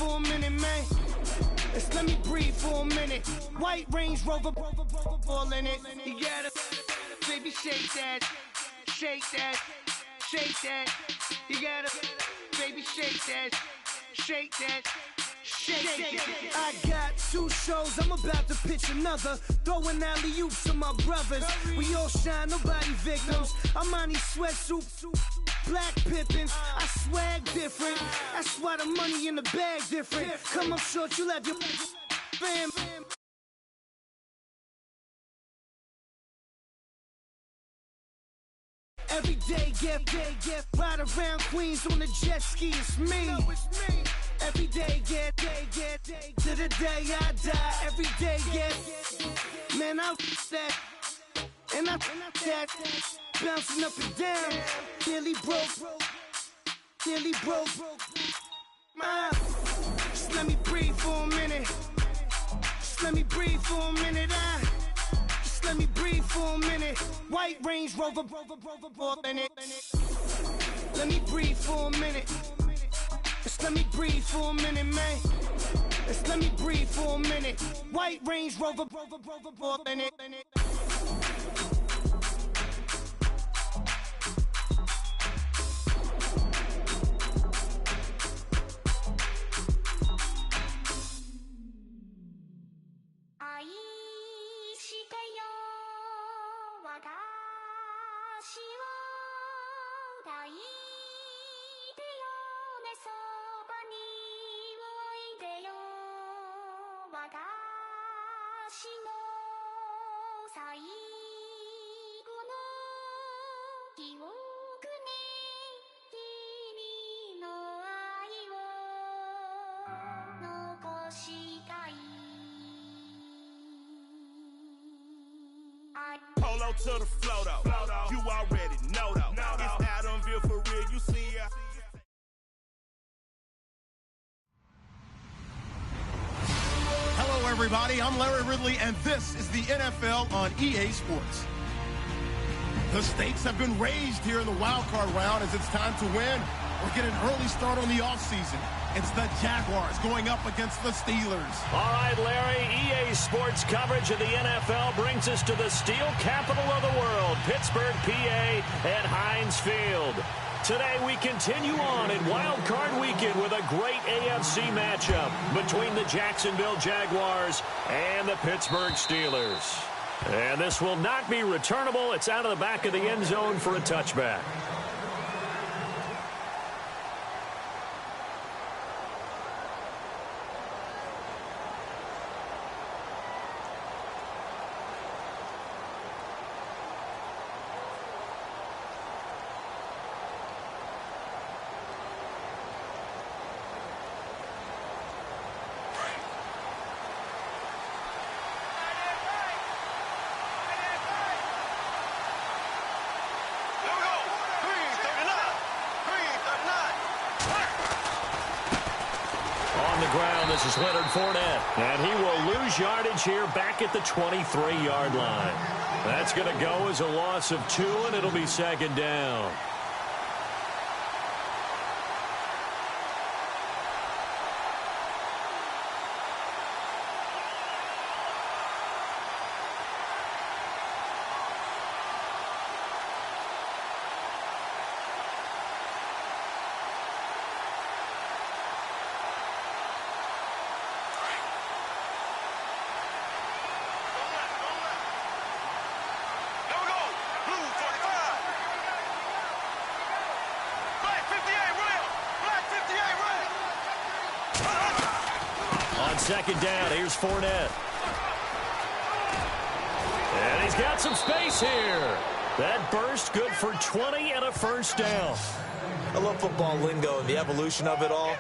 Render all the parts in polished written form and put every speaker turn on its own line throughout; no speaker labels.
for a minute, man. Let me breathe for a minute. White Range Rover, all in it. You gotta, baby, shake that, shake that, shake that. You gotta, baby, shake that, shake that. Shake. I got 2 shows, I'm about to pitch another. Throwing alley-oops to my brothers. We all shine, nobody victims. I'm on these sweatsuits, black Pippins. I swag different. That's why the money in the bag different. Come up short, you'll have your fam. Every day, get ride around Queens on the jet ski. It's me. Every day, get to the day I die. Every day, get man, I that and I that bouncing up and down. Nearly broke. Just let me breathe for a minute. Just let me breathe for a minute. Just let me breathe for a minute. White Range Rover, in it. Let me breathe for a minute. Just let me breathe for a minute, man. Just let me breathe for a minute. White Range Rover, in it.
Polo to the flow though. You already know though. It's Adamville for real. You see ya.
Hello, everybody. I'm Larry Ridley, and this is the NFL on EA Sports. The stakes have been raised here in the wild card round as it's time to win or get an early start on the offseason. It's the Jaguars going up against the Steelers.
All right, Larry, EA Sports coverage of the NFL brings us to the steel capital of the world, Pittsburgh, PA, at Heinz Field. Today we continue on in Wild Card Weekend with a great AFC matchup between the Jacksonville Jaguars and the Pittsburgh Steelers. And this will not be returnable. It's out of the back of the end zone for a touchback. Ground. This is Leonard Fournette, and he will lose yardage here back at the 23-yard line. That's going to go as a loss of 2, and it'll be second down. Second down, here's Fournette. And he's got some space here. That burst good for 20 and a first down.
I love football lingo and the evolution of it all.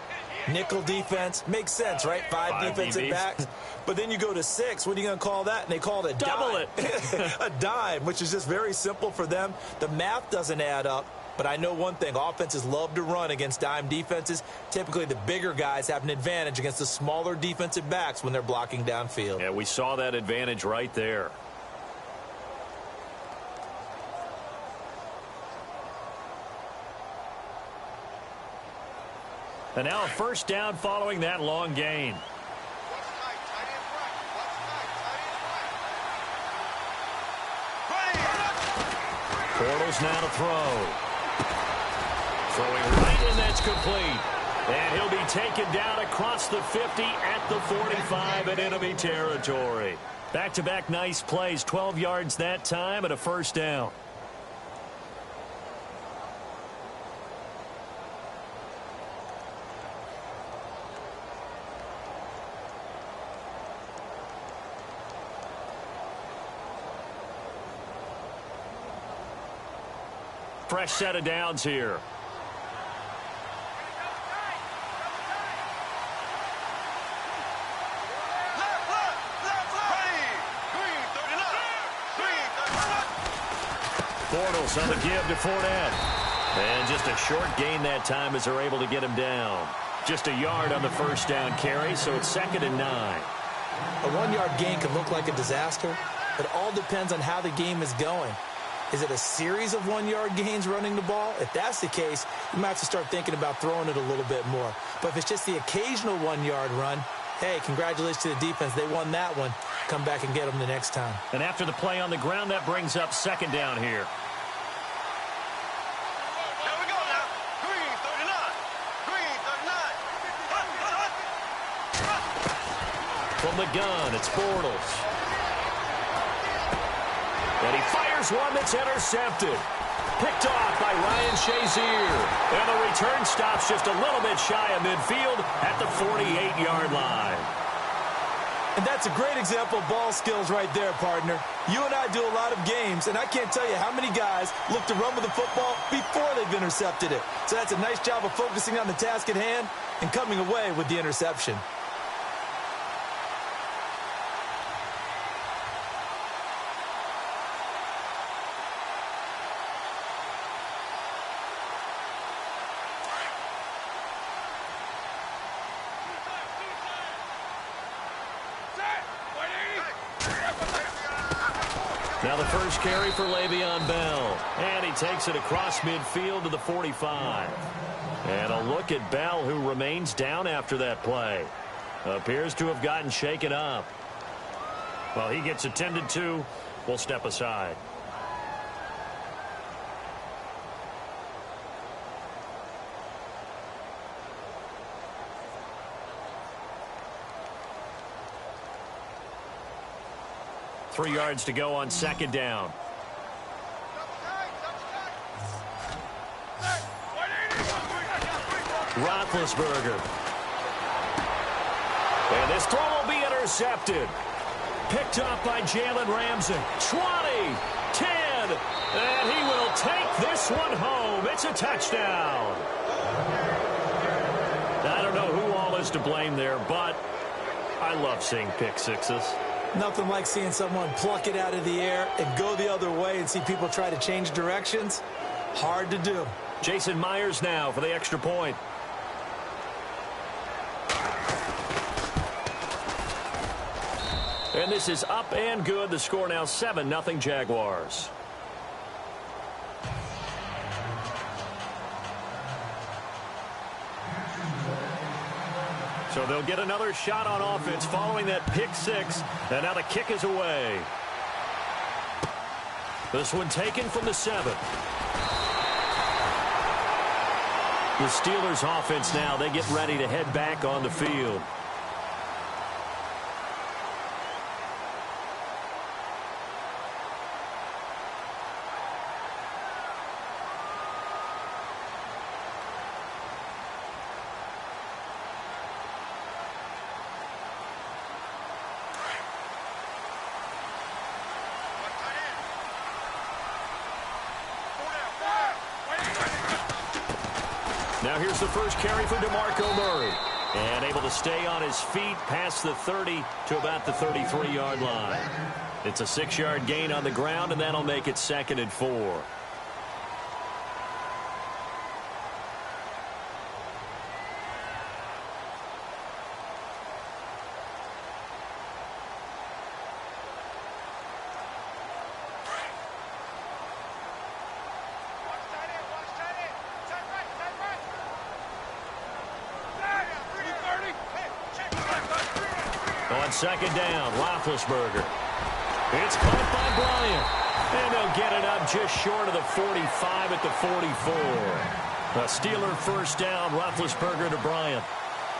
Nickel defense makes sense, right? Five defensive backs. But then you go to 6. What are you going to call that? And they call it a dime.
Double it.
A dime, which is just very simple for them. The math doesn't add up. But I know one thing, offenses love to run against dime defenses. Typically, the bigger guys have an advantage against the smaller defensive backs when they're blocking downfield.
Yeah, we saw that advantage right there. And now a first down following that long gain. Bortles now to throw. Throwing right, and that's complete. And he'll be taken down across the 50 at the 45 in enemy territory. Back-to-back nice plays, 12 yards that time and a first down. Fresh set of downs here. Bortles on the give to Fournette. And just a short gain that time as they're able to get him down. Just a yard on the first down carry, so it's 2nd and 9.
A 1-yard gain can look like a disaster. It all depends on how the game is going. Is it a series of 1-yard gains running the ball? If that's the case, you might have to start thinking about throwing it a little bit more. But if it's just the occasional 1-yard run, hey, congratulations to the defense. They won that one. Come back and get them the next time.
And after the play on the ground, that brings up 2nd down here.
Here we go now. Green 39. Green 39.
From the gun, it's Bortles. And he fires one that's intercepted. Picked off by Ryan Shazier. And the return stops just a little bit shy of midfield at the 48-yard line.
And that's a great example of ball skills right there, partner. You and I do a lot of games, and I can't tell you how many guys look to run with the football before they've intercepted it. So that's a nice job of focusing on the task at hand and coming away with the interception.
Now the first carry for Le'Veon Bell. And he takes it across midfield to the 45. And a look at Bell, who remains down after that play. Appears to have gotten shaken up. Well, he gets attended to. We'll step aside. Three yards to go on 2nd down. Roethlisberger. And this throw will be intercepted. Picked up by Jalen Ramsey. 20, 10, and he will take this one home. It's a touchdown. I don't know who all is to blame there, but I love seeing pick sixes.
Nothing like seeing someone pluck it out of the air and go the other way and see people try to change directions. Hard to do.
Jason Myers now for the extra point. And this is up and good. The score now 7-0 Jaguars. So they'll get another shot on offense following that pick six. And now the kick is away. This one taken from the 7. The Steelers offense now, they get ready to head back on the field. Now here's the first carry for DeMarco Murray. And able to stay on his feet past the 30 to about the 33-yard line. It's a 6-yard gain on the ground, and that'll make it 2nd and 4. second down. Roethlisberger. It's caught by Bryant. And they'll get it up just short of the 45 at the 44. A Steeler first down. Roethlisberger to Bryant.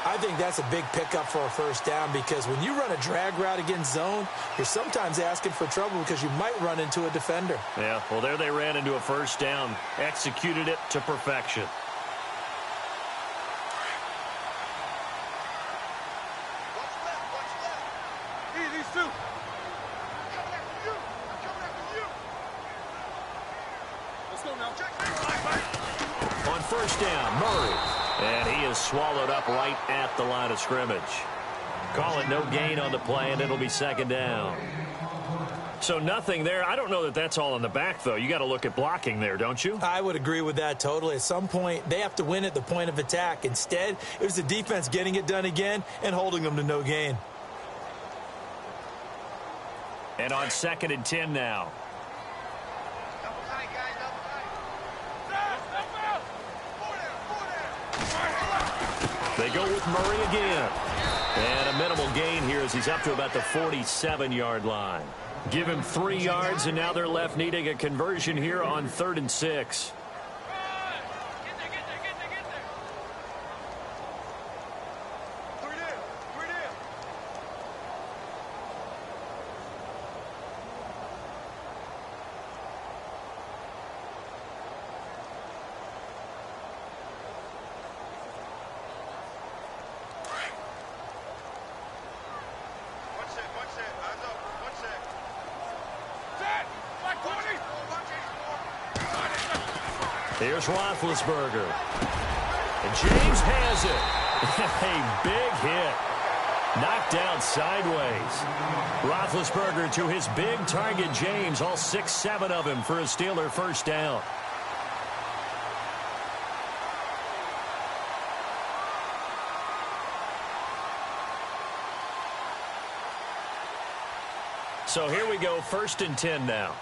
I think that's a big pickup for a first down because when you run a drag route against zone, you're sometimes asking for trouble because you might run into a defender.
Yeah, well, there they ran into a first down. Executed it to perfection. On first down, Murray. And he is swallowed up right at the line of scrimmage. Call it no gain on the play, and it'll be second down. So nothing there. I don't know that that's all in the back, though. You got to look at blocking there, don't you?
I would agree with that totally. At some point, they have to win at the point of attack. Instead, it was the defense getting it done again and holding them to no gain.
And on 2nd and 10 now. They go with Murray again. And a minimal gain here as he's up to about the 47-yard line. Give him 3 yards, and now they're left needing a conversion here on 3rd and 6. Here's Roethlisberger. And James has it. A big hit. Knocked down sideways. Roethlisberger to his big target, James. All 6-7 of him for a Steeler first down. So here we go, 1st and 10 now.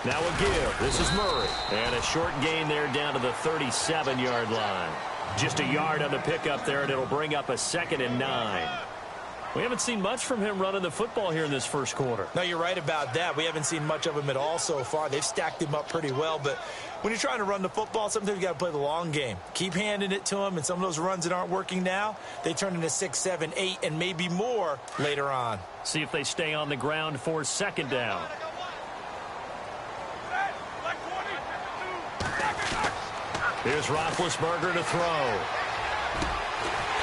Now a give. This is Murray. And a short gain there down to the 37-yard line. Just a yard on the pickup there, and it'll bring up a 2nd and 9. We haven't seen much from him running the football here in this first quarter.
No, you're right about that. We haven't seen much of him at all so far. They've stacked him up pretty well, but when you're trying to run the football, sometimes you got to play the long game. Keep handing it to him, and some of those runs that aren't working now, they turn into 6, 7, 8, and maybe more later on.
See if they stay on the ground for 2nd down. Here's Roethlisberger to throw.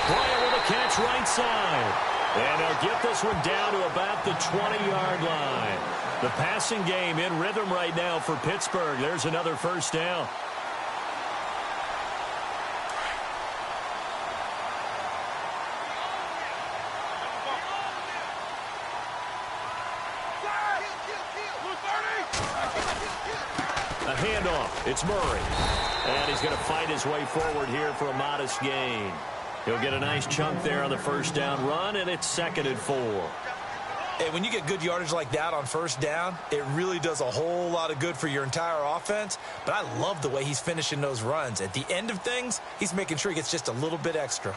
Bryant with a catch right side. And they'll get this one down to about the 20-yard line. The passing game in rhythm right now for Pittsburgh. There's another first down. A handoff. It's Murray. And he's going to fight his way forward here for a modest gain. He'll get a nice chunk there on the first down run, and it's 2nd and 4.
Hey, when you get good yardage like that on first down, it really does a whole lot of good for your entire offense. But I love the way he's finishing those runs. At the end of things, he's making sure he gets just a little bit extra.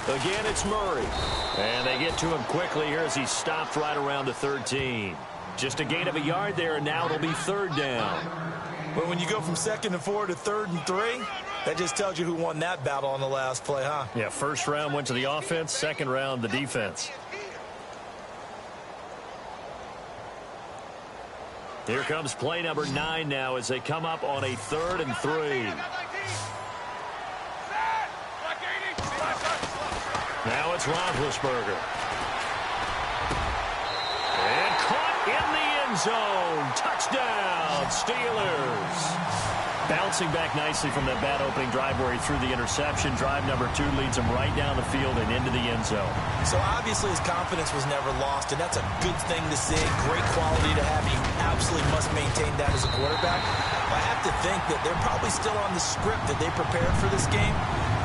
Again, it's Murray. And they get to him quickly here as he stopped right around the 13. Just a gain of a yard there, and now it'll be 3rd down.
Well, when you go from 2nd and 4 to 3rd and 3, that just tells you who won that battle on the last play, huh?
Yeah, first round went to the offense, second round the defense. Here comes play number 9 now as they come up on a 3rd and 3. Now it's Roethlisberger. And caught in the end zone. Touchdown, Steelers. Bouncing back nicely from that bad opening drive where he threw the interception. Drive number 2 leads him right down the field and into the end zone.
So obviously his confidence was never lost, and that's a good thing to see. Great quality to have. He absolutely must maintain that as a quarterback. I have to think that they're probably still on the script that they prepared for this game.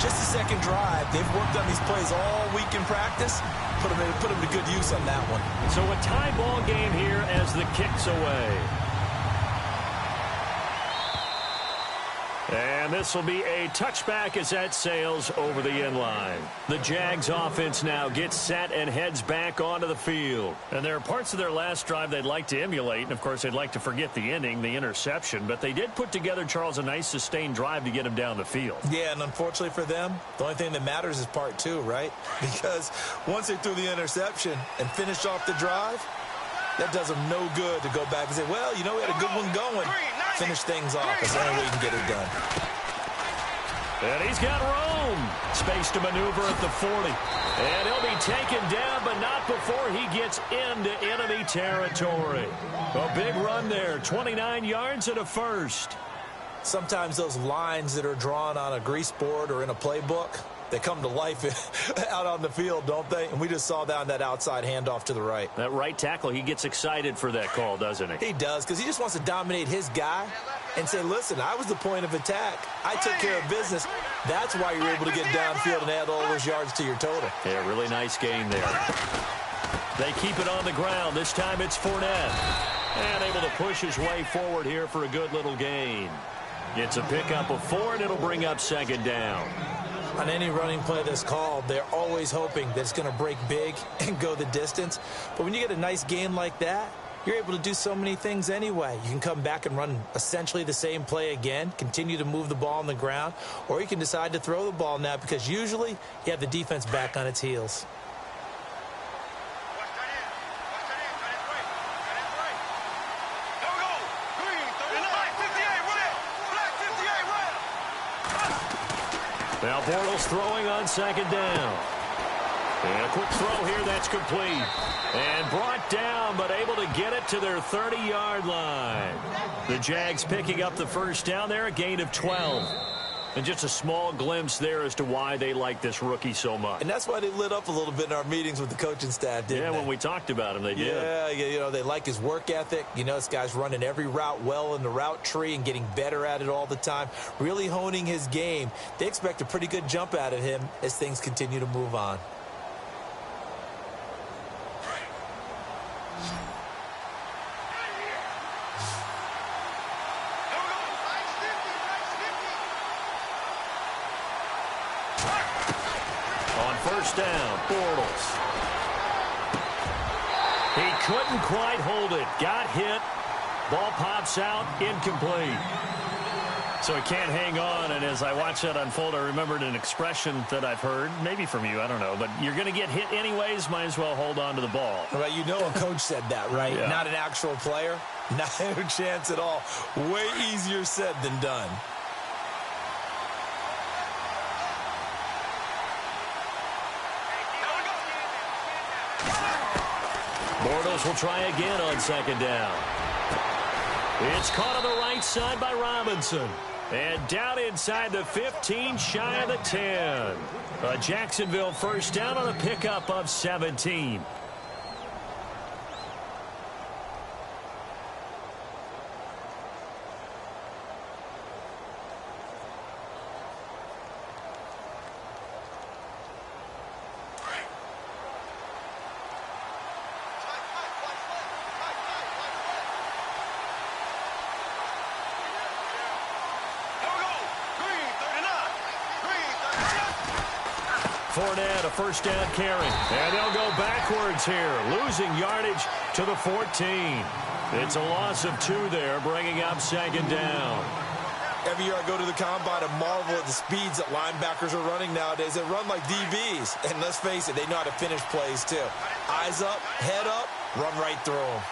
just the second drive. They've worked on these plays all week in practice. Put them to good use on that one.
So a tie ball game here as the kick's away. And this will be a touchback as that sails over the end line. The Jags offense now gets set and heads back onto the field. And there are parts of their last drive they'd like to emulate. And, of course, they'd like to forget the ending, the interception. But they did put together, Charles, a nice sustained drive to get them down the field.
Yeah, and unfortunately for them, the only thing that matters is part two, right? Because once they threw the interception and finished off the drive, that does them no good to go back and say, well, you know, we had a good one going. Finish things off. That's the only way you can get it done.
And he's got room. Space to maneuver at the 40. And he'll be taken down, but not before he gets into enemy territory. A big run there. 29 yards and a first.
Sometimes those lines that are drawn on a grease board or in a playbook, they come to life out on the field, don't they? And we just saw that on that outside handoff to the right.
That right tackle, he gets excited for that call, doesn't he?
He does, because he just wants to dominate his guy and say, listen, I was the point of attack. I took care of business. That's why you're able to get downfield and add all those yards to your total.
Yeah, really nice gain there. They keep it on the ground. This time it's Fournette. And able to push his way forward here for a good little gain. It's a pickup of 4, and it'll bring up second down.
On any running play that's called, they're always hoping that it's going to break big and go the distance. But when you get a nice gain like that, you're able to do so many things anyway. You can come back and run essentially the same play again, continue to move the ball on the ground, or you can decide to throw the ball now because usually you have the defense back on its heels.
Now Bortles throwing on second down. And a quick throw here that's complete. And brought down, but able to get it to their 30-yard line. The Jags picking up the first down there, a gain of 12. And just a small glimpse there as to why they like this rookie so much.
And that's why they lit up a little bit in our meetings with the coaching staff, didn't they?
Yeah, when we talked about him, they did.
Yeah, you know, they like his work ethic. You know, this guy's running every route well in the route tree and getting better at it all the time, really honing his game. They expect a pretty good jump out of him as things continue to move on.
First down, Bortles. He couldn't quite hold it. Got hit. Ball pops out. Incomplete. So he can't hang on. And as I watch that unfold, I remembered an expression that I've heard, maybe from you, I don't know. But you're going to get hit anyways, might as well hold on to the ball.
Right, you know a coach said that, right?
Yeah. Not
an actual player. Not a chance at all. Way easier said than done.
Bortles will try again on second down. It's caught on the right side by Robinson. And down inside the 15, shy of the 10. A Jacksonville first down on a pickup of 17. Fournette, a first down carry. And they'll go backwards here, losing yardage to the 14. It's a loss of 2 there, bringing up second down.
Every year I go to the combine and marvel at the speeds that linebackers are running nowadays. They run like DBs. And let's face it, they know how to finish plays too. Eyes up, head up, run right through them.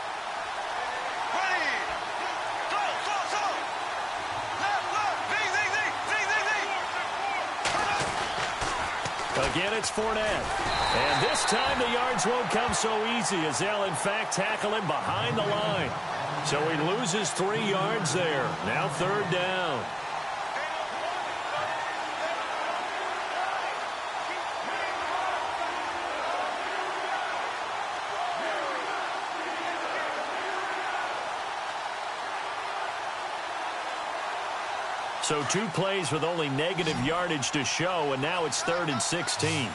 Again, it's Fournette. And this time the yards won't come so easy as they'll, in fact, tackle him behind the line. So he loses 3 yards there. Now third down. So 2 plays with only negative yardage to show, and now it's 3rd and 16.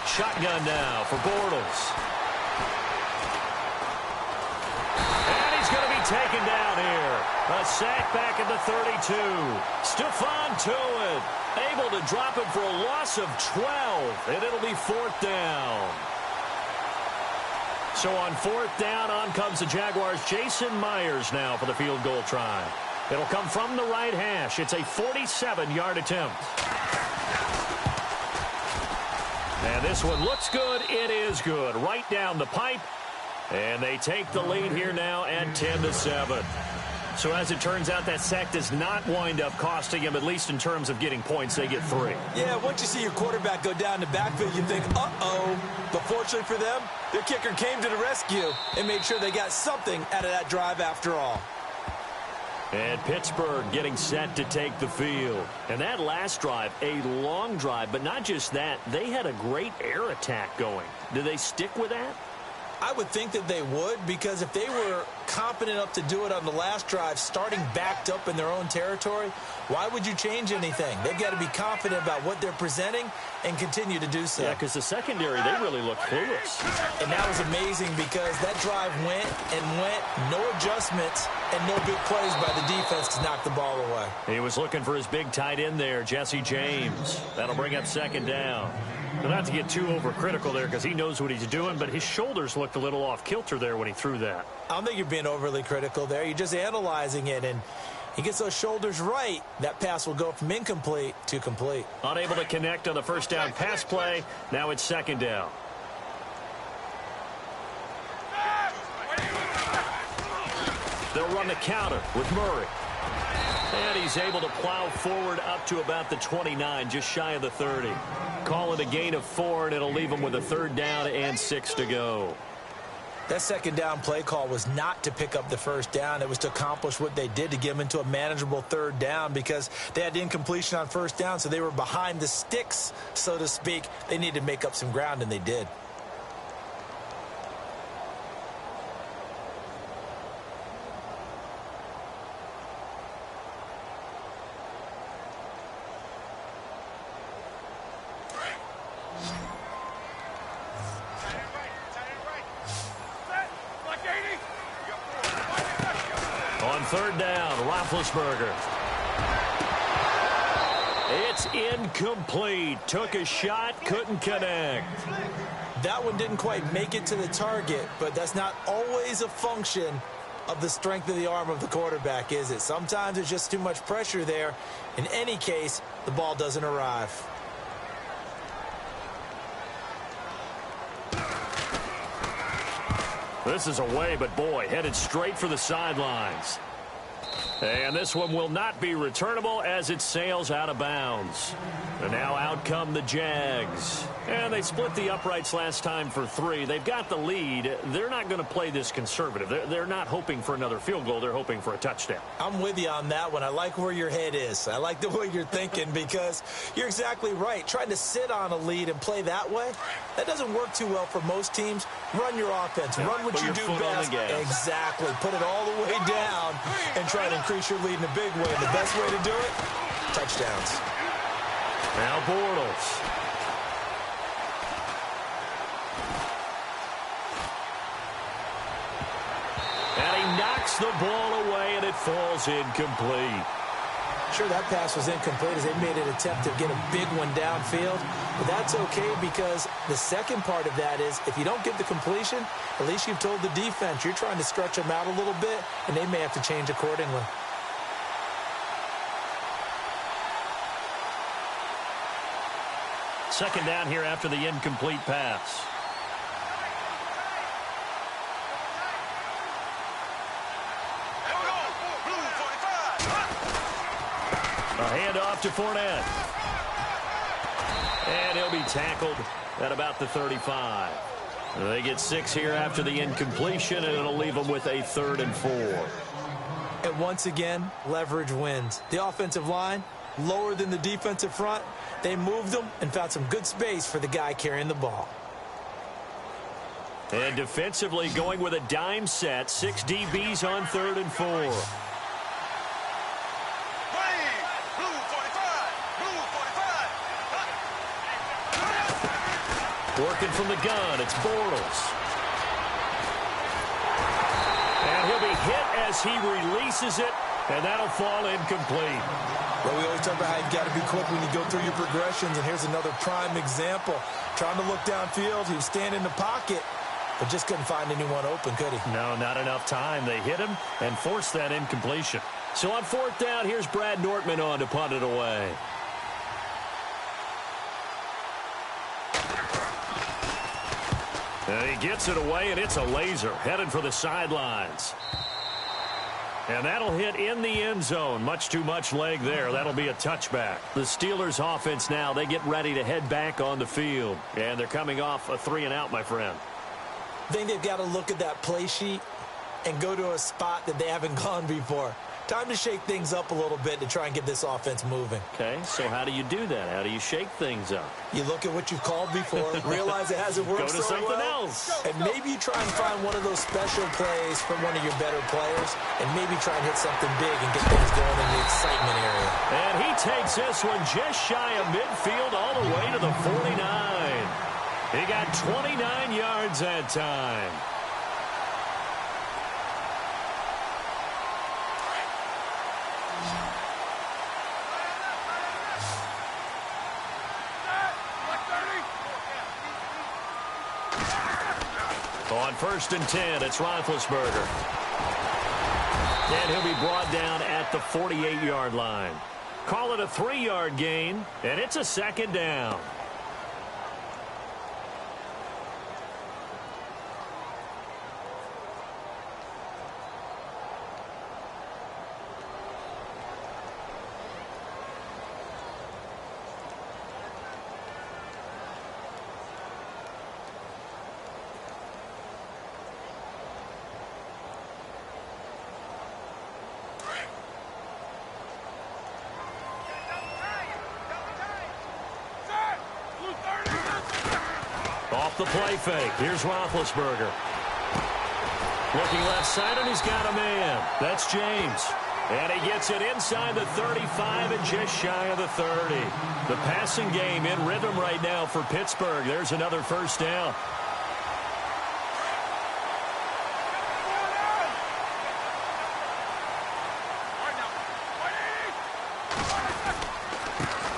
Shotgun now for Bortles. And he's going to be taken down here. A sack back at the 32. Stephon Tuitt able to drop it for a loss of 12, and it'll be 4th down. So on 4th down, on comes the Jaguars' Jason Myers now for the field goal try. It'll come from the right hash. It's a 47-yard attempt. And this one looks good. It is good. Right down the pipe. And they take the lead here now at 10-7. So as it turns out, that sack does not wind up costing him, at least in terms of getting points. They get 3.
Yeah, once you see your quarterback go down the backfield, you think, uh-oh. But fortunately for them, their kicker came to the rescue and made sure they got something out of that drive after all.
And Pittsburgh getting set to take the field. And that last drive, a long drive, but not just that. They had a great air attack going. Do they stick with that?
I would think that they would, because if they were competent enough to do it on the last drive, starting backed up in their own territory, why would you change anything? They've got to be confident about what they're presenting and continue to do so.
Yeah, because the secondary, they really look clueless.
And that was amazing because that drive went and went, no adjustments and no big plays by the defense to knock the ball away.
He was looking for his big tight end there, Jesse James. That'll bring up 2nd down. Not to get too overcritical there because he knows what he's doing, but his shoulders looked a little off kilter there when he threw that.
I don't think you're being overly critical there. You're just analyzing it, and he gets those shoulders right. That pass will go from incomplete to complete.
Unable to connect on the 1st down pass play. Now it's 2nd down. They'll run the counter with Murray. And he's able to plow forward up to about the 29, just shy of the 30. Call it a gain of 4, and it'll leave him with a 3rd down and 6 to go.
That 2nd down play call was not to pick up the 1st down. It was to accomplish what they did, to get them into a manageable 3rd down, because they had incompletion on 1st down, so they were behind the sticks, so to speak. They needed to make up some ground, and they did.
On 3rd down, Roethlisberger. It's incomplete. Took a shot, couldn't connect.
That one didn't quite make it to the target, but that's not always a function of the strength of the arm of the quarterback, is it? Sometimes there's just too much pressure there. In any case, the ball doesn't arrive.
This is away, but boy, headed straight for the sidelines. And this one will not be returnable as it sails out of bounds. And now out come the Jags. And they split the uprights last time for 3. They've got the lead. They're not going to play this conservative. They're not hoping for another field goal. They're hoping for a touchdown.
I'm with you on that one. I like where your head is. I like the way you're thinking, because you're exactly right. Trying to sit on a lead and play that way, that doesn't work too well for most teams. Run your offense. Run what you do best. Exactly. Put it all the way down and try to increase your lead in a big way. And the best way to do it, touchdowns.
Now Bortles. And he knocks the ball away, and it falls incomplete.
Sure, that pass was incomplete as they made an attempt to get a big one downfield. But that's okay, because the second part of that is if you don't get the completion, at least you've told the defense you're trying to stretch them out a little bit, and they may have to change accordingly.
Second down here after the incomplete pass. A handoff to Fournette. And he'll be tackled at about the 35. They get 6 here after the incompletion, and it'll leave them with a 3rd and 4.
And once again, leverage wins. The offensive line, lower than the defensive front. They moved them and found some good space for the guy carrying the ball.
And defensively going with a dime set. 6 DBs on 3rd and 4. Working from the gun, it's Bortles. And he'll be hit as he releases it, and that'll fall incomplete.
Well, we always talk about how you've got to be quick when you go through your progressions, and here's another prime example. Trying to look downfield, he was standing in the pocket, but just couldn't find anyone open, could he?
No, not enough time. They hit him and forced that incompletion. So on 4th down, here's Brad Nortman on to punt it away. And he gets it away, and it's a laser headed for the sidelines. And that'll hit in the end zone. Much too much leg there. That'll be a touchback. The Steelers offense now, they get ready to head back on the field. And they're coming off a 3-and-out, my friend.
I think they've got to look at that play sheet and go to a spot that they haven't gone before. Time to shake things up a little bit to try and get this offense moving.
Okay, so how do you do that? How do you shake things up?
You look at what you've called before, realize it hasn't worked
Go to
so
something
well,
else.
and maybe you try and find one of those special plays from one of your better players, and maybe try and hit something big and get things going in the excitement area.
And he takes this one just shy of midfield all the way to the 49. He got 29 yards that time. On 1st and 10, it's Roethlisberger. And he'll be brought down at the 48-yard line. Call it a 3-yard gain, and it's a 2nd down. Off the play fake. Here's Roethlisberger. Looking left side, and he's got a man. That's James. And he gets it inside the 35 and just shy of the 30. The passing game in rhythm right now for Pittsburgh. There's another 1st down.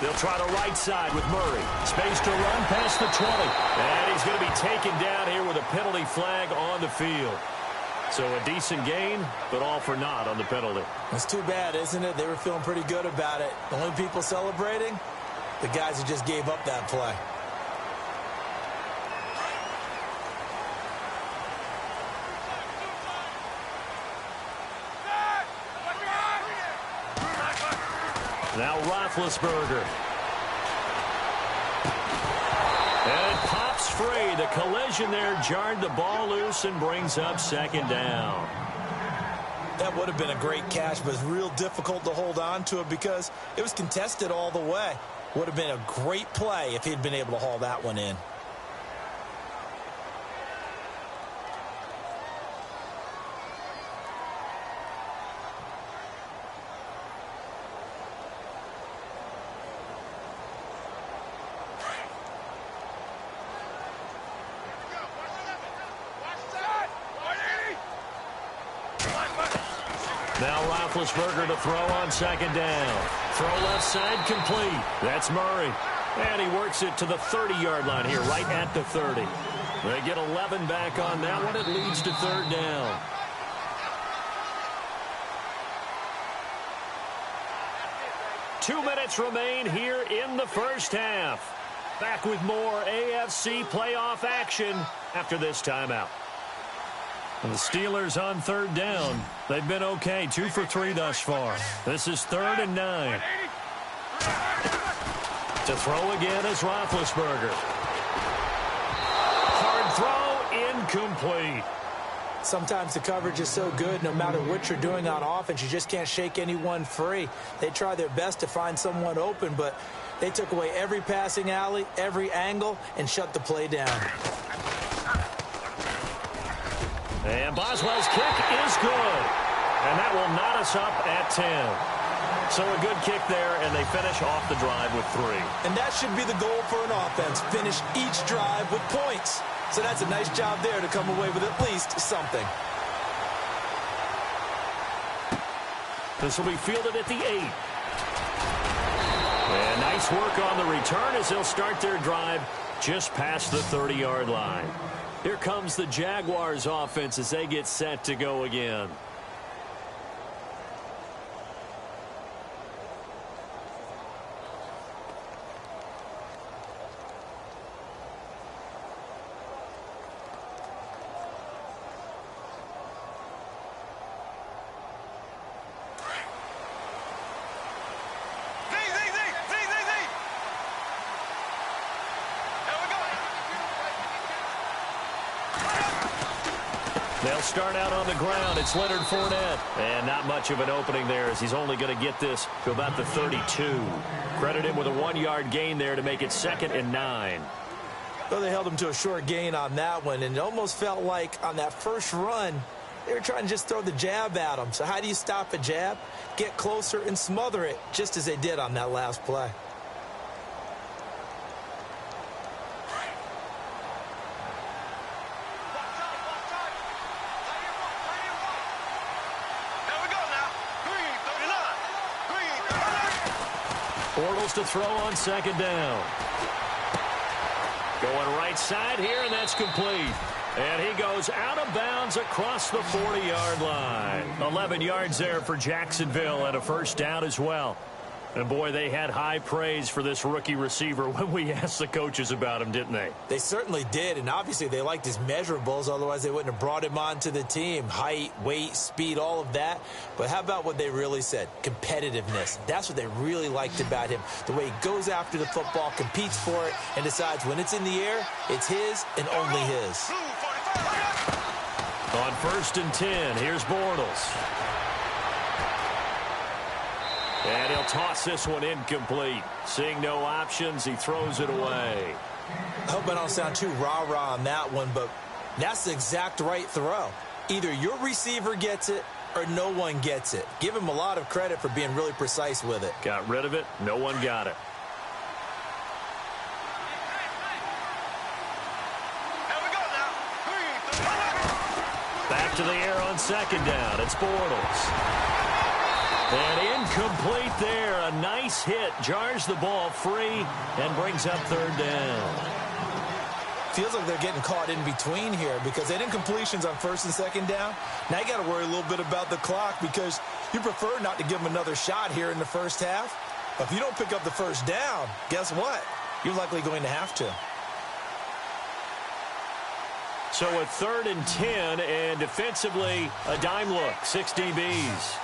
They'll try to right side with Murray. Space to run past the 20. And he's going to be taken down here with a penalty flag on the field. So a decent gain, but all for naught on the penalty.
It's too bad, isn't it? They were feeling pretty good about it. The only people celebrating, the guys who just gave up that play.
Now Roethlisberger. And it pops free. The collision there jarred the ball loose and brings up 2nd down.
That would have been a great catch, but it's real difficult to hold on to it because it was contested all the way. Would have been a great play if he'd been able to haul that one in.
Now Roethlisberger to throw on 2nd down. Throw left side complete. That's Murray. And he works it to the 30-yard line here, right at the 30. They get 11 back on that one. It leads to 3rd down. Two minutes remain here in the 1st half. Back with more AFC playoff action after this timeout. And the Steelers on 3rd down. They've been okay, 2 for 3 thus far. This is 3rd and 9. To throw again is Roethlisberger. Hard throw, incomplete.
Sometimes the coverage is so good, no matter what you're doing on offense, you just can't shake anyone free. They try their best to find someone open, but they took away every passing alley, every angle, and shut the play down.
And Boswell's kick is good. And that will knot us up at 10. So a good kick there, and they finish off the drive with 3.
And that should be the goal for an offense, finish each drive with points. So that's a nice job there to come away with at least something.
This will be fielded at the 8. And nice work on the return as they'll start their drive just past the 30-yard line. Here comes the Jaguars offense as they get set to go again. They'll start out on the ground. It's Leonard Fournette. And not much of an opening there as he's only going to get this to about the 32. Credit him with a 1-yard gain there to make it 2nd and 9.
Well, they held him to a short gain on that one, and it almost felt like on that first run, they were trying to just throw the jab at him. So how do you stop a jab? Get closer and smother it, just as they did on that last play.
Bortles to throw on 2nd down. Going right side here, and that's complete. And he goes out of bounds across the 40-yard line. 11 yards there for Jacksonville and a first down as well. And, boy, they had high praise for this rookie receiver when we asked the coaches about him, didn't they?
They certainly did, and obviously they liked his measurables. Otherwise, they wouldn't have brought him onto the team. Height, weight, speed, all of that. But how about what they really said? Competitiveness. That's what they really liked about him. The way he goes after the football, competes for it, and decides when it's in the air, it's his and only his.
On 1st and 10, here's Bortles. And he'll toss this one incomplete. Seeing no options, he throws it away.
I hope I don't sound too rah-rah on that one, but that's the exact right throw. Either your receiver gets it or no one gets it. Give him a lot of credit for being really precise with it.
Got rid of it. No one got it. Back to the air on 2nd down. It's Bortles. And incomplete there. A nice hit. Jars the ball free and brings up 3rd down.
Feels like they're getting caught in between here because they did incompletions on 1st and 2nd down. Now you got to worry a little bit about the clock because you prefer not to give them another shot here in the first half. But if you don't pick up the first down, guess what? You're likely going to have to.
So at 3rd and 10, and defensively, a dime look. 6 DBs.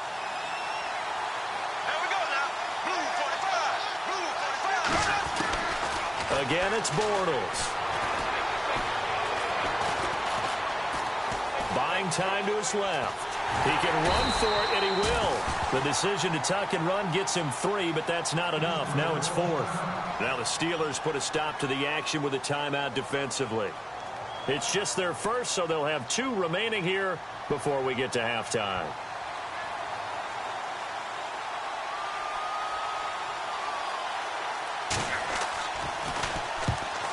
Again, it's Bortles. Buying time to his left. He can run for it, and he will. The decision to tuck and run gets him 3, but that's not enough. Now it's 4th. Now the Steelers put a stop to the action with a timeout defensively. It's just their first, so they'll have 2 remaining here before we get to halftime.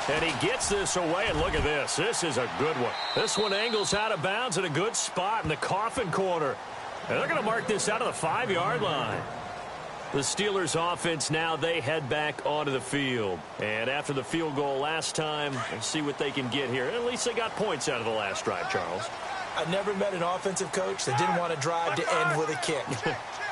And he gets this away, and look at this. This is a good one. This one angles out of bounds at a good spot in the coffin corner. And they're going to mark this out of the 5-yard line. The Steelers offense now, they head back onto the field. And after the field goal last time, we'll see what they can get here. At least they got points out of the last drive, Charles.
I've never met an offensive coach that didn't want to drive to end with a kick.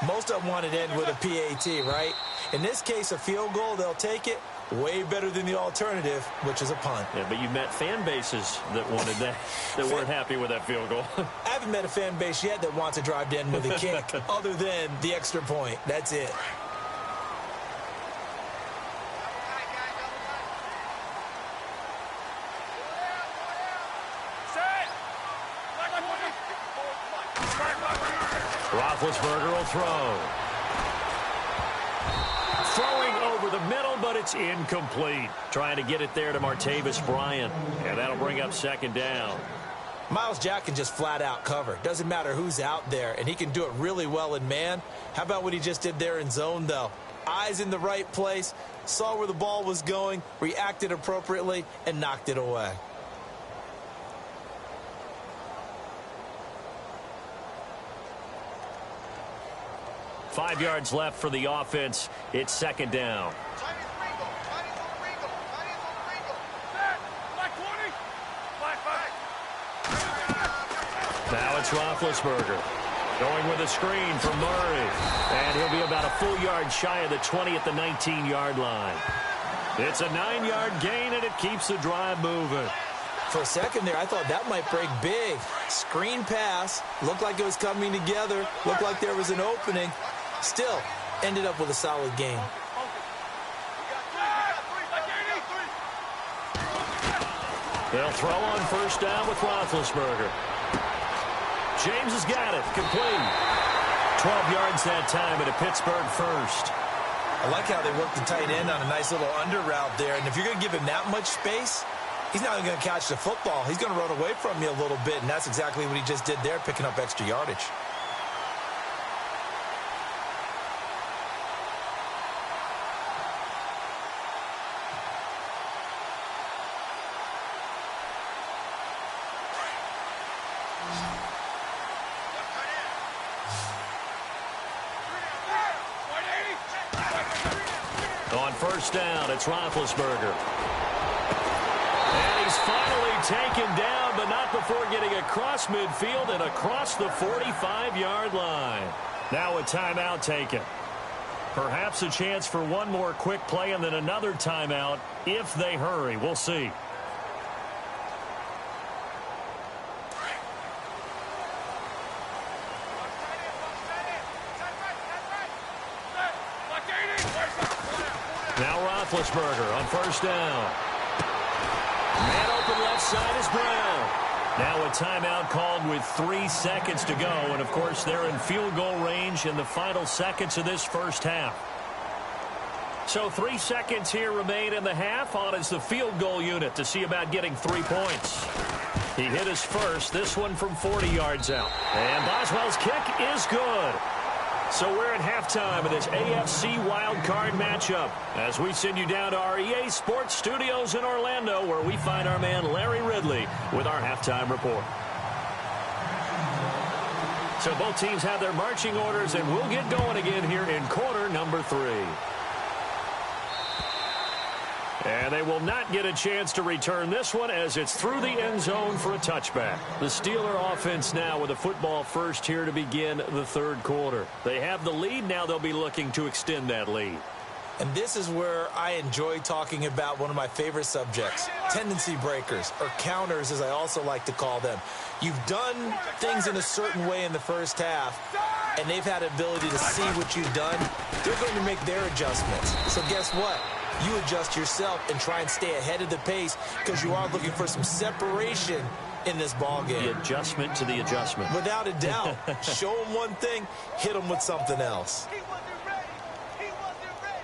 Most of them wanted to end with a PAT, right? In this case, a field goal, they'll take it. Way better than the alternative, which is a punt.
Yeah, but you met fan bases that wanted that, that weren't happy with that field goal.
I haven't met a fan base yet that wants to drive to end with a kick, other than the extra point. That's it.
Roethlisberger will throw. Throwing over the middle, but it's incomplete. Trying to get it there to Martavis Bryant, and that'll bring up second down.
Myles Jack can just flat out cover. Doesn't matter who's out there, and he can do it really well in man. How about what he just did there in zone, though? Eyes in the right place, saw where the ball was going, reacted appropriately, and knocked it away.
Five yards left for the offense. It's second down. Now it's Roethlisberger going with a screen for Murray. And he'll be about a full yard shy of the 20 at the 19-yard line. It's a 9-yard gain, and it keeps the drive moving.
For a second there, I thought that might break big. Screen pass. Looked like it was coming together. Looked like there was an opening. Still, ended up with a solid game.
They'll throw on first down with Roethlisberger. James has got it. Complete. 12 yards that time at a Pittsburgh first.
I like how they worked the tight end on a nice little under route there. And if you're going to give him that much space, he's not going to catch the football. He's going to run away from you a little bit, and that's exactly what he just did there, picking up extra yardage.
On first down, it's Roethlisberger. And he's finally taken down, but not before getting across midfield and across the 45-yard line. Now a timeout taken. Perhaps a chance for one more quick play and then another timeout if they hurry. We'll see. Now Roethlisberger on first down. Man open left side is Brown. Now a timeout called with 3 seconds to go. And, of course, they're in field goal range in the final seconds of this first half. So 3 seconds here remain in the half. On is the field goal unit to see about getting 3 points. He hit his first, this one from 40 yards out. And Boswell's kick is good. So we're at halftime of this AFC wildcard matchup as we send you down to our EA Sports Studios in Orlando, where we find our man Larry Ridley with our halftime report. So both teams have their marching orders, and we'll get going again here in quarter number 3. And they will not get a chance to return this one as it's through the end zone for a touchback. The Steeler offense now with the football first here to begin the third quarter. They have the lead. Now they'll be looking to extend that lead.
And this is where I enjoy talking about one of my favorite subjects, tendency breakers, or counters as I also like to call them. You've done things in a certain way in the first half, and they've had the ability to see what you've done. They're going to make their adjustments. So guess what? You adjust yourself and try and stay ahead of the pace because you are looking for some separation in this ball game.
The adjustment to the adjustment.
Without a doubt. Show them one thing, hit them with something else.
He wasn't ready. He wasn't ready.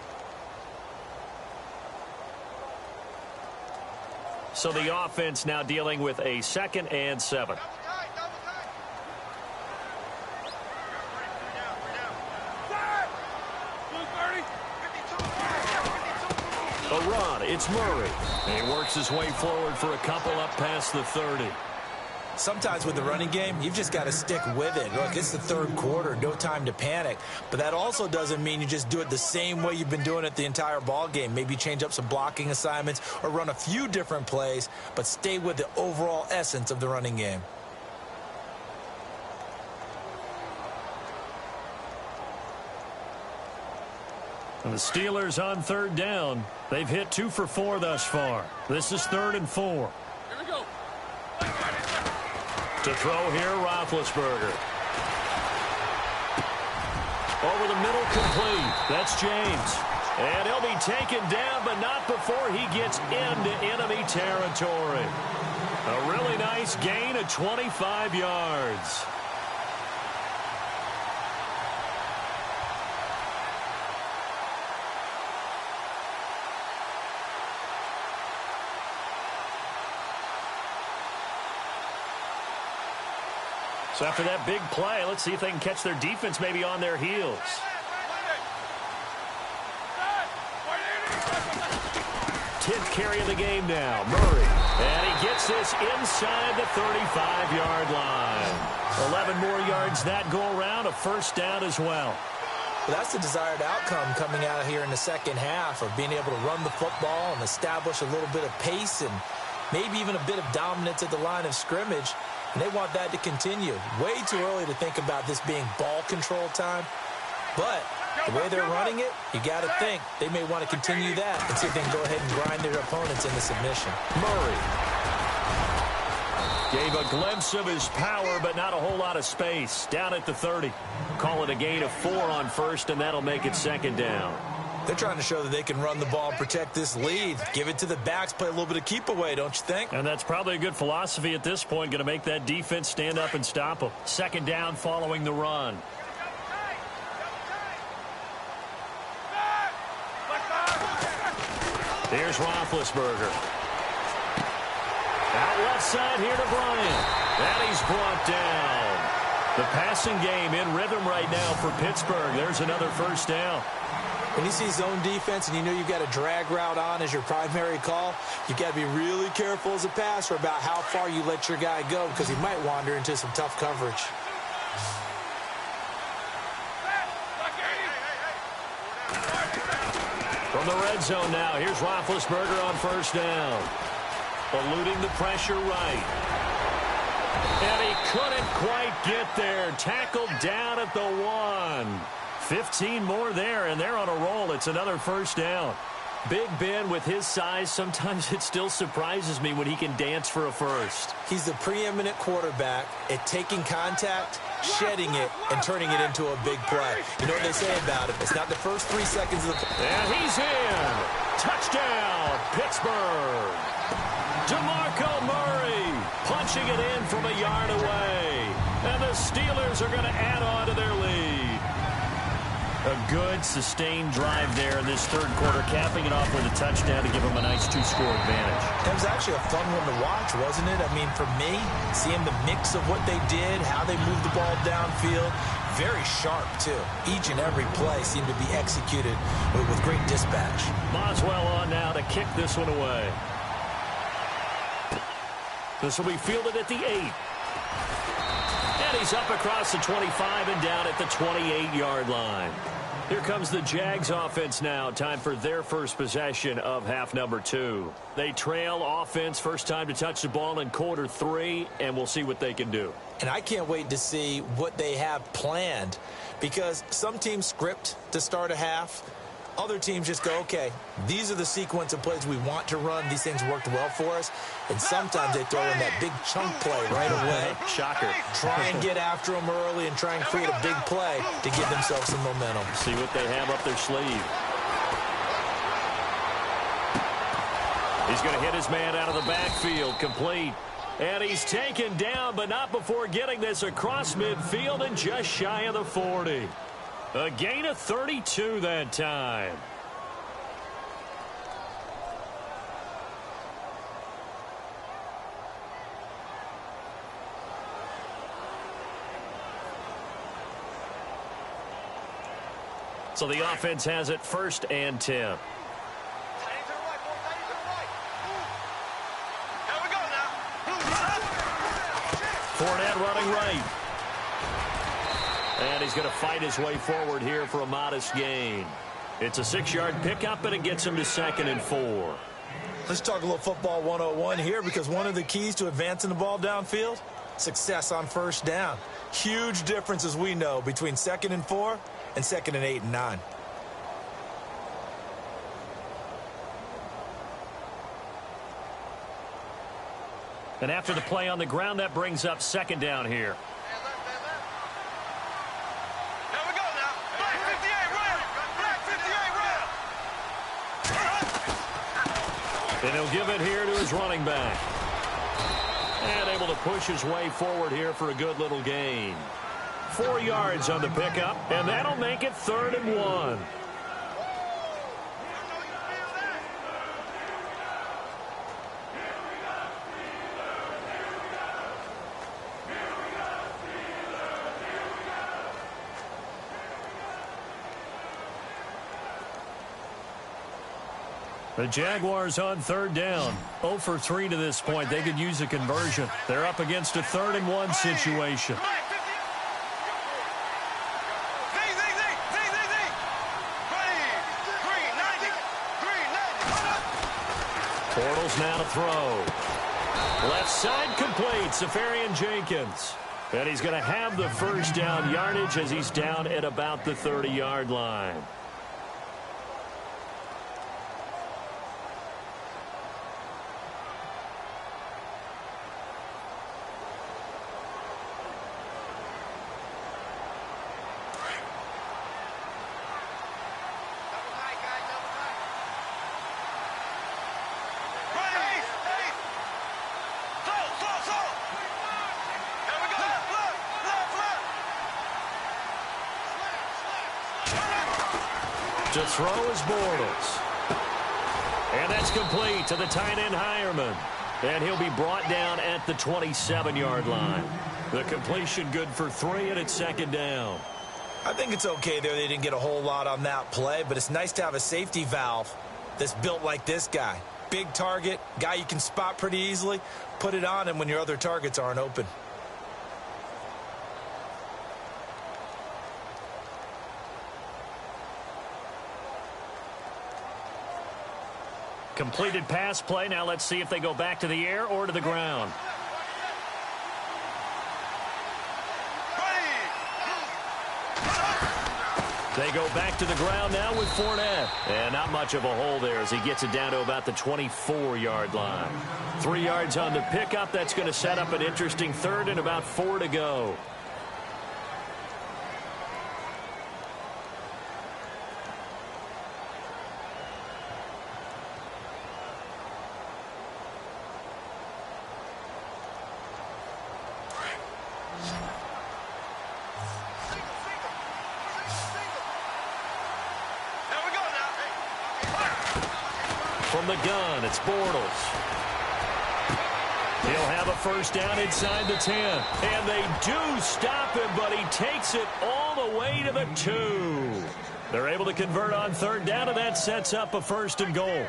So the offense now dealing with a 2nd and 7. A run, it's Murray. And he works his way forward for a couple up past the 30.
Sometimes with the running game, you've just got to stick with it. Look, it's the third quarter, no time to panic. But that also doesn't mean you just do it the same way you've been doing it the entire ball game. Maybe change up some blocking assignments or run a few different plays, but stay with the overall essence of the running game.
And the Steelers on third down. They've hit 2 for 4 thus far. This is 3rd and 4.
Here we go.
To throw here, Roethlisberger. Over the middle, complete. That's James. And he'll be taken down, but not before he gets into enemy territory. A really nice gain of 25 yards. So after that big play, let's see if they can catch their defense maybe on their heels. 10th carry of the game now, Murray. And he gets this inside the 35-yard line. 11 more yards that go around, a first down as well.
Well, that's the desired outcome coming out here in the second half of being able to run the football and establish a little bit of pace and maybe even a bit of dominance at the line of scrimmage. And they want that to continue. Way too early to think about this being ball control time. But the way they're running it, you got to think they may want to continue that and see if they can go ahead and grind their opponents into submission.
Murray gave a glimpse of his power, but not a whole lot of space. Down at the 30. Call it a gain of 4 on first, and that'll make it second down.
They're trying to show that they can run the ball and protect this lead. Give it to the backs, play a little bit of keep away, don't you think?
And that's probably a good philosophy at this point, going to make that defense stand up and stop them. Second down following the run. Here's Roethlisberger. Out left side here to Bryant. And he's brought down. The passing game in rhythm right now for Pittsburgh. There's another first down.
When you see zone defense and you know you've got a drag route on as your primary call, you've got to be really careful as a passer about how far you let your guy go because he might wander into some tough coverage.
From the red zone now, here's Roethlisberger on first down. Eluding the pressure right. And he couldn't quite get there. Tackled down at the 1. 15 more there, and they're on a roll. It's another first down. Big Ben, with his size, sometimes it still surprises me when he can dance for a first.
He's the preeminent quarterback at taking contact, shedding it, and turning it into a big play. You know what they say about him? It's not the first 3 seconds of the play.
And he's in. Touchdown, Pittsburgh. DeMarco Murray punching it in from a yard away. And the Steelers are going to add on to their lead. A good, sustained drive there in this third quarter, capping it off with a touchdown to give them a nice 2-score advantage.
It was actually a fun one to watch, wasn't it? I mean, for me, seeing the mix of what they did, how they moved the ball downfield, very sharp, too. Each and every play seemed to be executed with great dispatch.
Boswell on now to kick this one away. This will be fielded at the 8. And he's up across the 25 and down at the 28-yard line. Here comes the Jags offense now. Time for their first possession of half number 2. They trail offense, first time to touch the ball in quarter 3, and we'll see what they can do.
And I can't wait to see what they have planned because some teams script to start a half. Other teams just go, okay, these are the sequence of plays we want to run. These things worked well for us. And sometimes they throw in that big chunk play right away.
Shocker.
Try and get after them early and try and create a big play to give themselves some momentum.
See what they have up their sleeve. He's going to hit his man out of the backfield, complete. And he's taken down, but not before getting this across midfield and just shy of the 40. A gain of 32 that time. So the offense has it first and 10. Fournette running right. And he's going to fight his way forward here for a modest gain. It's a 6-yard pickup, and it gets him to 2nd and 4.
Let's talk a little football 101 here because one of the keys to advancing the ball downfield, success on first down. Huge difference, as we know, between 2nd and 4 and 2nd and 8 and 9.
And after the play on the ground, that brings up 2nd down here. And he'll give it here to his running back. And able to push his way forward here for a good little gain. 4 yards on the pickup, and that'll make it 3rd and 1. The Jaguars on third down. 0 for 3 to this point. They could use a conversion. They're up against a 3rd-and-1 situation. Bortles now to throw. Left side complete. Safarian Jenkins. And he's going to have the first down yardage as he's down at about the 30-yard line. To throw is Bortles. And that's complete to the tight end Hireman. And he'll be brought down at the 27-yard line. The completion good for 3, and it's 2nd down.
I think it's okay there. They didn't get a whole lot on that play, but it's nice to have a safety valve that's built like this guy. Big target, guy you can spot pretty easily. Put it on him when your other targets aren't open.
Completed pass play. Now let's see if they go back to the air or to the ground. They go back to the ground now with Fournette. And not much of a hole there as he gets it down to about the 24-yard line. 3 yards on the pickup. That's going to set up an interesting 3rd and about 4 to go. From the gun, it's Bortles. He'll have a first down inside the 10. And they do stop him, but he takes it all the way to the 2. They're able to convert on 3rd down, and that sets up a 1st and goal.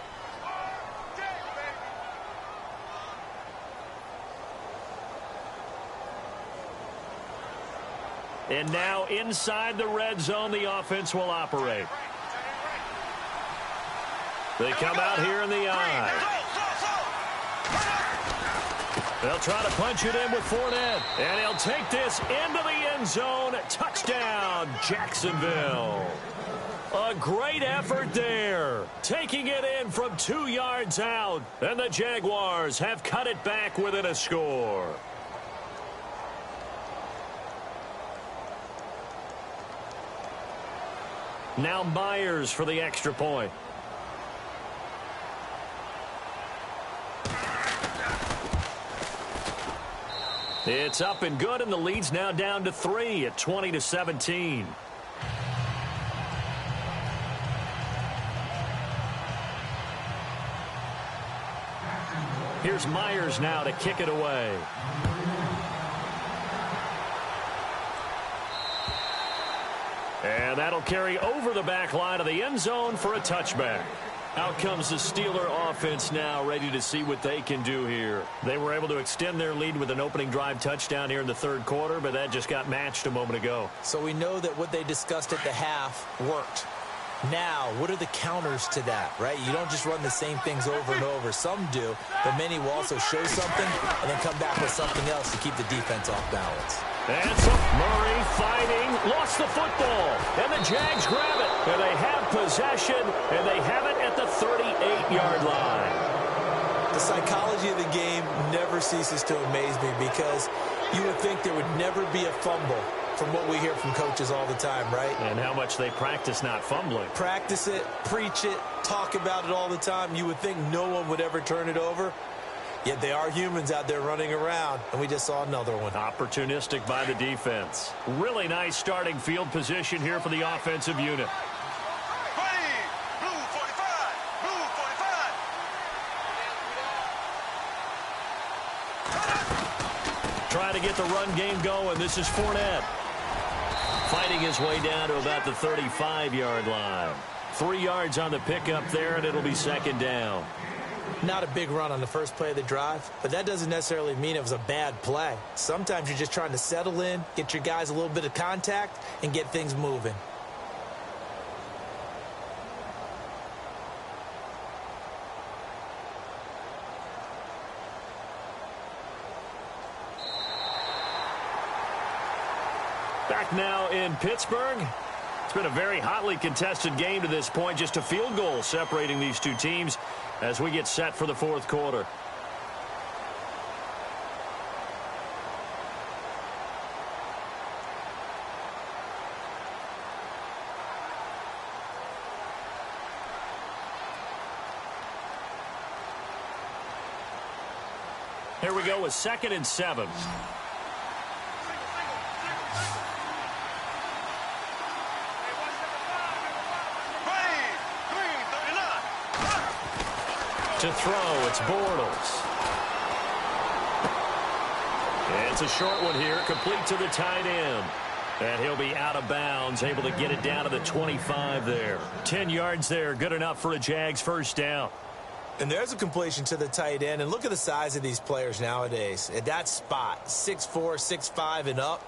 And now inside the red zone, the offense will operate. They come out here in the eye. They'll try to punch it in with Fournette. And he'll take this into the end zone. Touchdown, Jacksonville. A great effort there. Taking it in from 2 yards out. And the Jaguars have cut it back within a score. Now Myers for the extra point. It's up and good, and the lead's now down to 3 at 20-17. Here's Myers now to kick it away. And that'll carry over the back line of the end zone for a touchback. Out comes the Steeler offense now, ready to see what they can do here. They were able to extend their lead with an opening drive touchdown here in the 3rd quarter, but that just got matched a moment ago.
So we know that what they discussed at the half worked. Now, what are the counters to that, right? You don't just run the same things over and over. Some do, but many will also show something and then come back with something else to keep the defense off balance.
And so Murray fighting, lost the football, and the Jags grab it. And they have possession, and they have it at the 38-yard line.
The psychology of the game never ceases to amaze me because you would think there would never be a fumble from what we hear from coaches all the time, right?
And how much they practice not fumbling.
Practice it, preach it, talk about it all the time. You would think no one would ever turn it over. Yet they are humans out there running around, and we just saw another one.
Opportunistic by the defense. Really nice starting field position here for the offensive unit. Trying to get the run game going. This is Fournette. Fighting his way down to about the 35-yard line. 3 yards on the pickup there, and it'll be second down.
Not a big run on the first play of the drive, but that doesn't necessarily mean it was a bad play. Sometimes you're just trying to settle in, get your guys a little bit of contact, and get things moving.
Back now in Pittsburgh. It's been a very hotly contested game to this point. Just a field goal separating these two teams as we get set for the fourth quarter. Here we go with 2nd and 7. To throw, it's Bortles. It's a short one here, complete to the tight end. And he'll be out of bounds, able to get it down to the 25 there. 10 yards there, good enough for a Jags first down.
And there's a completion to the tight end. And look at the size of these players nowadays. At that spot, 6'4", 6'5", and up.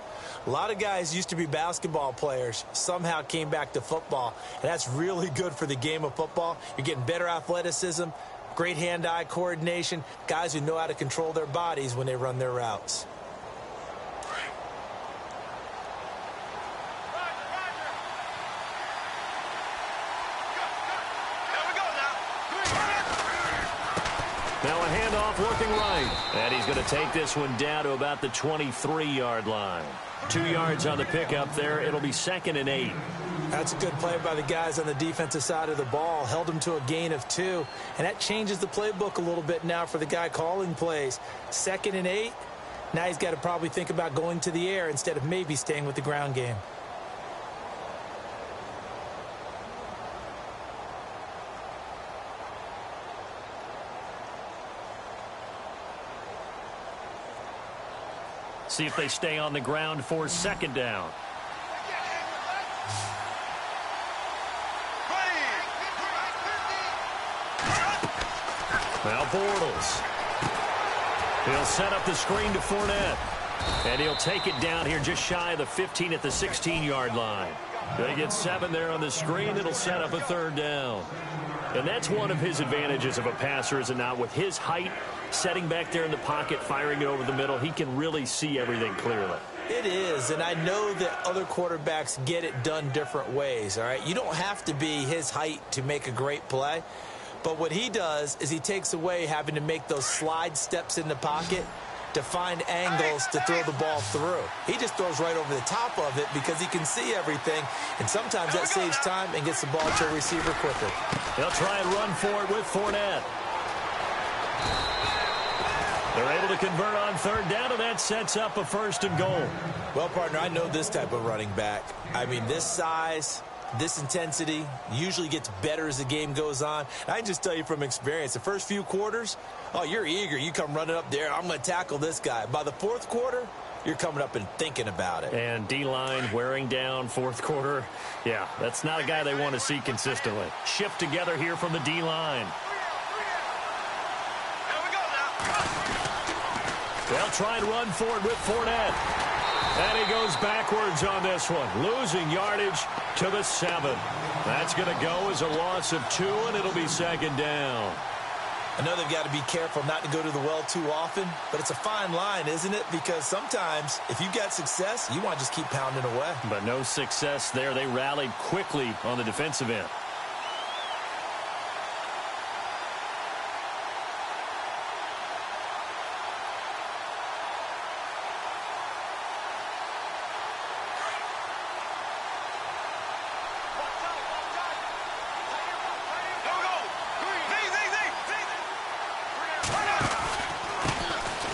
A lot of guys used to be basketball players, somehow came back to football. And that's really good for the game of football. You're getting better athleticism, great hand-eye coordination, guys who know how to control their bodies when they run their routes.
Now a handoff working right. And he's going to take this one down to about the 23-yard line. 2 yards on the pickup there. It'll be 2nd and 8.
That's a good play by the guys on the defensive side of the ball. Held them to a gain of 2. And that changes the playbook a little bit now for the guy calling plays. 2nd and 8. Now he's got to probably think about going to the air instead of maybe staying with the ground game.
See if they stay on the ground for 2nd down. Now Bortles. He'll set up the screen to Fournette. And he'll take it down here just shy of the 15 at the 16-yard line. They get 7 there on the screen. It'll set up a 3rd down. And that's one of his advantages of a passer, is it not? With his height, setting back there in the pocket, firing it over the middle, he can really see everything clearly.
It is, and I know that other quarterbacks get it done different ways, all right? You don't have to be his height to make a great play. But what he does is he takes away having to make those slide steps in the pocket to find angles to throw the ball through. He just throws right over the top of it because he can see everything, and sometimes that saves time and gets the ball to a receiver quicker.
They'll try and run for it with Fournette. They're able to convert on 3rd down, and that sets up a 1st and goal.
Well, partner, I know this type of running back. I mean, this size, this intensity usually gets better as the game goes on. And I can just tell you from experience, the first few quarters, oh, you're eager. You come running up there. I'm going to tackle this guy. By the 4th quarter, you're coming up and thinking about it.
And D-line wearing down 4th quarter. Yeah, that's not a guy they want to see consistently. Shift together here from the D-line. They'll try and run for it with Fournette. And he goes backwards on this one, losing yardage to the 7. That's going to go as a loss of 2, and it'll be 2nd down.
I know they've got to be careful not to go to the well too often, but it's a fine line, isn't it? Because sometimes if you got success, you want to just keep pounding away.
But no success there. They rallied quickly on the defensive end.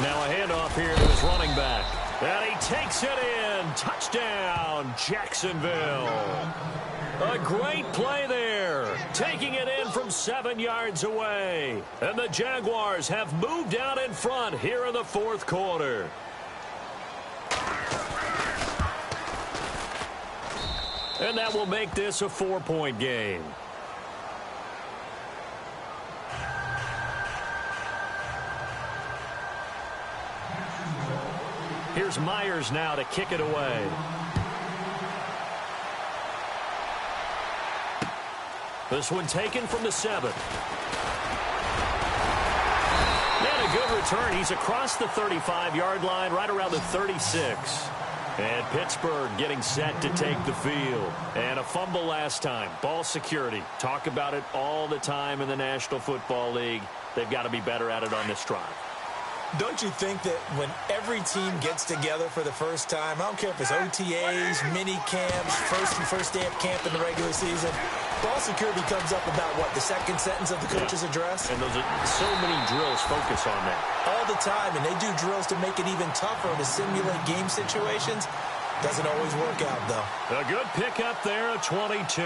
Now a handoff here to his running back. And he takes it in. Touchdown, Jacksonville. A great play there. Taking it in from 7 yards away. And the Jaguars have moved out in front here in the 4th quarter. And that will make this a 4-point game. Here's Myers now to kick it away. This one taken from the 7. And a good return. He's across the 35-yard line, right around the 36. And Pittsburgh getting set to take the field. And a fumble last time. Ball security. Talk about it all the time in the National Football League. They've got to be better at it on this drive.
Don't you think that when every team gets together for the first time, I don't care if it's OTAs, mini camps, first day of camp in the regular season, ball security comes up about, what, the second sentence of the coach's address?
And those are so many drills focus on that.
All the time, and they do drills to make it even tougher to simulate game situations. Doesn't always work out, though.
A good pickup there at 22.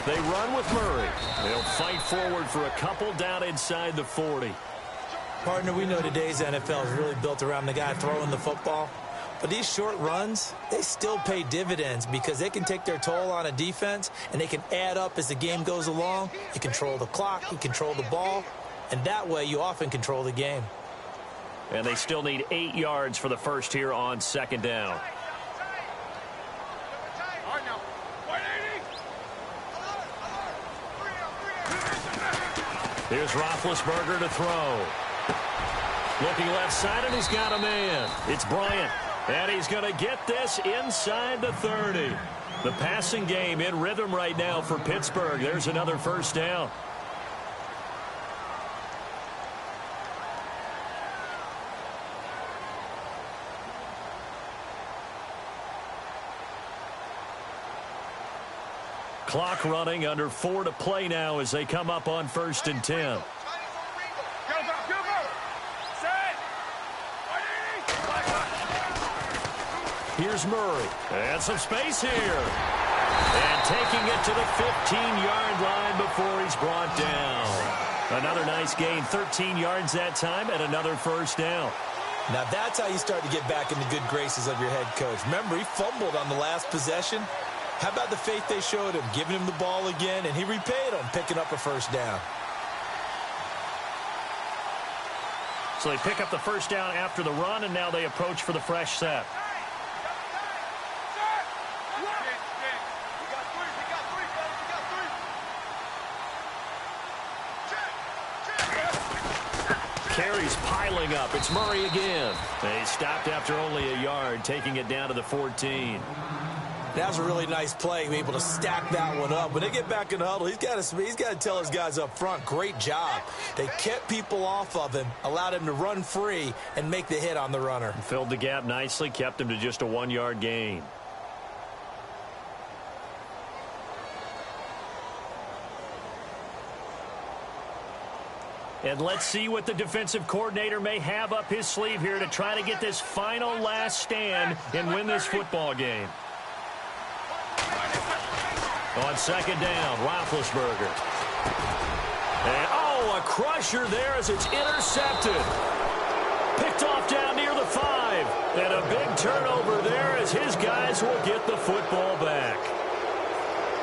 They run with Murray. They'll fight forward for a couple down inside the 40.
Partner, we know today's NFL is really built around the guy throwing the football. But these short runs, they still pay dividends because they can take their toll on a defense, and they can add up as the game goes along. You control the clock, you control the ball, and that way you often control the game.
And they still need 8 yards for the first here on second down. Here's Roethlisberger to throw. Looking left side, and he's got a man. It's Bryant. And he's going to get this inside the 30. The passing game in rhythm right now for Pittsburgh. There's another first down. Clock running, under 4 to play now as they come up on 1st and 10. Here's Murray. And some space here. And taking it to the 15-yard line before he's brought down. Another nice gain, 13 yards that time, and another first down.
Now that's how you start to get back in the good graces of your head coach. Remember, he fumbled on the last possession. How about the faith they showed him, giving him the ball again, and he repaid them, picking up a first down.
So they pick up the first down after the run, and now they approach for the fresh set. Carries piling up. It's Murray again. They stopped after only a yard, taking it down to the 14.
That was a really nice play, able to stack that one up. When they get back in the huddle, he's got to tell his guys up front, great job. They kept people off of him, allowed him to run free and make the hit on the runner.
Filled the gap nicely, kept him to just a 1-yard gain. And let's see what the defensive coordinator may have up his sleeve here to try to get this final last stand and win this football game. On second down, Roethlisberger. And, a crusher there as it's intercepted. Picked off down near the 5. And a big turnover there as his guys will get the football back.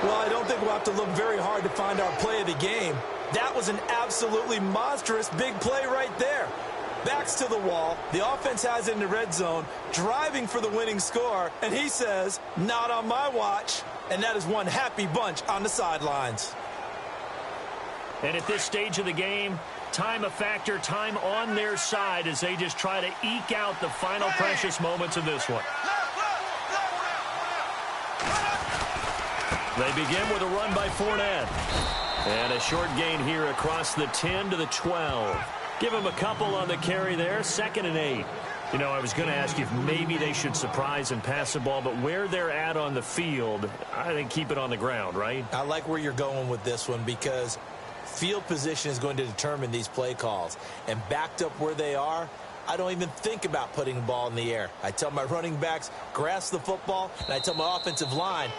Well, I don't think we'll have to look very hard to find our play of the game. That was an absolutely monstrous big play right there. Backs to the wall. The offense has it in the red zone, driving for the winning score. And he says, not on my watch. And that is one happy bunch on the sidelines.
And at this stage of the game, time a factor, time on their side as they just try to eke out the final precious moments of this one. They begin with a run by Fournette. And a short gain here across the 10 to the 12. Give him a couple on the carry there, 2nd and 8. You know, I was going to ask you if maybe they should surprise and pass the ball, but where they're at on the field, I think keep it on the ground, right?
I like where you're going with this one because field position is going to determine these play calls. And backed up where they are, I don't even think about putting the ball in the air. I tell my running backs, grasp the football, and I tell my offensive line,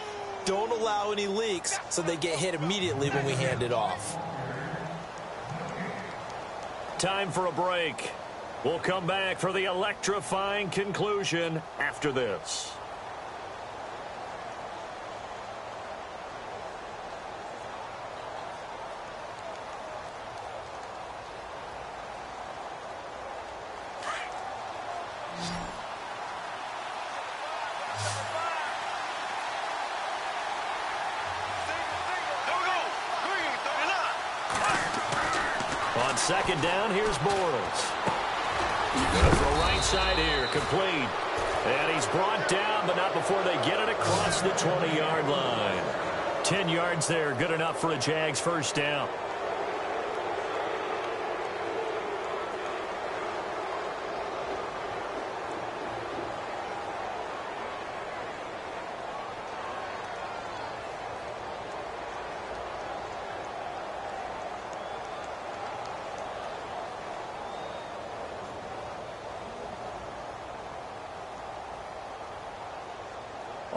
don't allow any leaks so they get hit immediately when we hand it off.
Time for a break. We'll come back for the electrifying conclusion after this. On second down, here's Bortles. Goes for right side here, complete. And he's brought down, but not before they get it across the 20-yard line. 10 yards there, good enough for a Jags first down.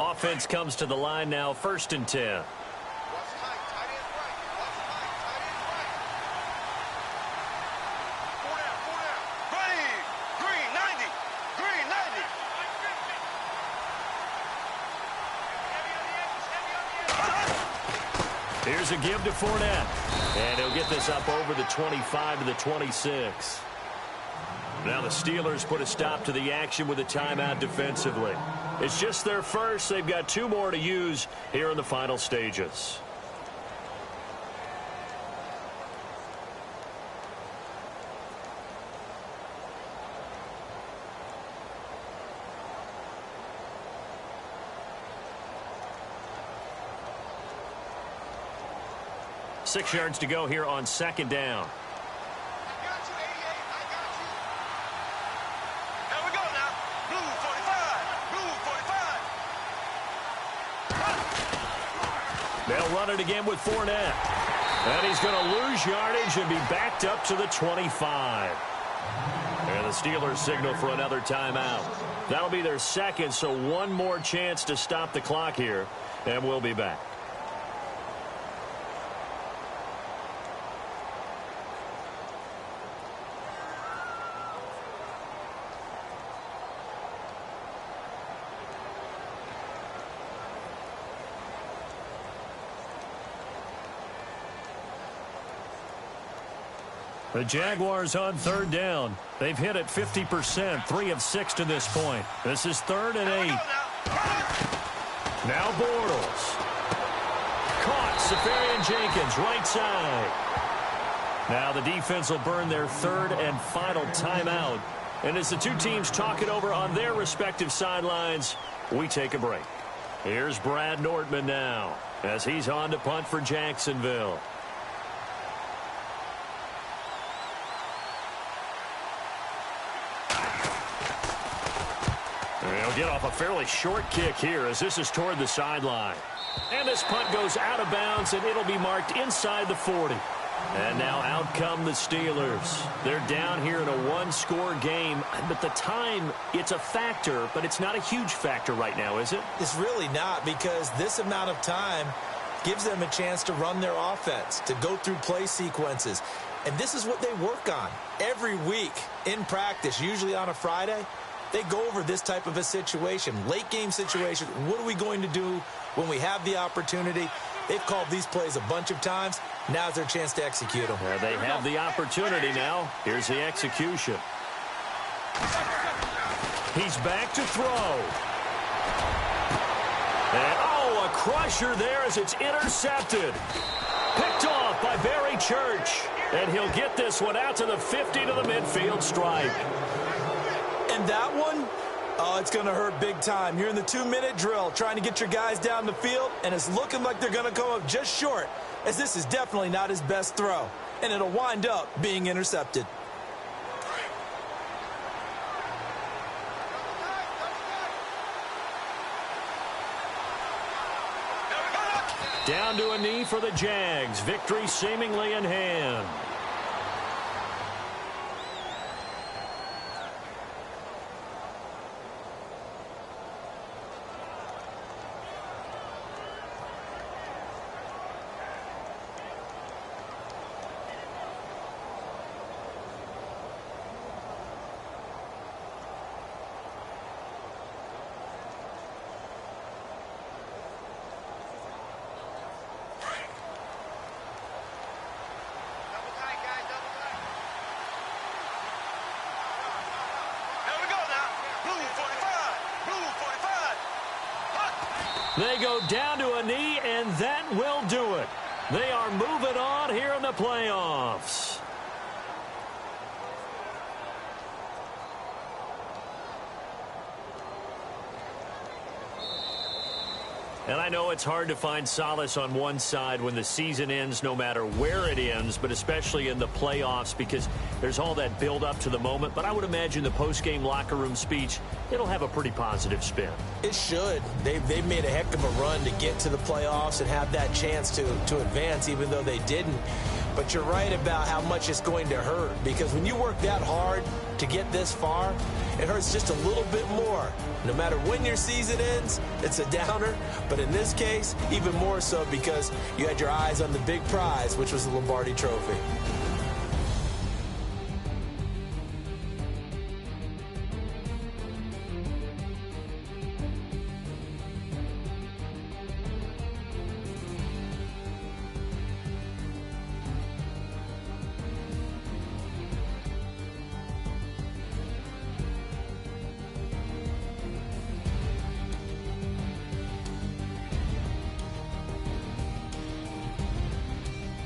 Offense comes to the line now, 1st and 10. Here's a give to Fournette. And he'll get this up over the 25 to the 26. Now the Steelers put a stop to the action with a timeout defensively. It's just their first. They've got 2 more to use here in the final stages. Six yards to go here on second down. They'll run it again with Fournette. And he's going to lose yardage and be backed up to the 25. And the Steelers signal for another timeout. That'll be their second, so one more chance to stop the clock here. And we'll be back. The Jaguars on third down. They've hit it 50%, 3 of 6 to this point. This is 3rd and 8. Now Bortles. Caught. Safarian-Jenkins, right side. Now the defense will burn their 3rd and final timeout. And as the two teams talk it over on their respective sidelines, we take a break. Here's Brad Nordman now as he's on to punt for Jacksonville. They'll get off a fairly short kick here as this is toward the sideline. And this punt goes out of bounds, and it'll be marked inside the 40. And now out come the Steelers. They're down here in a one-score game. But the time, it's a factor, but it's not a huge factor right now, is it?
It's really not, because this amount of time gives them a chance to run their offense, to go through play sequences. And this is what they work on every week in practice, usually on a Friday. They go over this type of a situation, late game situation. What are we going to do when we have the opportunity? They've called these plays a bunch of times. Now's their chance to execute them.
They have the opportunity now. Here's the execution. He's back to throw. And, a crusher there as it's intercepted. Picked off by Barry Church. And he'll get this one out to the 50 to the midfield stripe.
And that one, it's going to hurt big time. You're in the 2-minute drill trying to get your guys down the field, and it's looking like they're going to come up just short, as this is definitely not his best throw, and it'll wind up being intercepted.
Down to a knee for the Jags. Victory seemingly in hand. They go down to a knee, and that will do it. They are moving on here in the playoffs. And I know it's hard to find solace on one side when the season ends, no matter where it ends, but especially in the playoffs, because there's all that build up to the moment. But I would imagine the post-game locker room speech, it'll have a pretty positive spin.
It should. They've made a heck of a run to get to the playoffs and have that chance to advance, even though they didn't. But you're right about how much it's going to hurt, because when you work that hard to get this far, it hurts just a little bit more. No matter when your season ends, it's a downer. But in this case, even more so because you had your eyes on the big prize, which was the Lombardi Trophy.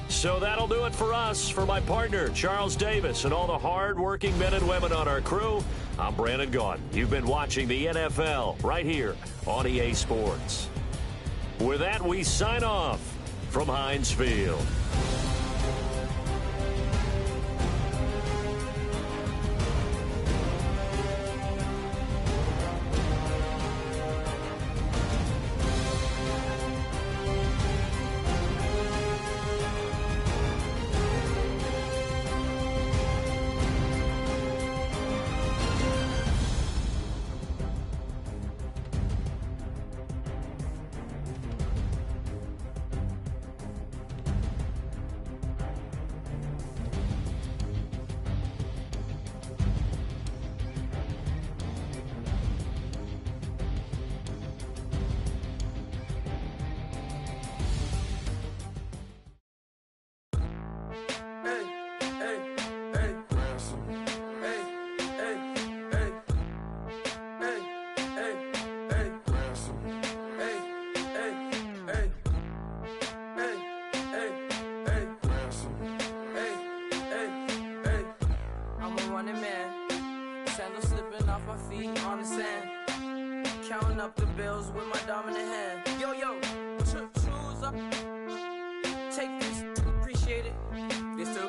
So that'll do it for us. For my partner, Charles Davis, and all the hard-working men and women on our crew, I'm Brandon Gaudin. You've been watching the NFL right here on EA Sports. With that, we sign off from Heinz Field.
Counting up the bills with my dominant hand. Yo, choose up. Take this, appreciate it. This too.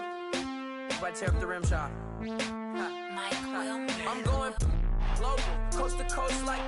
If I tear up the rim shot. I'm going global, coast to coast like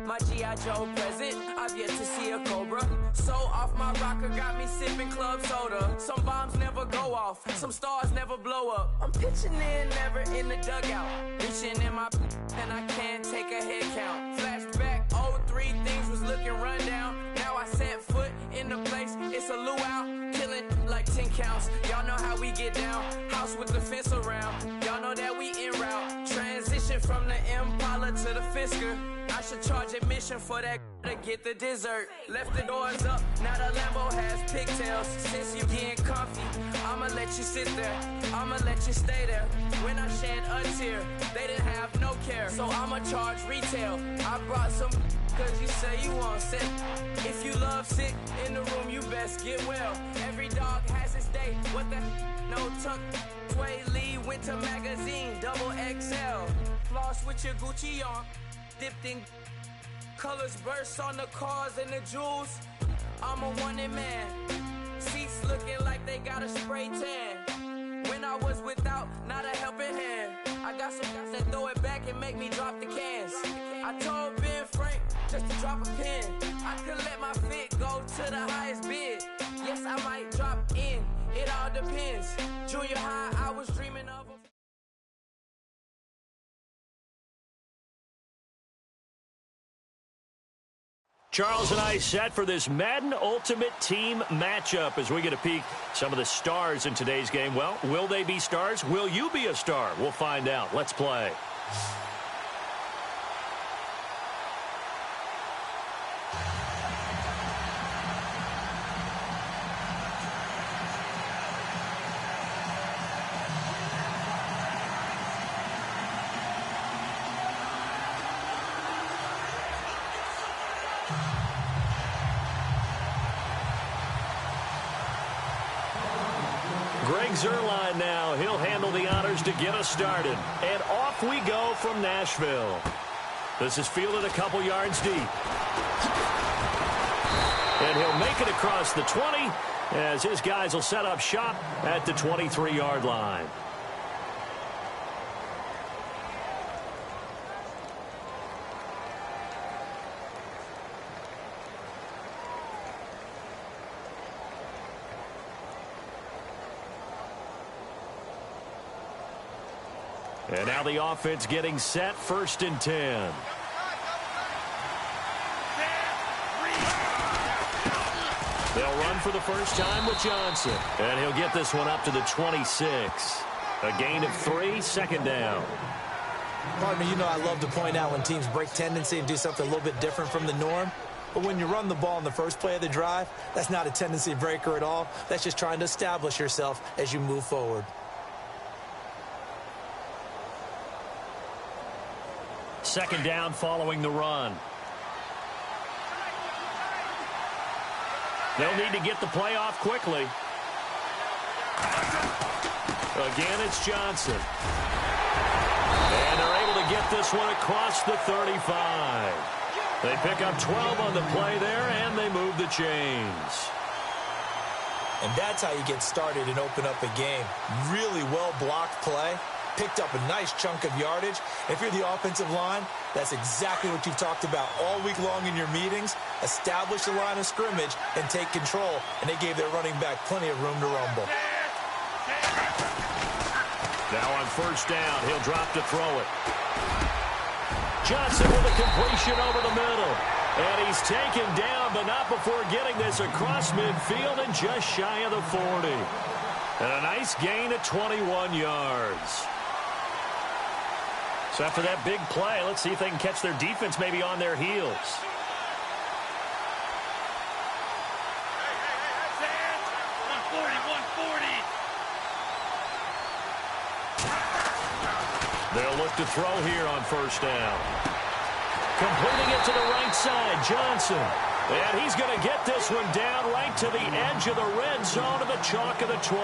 my G.I. Joe present. I've yet to see a Cobra. So off my rocker got me sipping club soda. Some bombs never go off, some stars never blow up. I'm pitching in, never in the dugout. Reaching in my and I can't take a head count. Flashback, 03, things was looking run down. Now I set foot in the place, it's a luau. Killing like 10 counts, y'all know how we get down. House with the fence around, y'all know that we en route. Transition from the Impala to the Fisker. I should charge admission for that to get the dessert. Left the doors up, now the Lambo has pigtails. Since you getting comfy, I'ma let you sit there, I'ma let you stay there. When I shed a tear, they didn't have no care, so I'ma charge retail. I brought some cause you say you want set. If you love sick in the room, you best get well. Every dog has its day, what the no tuck. Sway Lee, Winter Magazine, double XL. Floss with your Gucci on, dipped in colors, bursts on the cars and the jewels. I'm a wanted man. Seats looking like they got a spray tan. When I was without, not a helping hand. I got some guys that throw it back and make me drop the cans. I told Ben Frank just to drop a pin. I could let my fit go to the highest bid. Yes, I might drop in. It all depends. Junior high, I was dreaming of a
Charles and I set for this Madden Ultimate Team matchup as we get a peek some of the stars in today's game. Well, will they be stars? Will you be a star? We'll find out. Let's play. Greg Zuerlein now. He'll handle the honors to get us started. And off we go from Nashville. This is fielded a couple yards deep. And he'll make it across the 20 as his guys will set up shop at the 23-yard line. And now the offense getting set, 1st and 10. They'll run for the first time with Johnson. And he'll get this one up to the 26. A gain of 3, 2nd down.
Partner, you know I love to point out when teams break tendency and do something a little bit different from the norm. But when you run the ball in the first play of the drive, that's not a tendency breaker at all. That's just trying to establish yourself as you move forward.
2nd down following the run. They'll need to get the play off quickly. Again, it's Johnson. And they're able to get this one across the 35. They pick up 12 on the play there, and they move the chains.
And that's how you get started and open up a game. Really well-blocked play. Picked up a nice chunk of yardage. If you're the offensive line, that's exactly what you've talked about all week long in your meetings. Establish the line of scrimmage and take control. And they gave their running back plenty of room to rumble.
Now on 1st down, he'll drop to throw it. Johnson with a completion over the middle. And he's taken down, but not before getting this across midfield and just shy of the 40. And a nice gain of 21 yards. So after that big play, let's see if they can catch their defense maybe on their heels. They'll look to throw here on 1st down. Completing it to the right side, Johnson. And he's going to get this one down right to the edge of the red zone of the chalk of the 20.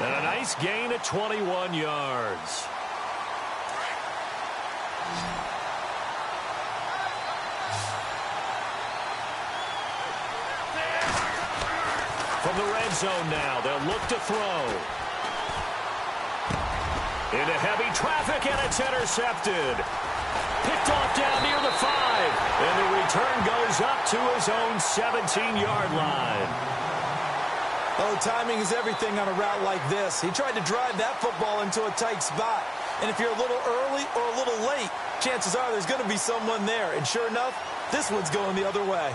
And a nice gain of 21 yards. From the red zone now, they'll look to throw. Into heavy traffic, and it's intercepted. Picked off down near the 5. And the return goes up to his own 17-yard line.
Oh, timing is everything on a route like this. He tried to drive that football into a tight spot. And if you're a little early or a little late, chances are there's going to be someone there. And sure enough, this one's going the other way.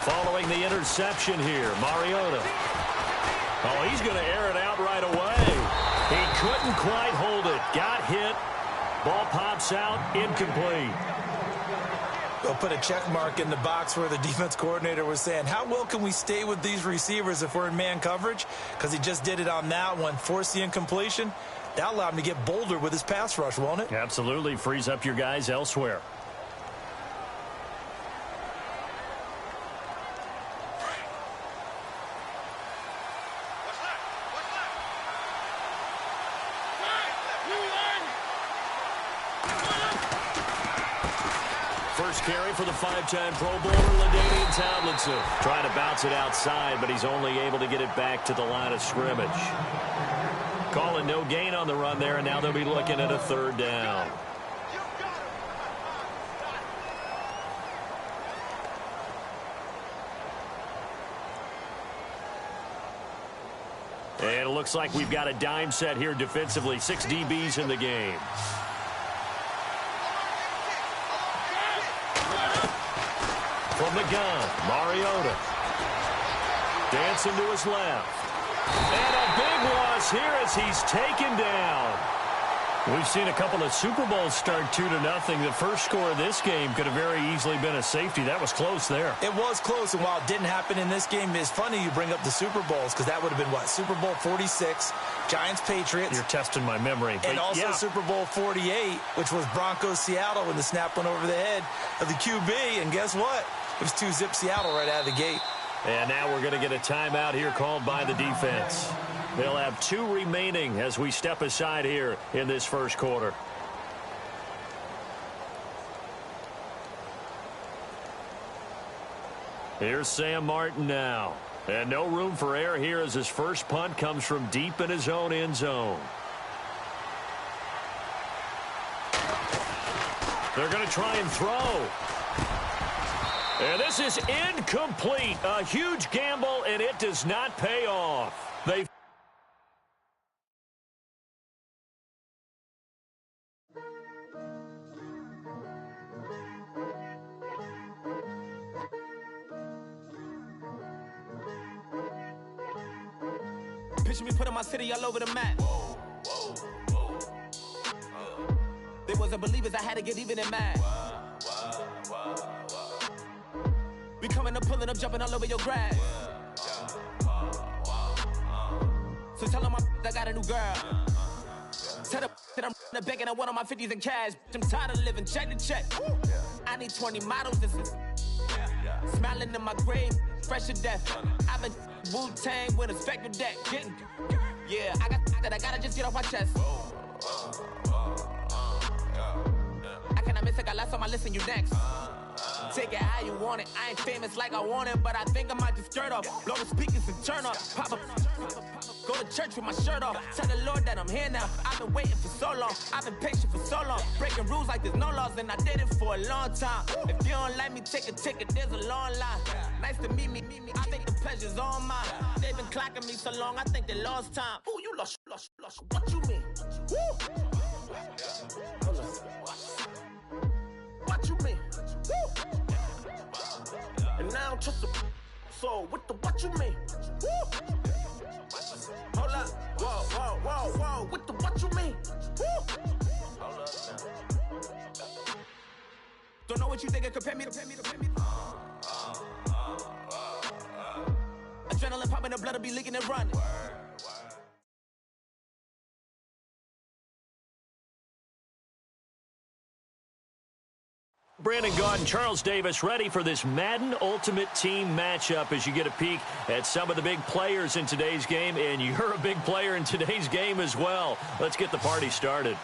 Following the interception here, Mariota. Oh, he's going to air it out right away. He couldn't quite hold it. Got hit. Ball pops out. Incomplete.
They'll put a check mark in the box where the defense coordinator was saying, how well can we stay with these receivers if we're in man coverage? Because he just did it on that one. Forced the incompletion. That allowed him to get bolder with his pass rush, won't it?
Absolutely. Frees up your guys elsewhere. First carry for the 5-time Pro Bowler, LaDainian Tomlinson. Trying to bounce it outside, but he's only able to get it back to the line of scrimmage. Calling no gain on the run there, and now they'll be looking at a 3rd down. And it looks like we've got a dime set here defensively. 6 DBs in the game. From the gun, Mariota. Dancing to his left. And a big loss here as he's taken down. We've seen a couple of Super Bowls start 2-0. The first score of this game could have very easily been a safety. That was close there.
It was close, and while it didn't happen in this game, it's funny you bring up the Super Bowls because that would have been, what, Super Bowl 46, Giants-Patriots.
You're testing my memory.
And also
yeah.
Super Bowl 48, which was Broncos-Seattle when the snap went over the head of the QB. And guess what? It was 2-zip Seattle right out of the gate.
And now we're going to get a timeout here called by the defense. They'll have 2 remaining as we step aside here in this first quarter. Here's Sam Martin now. And no room for error here as his first punt comes from deep in his own end zone. They're going to try and throw. And this is incomplete. A huge gamble, and it does not pay off. They
Picture me putting my city all over the map. They wasn't believers, I had to get even in mad. We coming up, pulling up, jumping all over your grass. So tell them I got a new girl. Tell them that I'm in the bank and I want all my 50s in cash. I'm tired of living check to check. I need 20 models. This is smiling in my grave, fresh to death. I've been Wu-Tang with a spectral deck. Yeah, I gotta just get off my chest. I cannot miss it, got last on my list and you next. Take it how you want it. I ain't famous like I want it, but I think I might just skirt off. Blow the speakers and turn up. Pop up. Go to church with my shirt off. Tell the Lord that I'm here now. I've been waiting for so long. I've been patient for so long. Breaking rules like there's no laws, and I did it for a long time. If you don't like me, take a ticket. There's a long line. Nice to meet me. I think the pleasure's all mine. They've been clocking me so long, I think they lost time. Ooh, you lost. What you mean? Woo! What you mean? Woo! And now I'm just a so what you mean? Woo! Hold up, whoa, with the what you mean? Woo! Hold up now. Don't know what you think, compare me. Adrenaline popping, the blood will be leaking and running.
Brandon Gaudin, Charles Davis ready for this Madden Ultimate Team matchup as you get a peek at some of the big players in today's game, and you're a big player in today's game as well. Let's get the party started.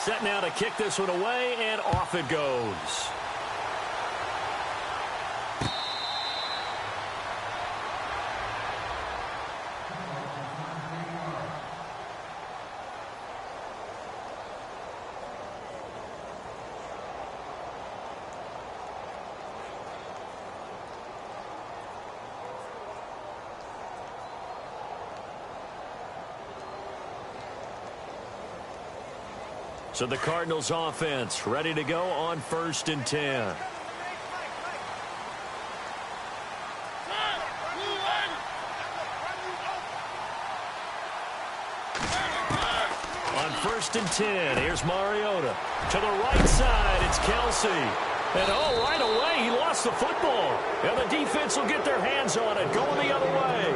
Set now to kick this one away, and off it goes. So the Cardinals offense ready to go on 1st and 10. On 1st and 10, here's Mariota. To the right side, it's Kelsey. And right away, he lost the football. And the defense will get their hands on it, going the other way.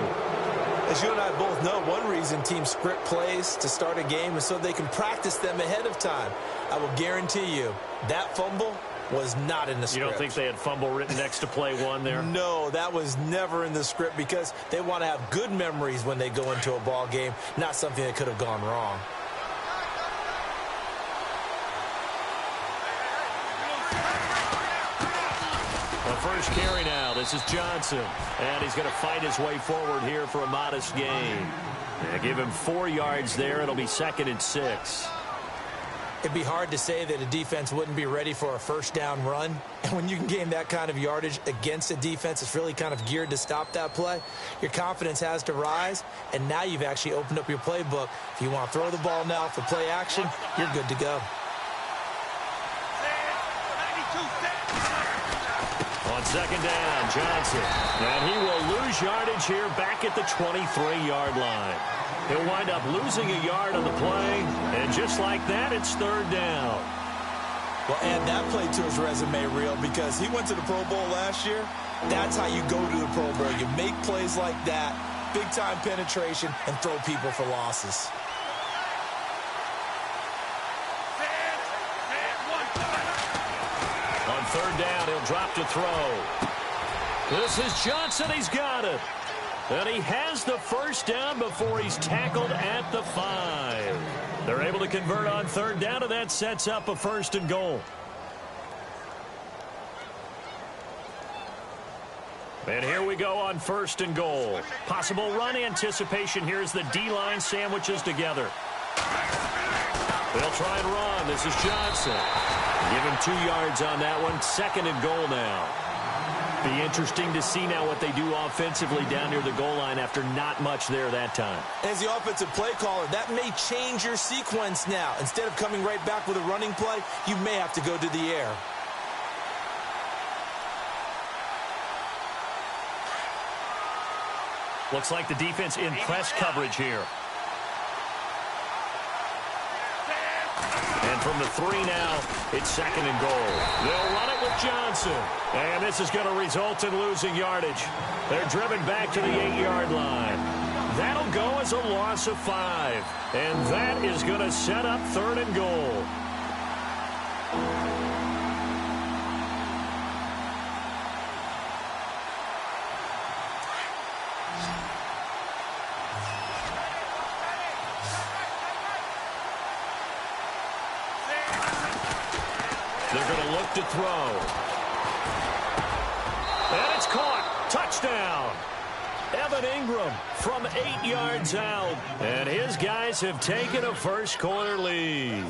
As you and I both know, one reason teams script plays to start a game is so they can practice them ahead of time. I will guarantee you that fumble was not in the script.
You don't think they had fumble written next to play one there?
No, that was never in the script because they want to have good memories when they go into a ball game, not something that could have gone wrong.
First carry now. This is Johnson. And he's going to fight his way forward here for a modest gain. Give him 4 yards there. It'll be 2nd and 6.
It'd be hard to say that a defense wouldn't be ready for a first down run. And when you can gain that kind of yardage against a defense that's really kind of geared to stop that play, your confidence has to rise. And now you've actually opened up your playbook. If you want to throw the ball now for play action, you're good to go.
On second down, Johnson. And he will lose yardage here back at the 23-yard line. He'll wind up losing a yard on the play. And just like that, it's third down.
Well, add that play to his resume reel because he went to the Pro Bowl last year. That's how you go to the Pro Bowl. You make plays like that, big-time penetration, and throw people for losses.
On third down, he'll drop to throw. This is Johnson. He's got it. And he has the first down before he's tackled at the 5. They're able to convert on third down, and that sets up a 1st and goal. And here we go on 1st and goal. Possible run anticipation here as the D-line sandwiches together. They'll try and run. This is Johnson. Give him 2 yards on that one. 2nd and goal now. Be interesting to see now what they do offensively down near the goal line after not much there that time.
As the offensive play caller, that may change your sequence now. Instead of coming right back with a running play, you may have to go to the air.
Looks like the defense in press coverage here. And from the 3 now, it's 2nd and goal. They'll run it with Johnson. And this is going to result in losing yardage. They're driven back to the 8-yard line. That'll go as a loss of 5. And that is going to set up 3rd and goal. They're going to look to throw. And it's caught. Touchdown. Evan Ingram from 8 yards out. And his guys have taken a first-quarter lead.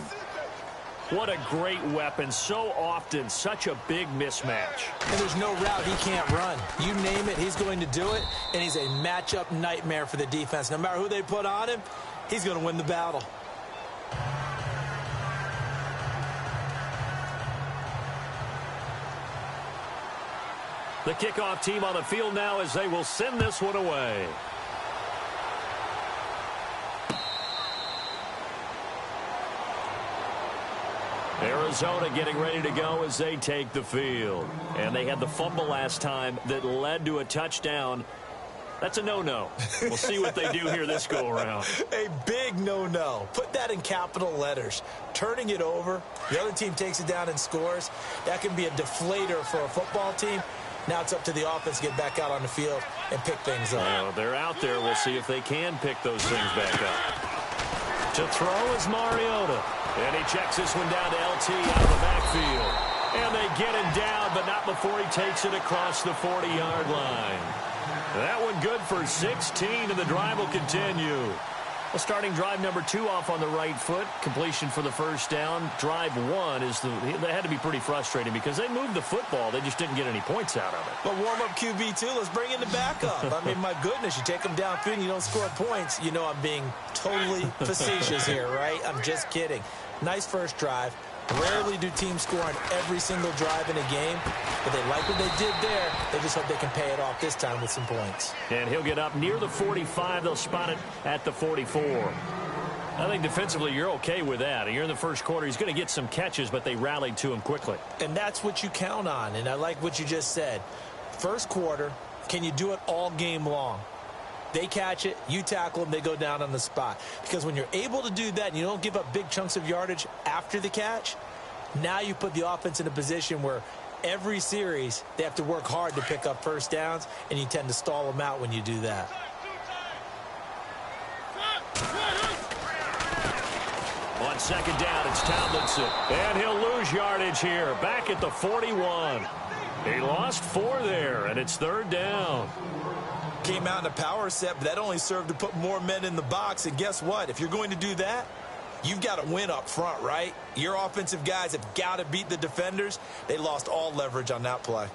What a great weapon. So often, such a big mismatch.
And there's no route he can't run. You name it, he's going to do it. And he's a matchup nightmare for the defense. No matter who they put on him, he's going to win the battle.
The kickoff team on the field now as they will send this one away. Arizona getting ready to go as they take the field. And they had the fumble last time that led to a touchdown. That's a no-no. We'll see what they do here this go-around.
A big no-no. Put that in capital letters. Turning it over, the other team takes it down and scores. That can be a deflator for a football team. Now it's up to the offense to get back out on the field and pick things up.
Well, they're out there. We'll see if they can pick those things back up. To throw is Mariota. And he checks this one down to LT out of the backfield. And they get him down, but not before he takes it across the 40-yard line. That one good for 16, and the drive will continue. Well, starting drive number 2 off on the right foot. Completion for the first down. Drive 1 is they had to be pretty frustrating because they moved the football. They just didn't get any points out of it.
But warm-up QB, too. Let's bring in the backup. I mean, my goodness, you take them downfield and you don't score points. You know I'm being totally facetious here, right? I'm just kidding. Nice first drive. Rarely do teams score on every single drive in a game, but they like what they did there. They just hope they can pay it off this time with some points.
And he'll get up near the 45. They'll spot it at the 44. I think defensively you're okay with that. You're in the first quarter. He's going to get some catches, but they rallied to him quickly.
And that's what you count on, and I like what you just said. First quarter, can you do it all game long? They catch it, you tackle them, they go down on the spot. Because when you're able to do that and you don't give up big chunks of yardage after the catch, now you put the offense in a position where every series they have to work hard to pick up first downs, and you tend to stall them out when you do that.
On second down, it's Tomlinson. And he'll lose yardage here, back at the 41. He lost 4 there, and it's third down.
Came out in a power set, but that only served to put more men in the box. And guess what? If you're going to do that, you've got to win up front, right? Your offensive guys have got to beat the defenders. They lost all leverage on that play.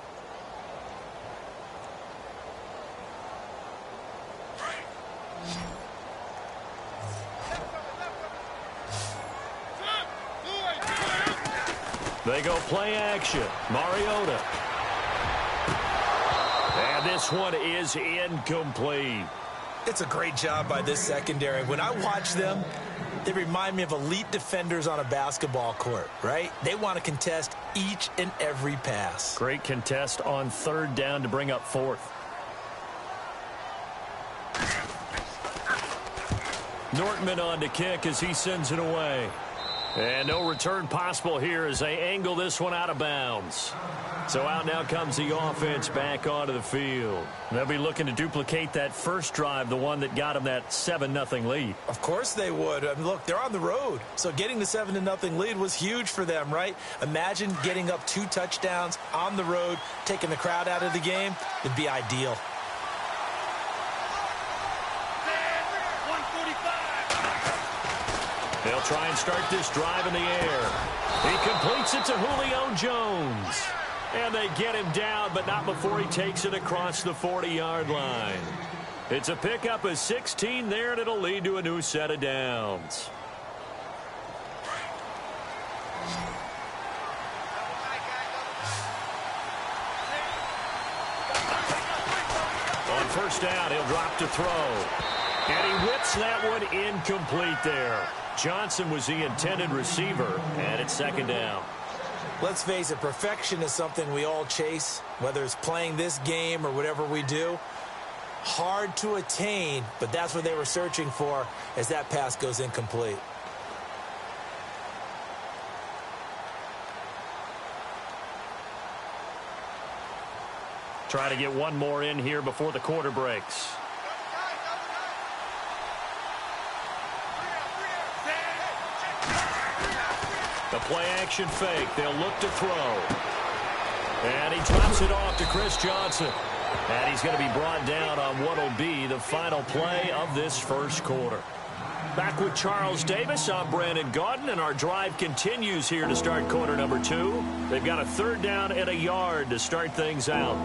They go play action. Mariota. this one is incomplete.
It's a great job by this secondary. When I watch them, they remind me of elite defenders on a basketball court, right? They want to contest each and every pass.
Great contest on third down to bring up fourth. Nortman on to kick as he sends it away. And no return possible here as they angle this one out of bounds. So out now comes the offense back onto the field. They'll be looking to duplicate that first drive, the one that got them that 7-0 lead.
Of course they would. I mean, look, they're on the road. So getting the 7-0 lead was huge for them, right? Imagine getting up 2 touchdowns on the road, taking the crowd out of the game. It'd be ideal.
They'll try and start this drive in the air. He completes it to Julio Jones. And they get him down, but not before he takes it across the 40-yard line. It's a pickup of 16 there, and it'll lead to a new set of downs. On first down, he'll drop to throw. And he whips that one incomplete there. Johnson was the intended receiver, and it's second down.
Let's face it, perfection is something we all chase, whether it's playing this game or whatever we do. Hard to attain, but that's what they were searching for as that pass goes incomplete.
Try to get one more in here before the quarter breaks. The play-action fake. They'll look to throw. And he drops it off to Chris Johnson. And he's going to be brought down on what will be the final play of this first quarter. Back with Charles Davis, I'm Brandon Gaudin, and our drive continues here to start quarter number 2. They've got a third down and a yard to start things out.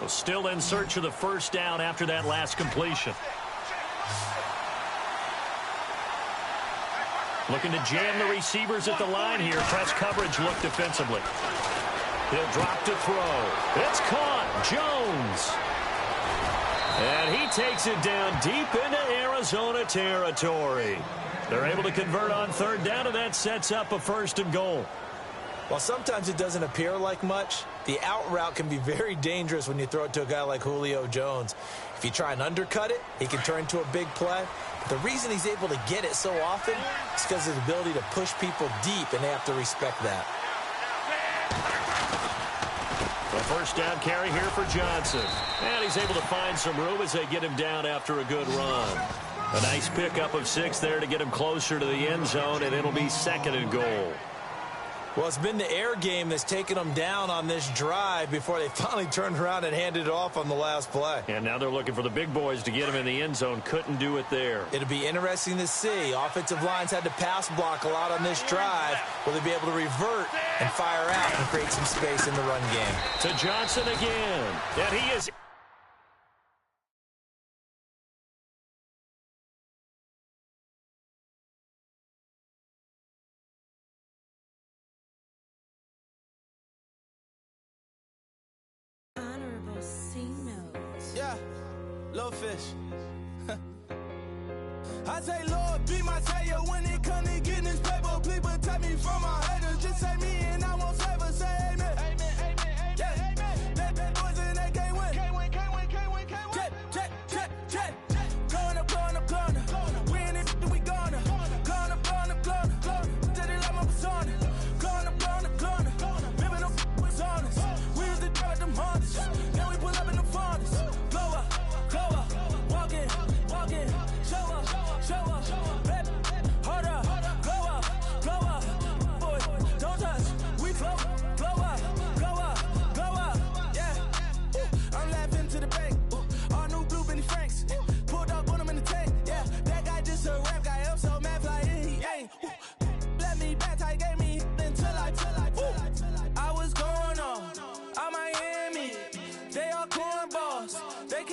Still in search of the first down after that last completion. Looking to jam the receivers at the line here. Press coverage look defensively. He'll drop to throw. It's caught. Jones. And he takes it down deep into Arizona territory. They're able to convert on third down, and that sets up a first and goal.
While sometimes it doesn't appear like much, the out route can be very dangerous when you throw it to a guy like Julio Jones. If you try and undercut it, he can turn into a big play. The reason he's able to get it so often is because of his ability to push people deep, and they have to respect that.
The first down carry here for Johnson. And he's able to find some room as they get him down after a good run. A nice pickup of 6 there to get him closer to the end zone, and it'll be second and goal.
Well, it's been the air game that's taken them down on this drive before they finally turned around and handed it off on the last play.
And now they're looking for the big boys to get him in the end zone. Couldn't do it there.
It'll be interesting to see. Offensive lines had to pass block a lot on this drive. Will they be able to revert and fire out and create some space in the run game?
To Johnson again. And he is...
Yeah, little fish. I say, Lord, be my savior when it comes to getting this paper. Please protect me from my haters. Just say me and I won't favor. Say amen. Amen, amen, amen, yeah. Amen. That boys and they can't win. Can't win, can't win, can't win, can't win. Check. Going up. We in it, we gonna. Going up. Tell it like my persona. Going up. Living the was honest. We used to drive them hardest. Now we pull up in the farthest. Go up, walk in, show up, baby, hold up, go up, boy, don't touch.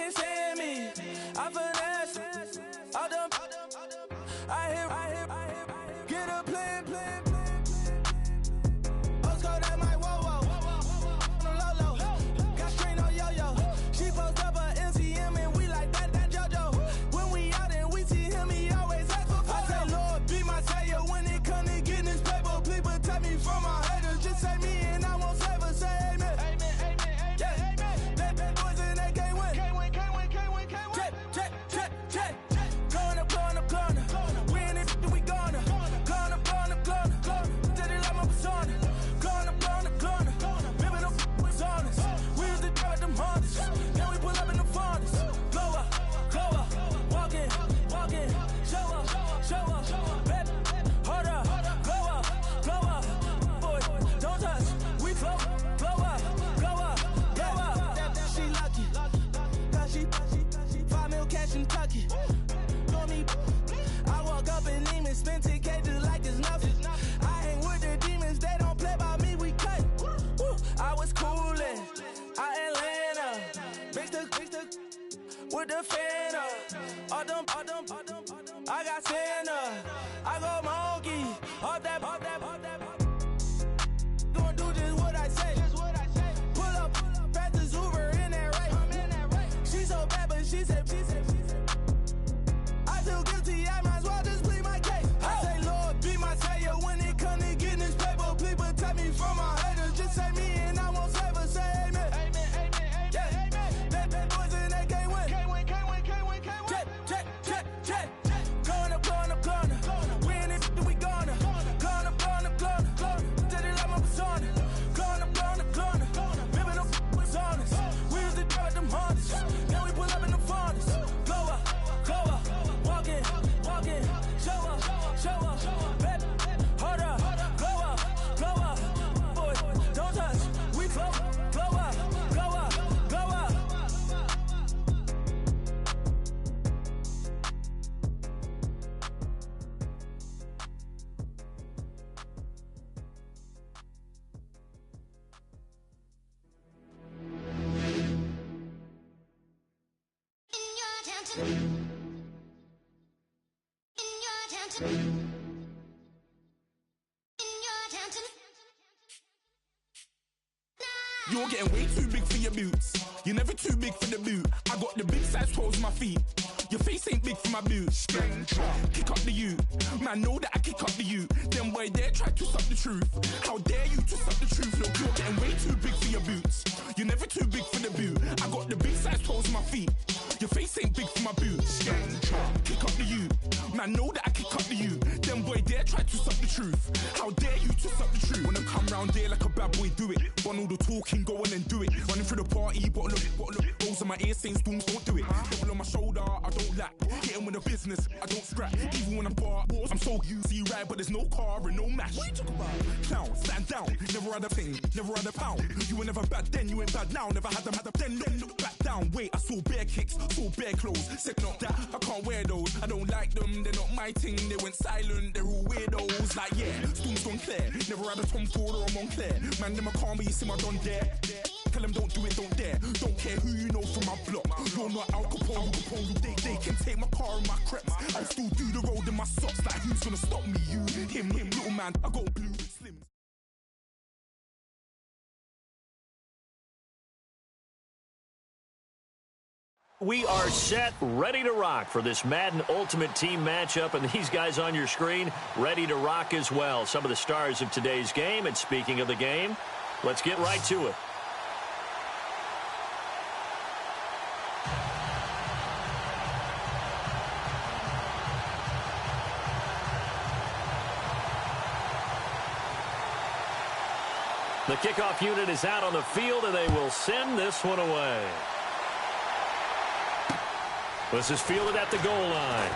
can't stand me. I finesse. I done. I hit. Get a plan. Postcode at my whoa. Low. Got strain on yo-yo. She post up a MCM and we like that JoJo. When we out and we see him, he always ask for photo. I say, Lord, be my savior when it come to getting this paper. Please protect me from my haters. Just say me and I won't save her. Say amen. Yeah. That boys in that can't win. Check. Going up. We in it, we gonna. Going up. Did it like my persona. Going up. Ripping up was honest. We used to drive at them Hondas. Now we pull up in the Fondas. Glow up. Walking. Show up. Baby, hold up. Glow up. Boy, don't touch. We flow. Glow up. She lucky. Cause she 5 mil cash in Tucky. Know me. I walk up and name and spend 10K just like it's nothing. I hang with the demons, they don't play by me, we cut. Woo. I was coolin', Atlanta. Mixed with the fan up. I got Santa. I go monkey. Up that. Gonna do just what I say. Pull up, fastest Uber in that race. She so bad, but she said. I feel guilty, I might as well just plead my case. I say, Lord, be my savior when it come to getting this paper. Please protect me from my haters. Just say me and I won't save her. Say amen. Yeah. That boys in that can't win. Check. Going up. We in it, we gonna. Going up. Did it like my persona. Going up. Ripping up was honest. We used to drive at them Hondas. Now we pull up in the Fondas. Glow up. Walking. Show up. Baby, hold up. Glow up. Boy, don't touch. We flow. Glow up.
You're getting way too big for your boots. You're never too big for the boot. I got the big size toes on my feet. Your face ain't big for my boots. Kick up the you. Man, know that I kick up the you. Then boy dare try to stop the truth. How dare you to stop the truth? Look, you're getting way too big for your boots. You're never too big for the boot. I got the big size toes on my feet. Your face ain't big for my boots. Kick up the you. Man, know that I kick up the you. Then boy dare try to stop the truth. How dare you to stop the truth? When I come round there like a bad boy, do it. Want all the talking, go on and do it. Running through the party, bottle up. Rolls in my ear saying storms, don't do it. Double on my shoulder, I don't lack. Hitting with the business, I don't scrap. Even when I'm far, I'm so easy right, but there's no car and no match. What you talk about? Clown, stand down. Never had a thing, never had a pound. You were never bad then, you ain't bad now. Never had them, then look back down. Wait, I saw bare kicks, saw bare clothes. Said not that, I can't wear those. I don't like them, they're not my thing. They went silent, they're all weirdos. Like yeah, storm's gone clear. Never had a Tom Ford or a Montclair. Man, them a call me, you see my don dare. Tell them don't do it, don't dare. Don't care who you know from my block. You're not Al Capone. They can take my car and my creps. I'll still do the road in my socks. Like who's gonna stop me? You, him, little man. I got blue slims.
We are set, ready to rock for this Madden Ultimate Team matchup, and these guys on your screen ready to rock as well. Some of the stars of today's game, and speaking of the game, let's get right to it. The kickoff unit is out on the field, and they will send this one away. This is fielded at the goal line.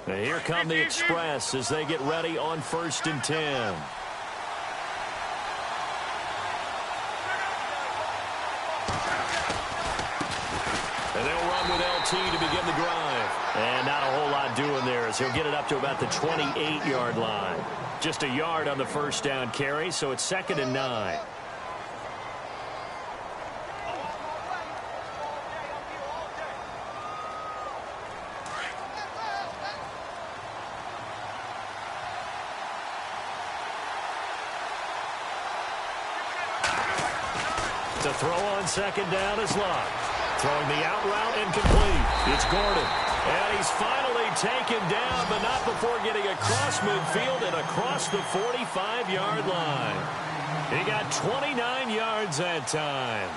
And here come the Express as they get ready on 1st and 10. And they'll run with LT to begin the drive. And not a whole lot doing there as he'll get it up to about the 28-yard line. Just a yard on the first down carry, so it's 2nd and 9. To throw on 2nd down is Love. Throwing the out route incomplete. It's Gordon. And he's finally taken down, but not before getting across midfield and across the 45-yard line. He got 29 yards that time.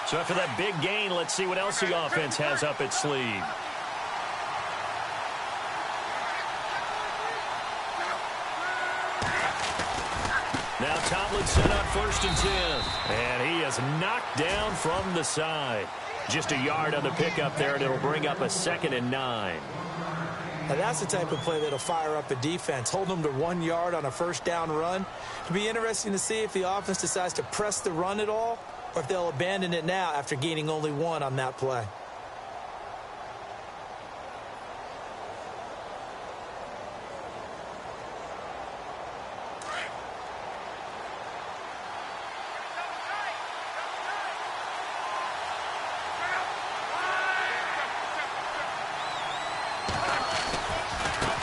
So after that big gain, let's see what else the offense has up its sleeve. Now Tomlinson on 1st and 10. And he is knocked down from the side. Just a yard on the pickup there, and it'll bring up a 2nd and 9.
Now that's the type of play that'll fire up a defense. Hold them to 1 yard on a first down run. It'll be interesting to see if the offense decides to press the run at all, or if they'll abandon it now after gaining only 1 on that play.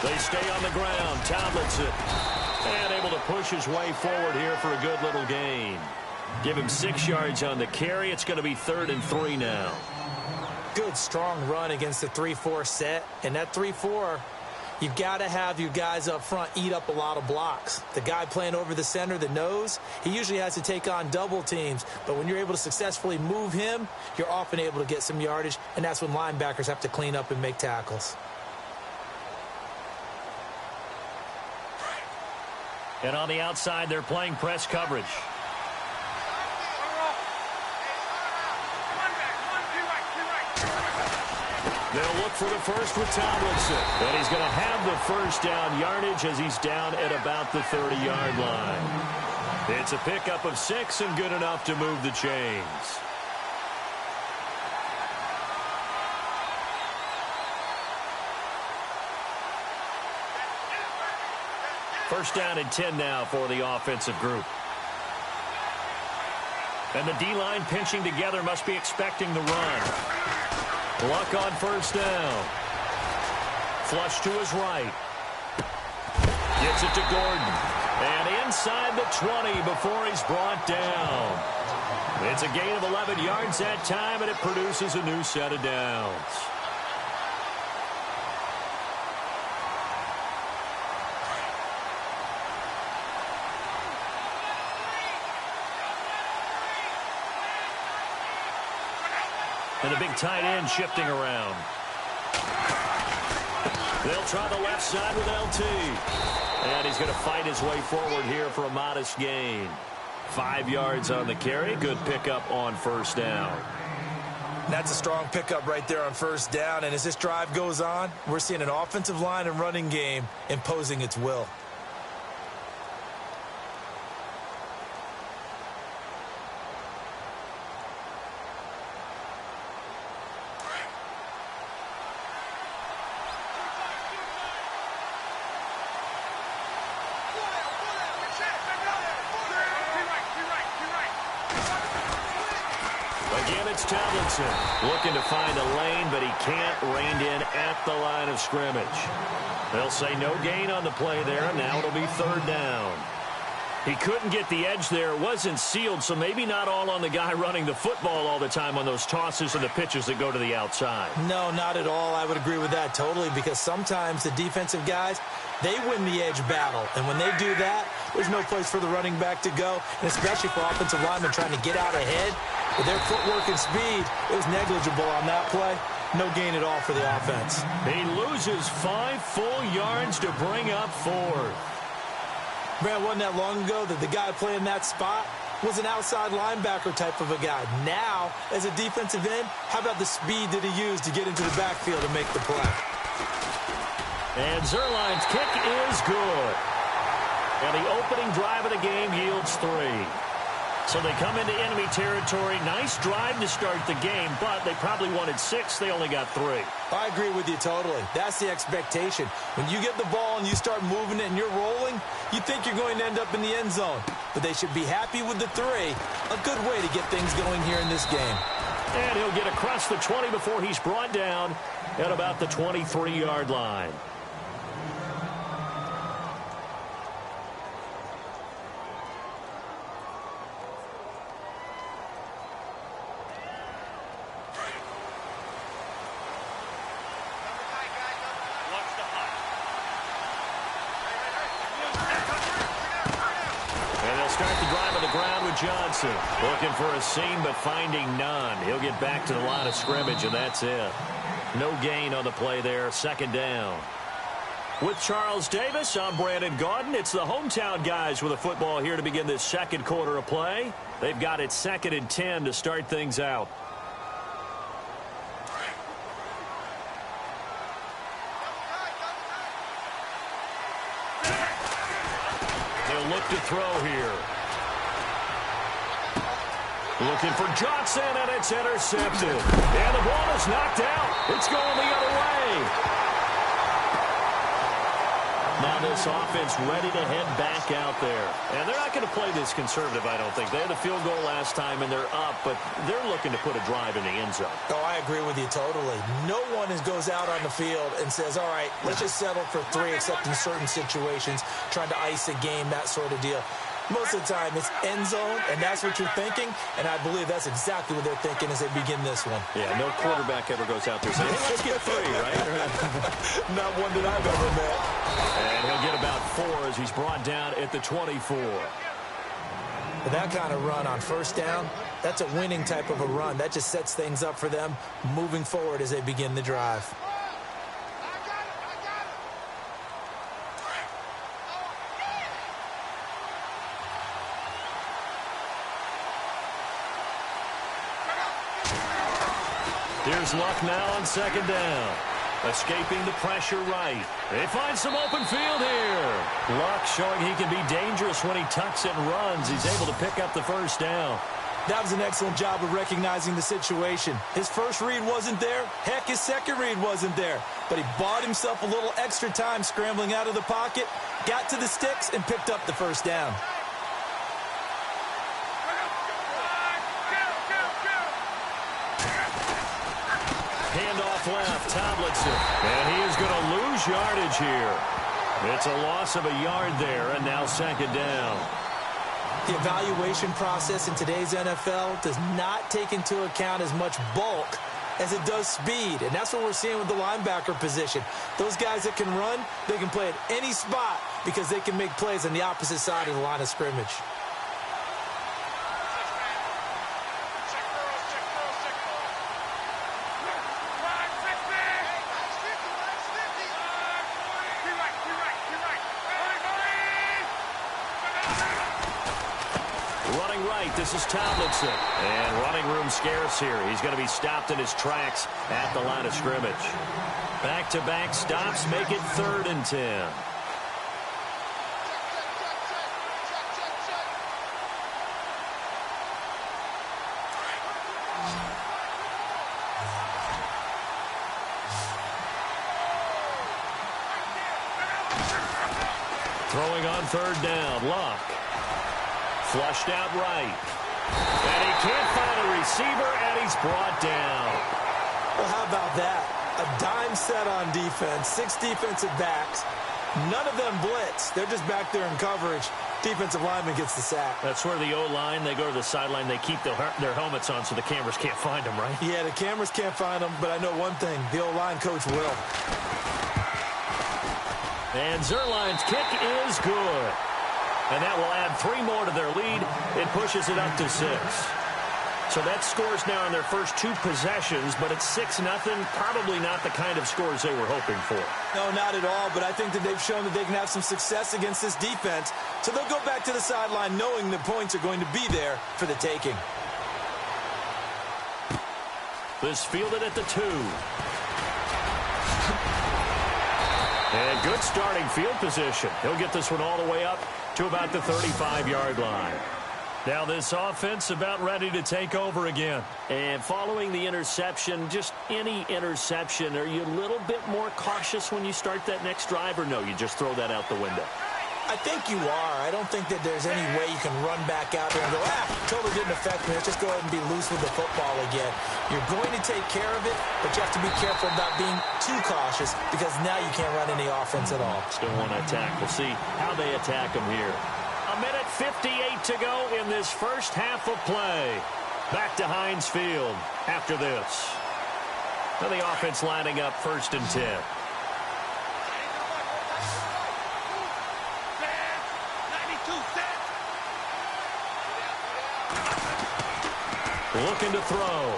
They stay on the ground. Tomlinson. And able to push his way forward here for a good little gain. Give him 6 yards on the carry. It's going to be 3rd and 3 now.
Good, strong run against the 3-4 set. And that 3-4, you've got to have your guys up front eat up a lot of blocks. The guy playing over the center, the nose, he usually has to take on double teams. But when you're able to successfully move him, you're often able to get some yardage. And that's when linebackers have to clean up and make tackles.
And on the outside, they're playing press coverage. They'll look for the first with Tomlinson. And he's going to have the first down yardage as he's down at about the 30-yard line. It's a pickup of 6 and good enough to move the chains. First down and 10 now for the offensive group. And the D-line pinching together must be expecting the run. Luck on first down. Flush to his right. Gets it to Gordon. And inside the 20 before he's brought down. It's a gain of 11 yards that time, and it produces a new set of downs. And a big tight end shifting around. They'll try the left side with LT. And he's going to fight his way forward here for a modest gain. 5 yards on the carry. Good pickup on first down.
That's a strong pickup right there on first down. And as this drive goes on, we're seeing an offensive line and running game imposing its will.
Tomlinson looking to find a lane, but he can't rein in at the line of scrimmage. They'll say no gain on the play there. Now it'll be 3rd down. He couldn't get the edge there. It wasn't sealed, so maybe not all on the guy running the football all the time on those tosses and the pitches that go to the outside. No, not at all. I would agree with that totally, because sometimes the defensive guys, they win the edge battle. And when they do that, there's no place for the running back to go, and especially for offensive linemen trying to get out ahead. With their footwork and speed, it was negligible on that play. No gain at all for the offense. He loses 5 full yards to bring up 4. Man, wasn't that long ago that the guy playing that spot
was an outside linebacker type of a guy. Now, as a defensive end, how about the speed that he used to get into the backfield and make the play?
And Zerline's kick is good. And the opening drive of the game yields 3. So they come into enemy territory. Nice drive to start the game, but they probably wanted 6. They only got 3.
I agree with you totally. That's the expectation. When you get the ball and you start moving it and you're rolling, you think you're going to end up in the end zone. But they should be happy with the 3. A good way to get things going here in this game.
And he'll get across the 20 before he's brought down at about the 23-yard line. Johnson looking for a seam but finding none. He'll get back to the line of scrimmage, and that's it. No gain on the play there. Second down. With Charles Davis, I'm Brandon Gaudin. It's the hometown guys with the football here to begin this second quarter of play. They've got it 2nd and 10 to start things out. They'll look to throw here. Looking for Johnson, and it's intercepted. And the ball is knocked out. It's going the other way. Now this offense ready to head back out there. And they're not going to play this conservative, I don't think. They had a field goal last time, and they're up, but they're looking to put a drive in the end zone.
Oh, I agree with you totally. No one goes out on the field and says, all right, let's just settle for 3, except in certain situations, trying to ice a game, that sort of deal. Most of the time, it's end zone, and that's what you're thinking, and I believe that's exactly what they're thinking as they begin this one.
Yeah, no quarterback ever goes out there saying, hey, let's get 3, right?
Not one that I've ever met.
And he'll get about 4 as he's brought down at the 24.
But that kind of run on first down, that's a winning type of a run. That just sets things up for them moving forward as they begin the drive.
Here's Luck now on 2nd down. Escaping the pressure right. They find some open field here. Luck showing he can be dangerous when he tucks it and runs. He's able to pick up the first down.
That was an excellent job of recognizing the situation. His first read wasn't there. Heck, his second read wasn't there. But he bought himself a little extra time scrambling out of the pocket, got to the sticks, and picked up the first down.
Handoff left, Tomlinson. And he is going to lose yardage here. It's a loss of a yard there, and now 2nd down.
The evaluation process in today's NFL does not take into account as much bulk as it does speed, and that's what we're seeing with the linebacker position. Those guys that can run, they can play at any spot because they can make plays on the opposite side of the line of scrimmage.
This is Tomlinson. And running room scarce here. He's going to be stopped in his tracks at the line of scrimmage. Back-to-back stops make it 3rd and 10. Throwing on 3rd down. Luck. Flushed out right. And he can't find a receiver, and he's brought down.
Well, how about that? A dime set on defense, 6 defensive backs. None of them blitz. They're just back there in coverage. Defensive lineman gets the sack.
That's where the O-line, they go to the sideline, they keep their helmets on so the cameras can't find them, right?
Yeah, the cameras can't find them, but I know one thing. The O-line coach will.
And Zerline's kick is good. And that will add 3 more to their lead. It pushes it up to 6. So that scores now in their first 2 possessions, but it's 6-0. Probably not the kind of scores they were hoping for.
No, not at all, but I think that they've shown that they can have some success against this defense. So they'll go back to the sideline knowing the points are going to be there for the taking.
This fielded at the 2. And good starting field position. He'll get this one all the way up to about the 35-yard line. Now this offense about ready to take over again. And following the interception, just any interception, are you a little bit more cautious when you start that next drive, or no, you just throw that out the window?
I think you are. I don't think that there's any way you can run back out there and go, totally didn't affect me. Let's just go ahead and be loose with the football again. You're going to take care of it, but you have to be careful about being too cautious because now you can't run any offense at all.
Still want to attack. We'll see how they attack them here. 1:58 to go in this first half of play. Back to Heinz Field after this. Now the offense lining up 1st and 10. Looking to throw.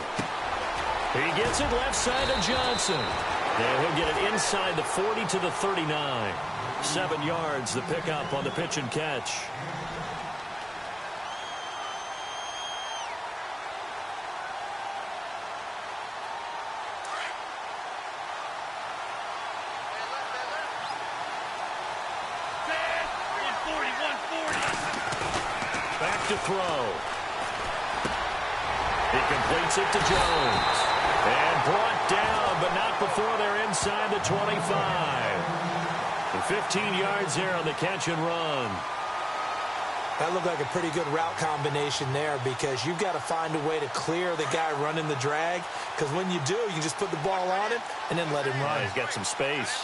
He gets it left side to Johnson. And he'll get it inside the 40 to the 39. 7 yards, the pickup on the pitch and catch. Back to throw. He completes it to Jones. And brought down, but not before they're inside the 25. And 15 yards there on the catch and run.
That looked like a pretty good route combination there because you've got to find a way to clear the guy running the drag. Because when you do, you can just put the ball on him and then let him run.
He's got some space.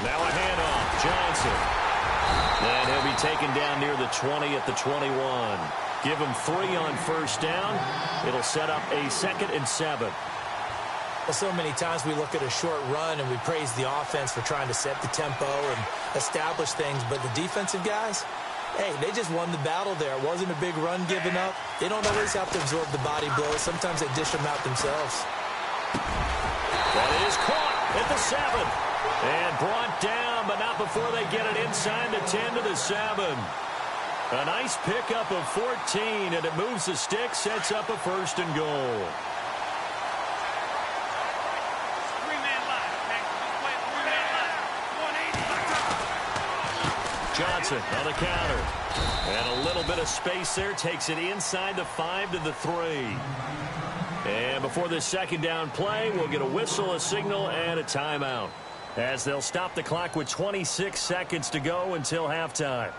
Now a handoff. Johnson. And he'll be taken down near the 20 at the 21. Give him 3 on first down. It'll set up a 2nd and 7.
Well, so many times we look at a short run and we praise the offense for trying to set the tempo and establish things, but the defensive guys, hey, they just won the battle there. It wasn't a big run given up. They don't always have to absorb the body blows. Sometimes they dish them out themselves.
That is caught at the 7. And brought down, but not before they get it inside the 10 to the 7. A nice pickup of 14, and it moves the stick, sets up a 1st and goal. Johnson on the counter. And a little bit of space there. Takes it inside the 5 to the 3. And before this 2nd down play, we'll get a whistle, a signal, and a timeout. As they'll stop the clock with 26 seconds to go until halftime.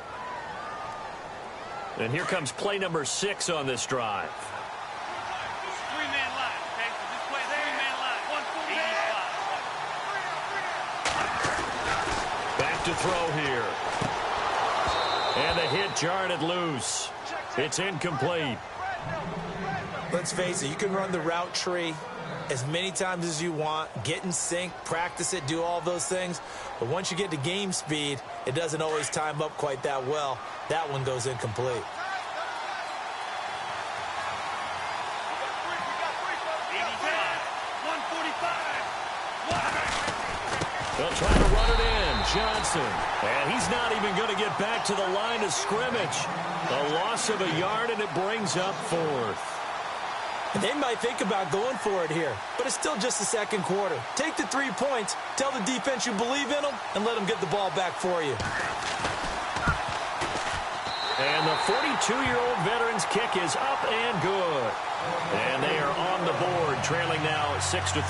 And here comes play number 6 on this drive.
3-man line, okay? So this play is 3-man line. 1-4-man.
Back to throw here. And the hit jarred it loose. It's incomplete.
Let's face it, you can run the route tree as many times as you want, get in sync, practice it, do all those things. But once you get to game speed, it doesn't always time up quite that well. That one goes incomplete.
They'll try to run it in. Johnson. And he's not even going to get back to the line of scrimmage. A loss of a yard, and it brings up 4th.
And they might think about going for it here, but it's still just the 2nd quarter. Take the 3 points, tell the defense you believe in them, and let them get the ball back for you.
And the 42-year-old veteran's kick is up and good. And they are on the board, trailing now 6-3.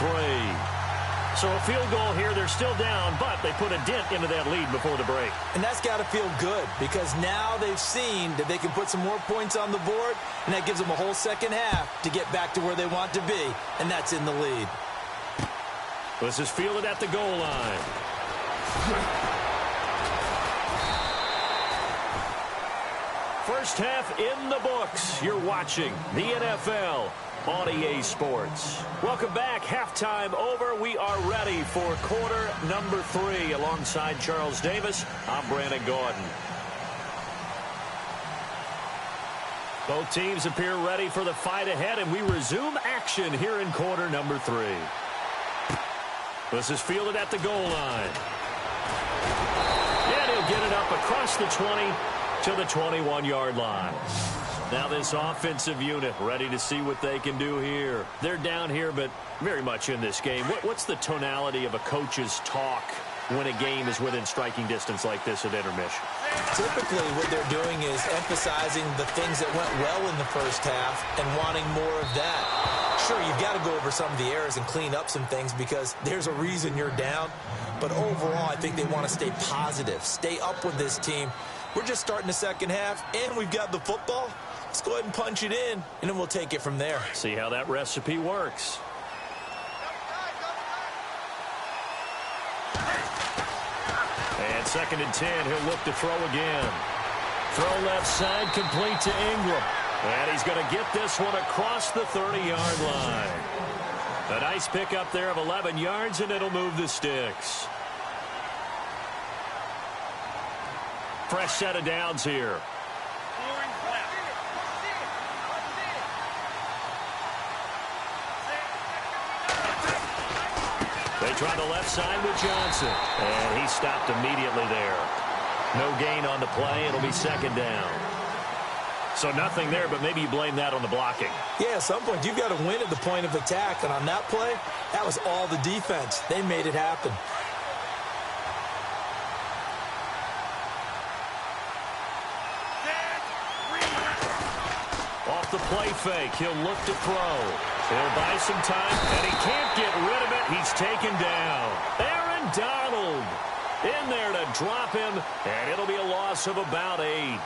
So a field goal here. They're still down, but they put a dent into that lead before the break.
And that's got to feel good because now they've seen that they can put some more points on the board, and that gives them a whole 2nd half to get back to where they want to be, and that's in the lead.
This is fielded at the goal line. First half in the books. You're watching the NFL on EA Sports. Welcome back. Halftime over. We are ready for quarter number 3. Alongside Charles Davis, I'm Brandon Gordon. Both teams appear ready for the fight ahead, and we resume action here in quarter number 3. This is fielded at the goal line. And he'll get it up across the 20 to the 21-yard line. Now this offensive unit ready to see what they can do here. They're down here, but very much in this game. What's the tonality of a coach's talk when a game is within striking distance like this at intermission?
Typically, what they're doing is emphasizing the things that went well in the first half and wanting more of that. Sure, you've got to go over some of the errors and clean up some things because there's a reason you're down. But overall, I think they want to stay positive, stay up with this team. We're just starting the second half, and we've got the football. Let's go ahead and punch it in, and then we'll take it from there.
See how that recipe works. And 2nd and 10, he'll look to throw again. Throw left side, complete to Ingram. And he's going to get this one across the 30-yard line. A nice pickup there of 11 yards, and it'll move the sticks. Fresh set of downs here. They try the left side with Johnson. And he stopped immediately there. No gain on the play. It'll be 2nd down. So nothing there, but maybe you blame that on the blocking.
Yeah, at some point you've got to win at the point of attack. And on that play, that was all the defense. They made it happen.
Off the play fake, he'll look to throw. He'll buy some time, and he can't get rid of it. He's taken down. Aaron Donald in there to drop him, and it'll be a loss of about 8.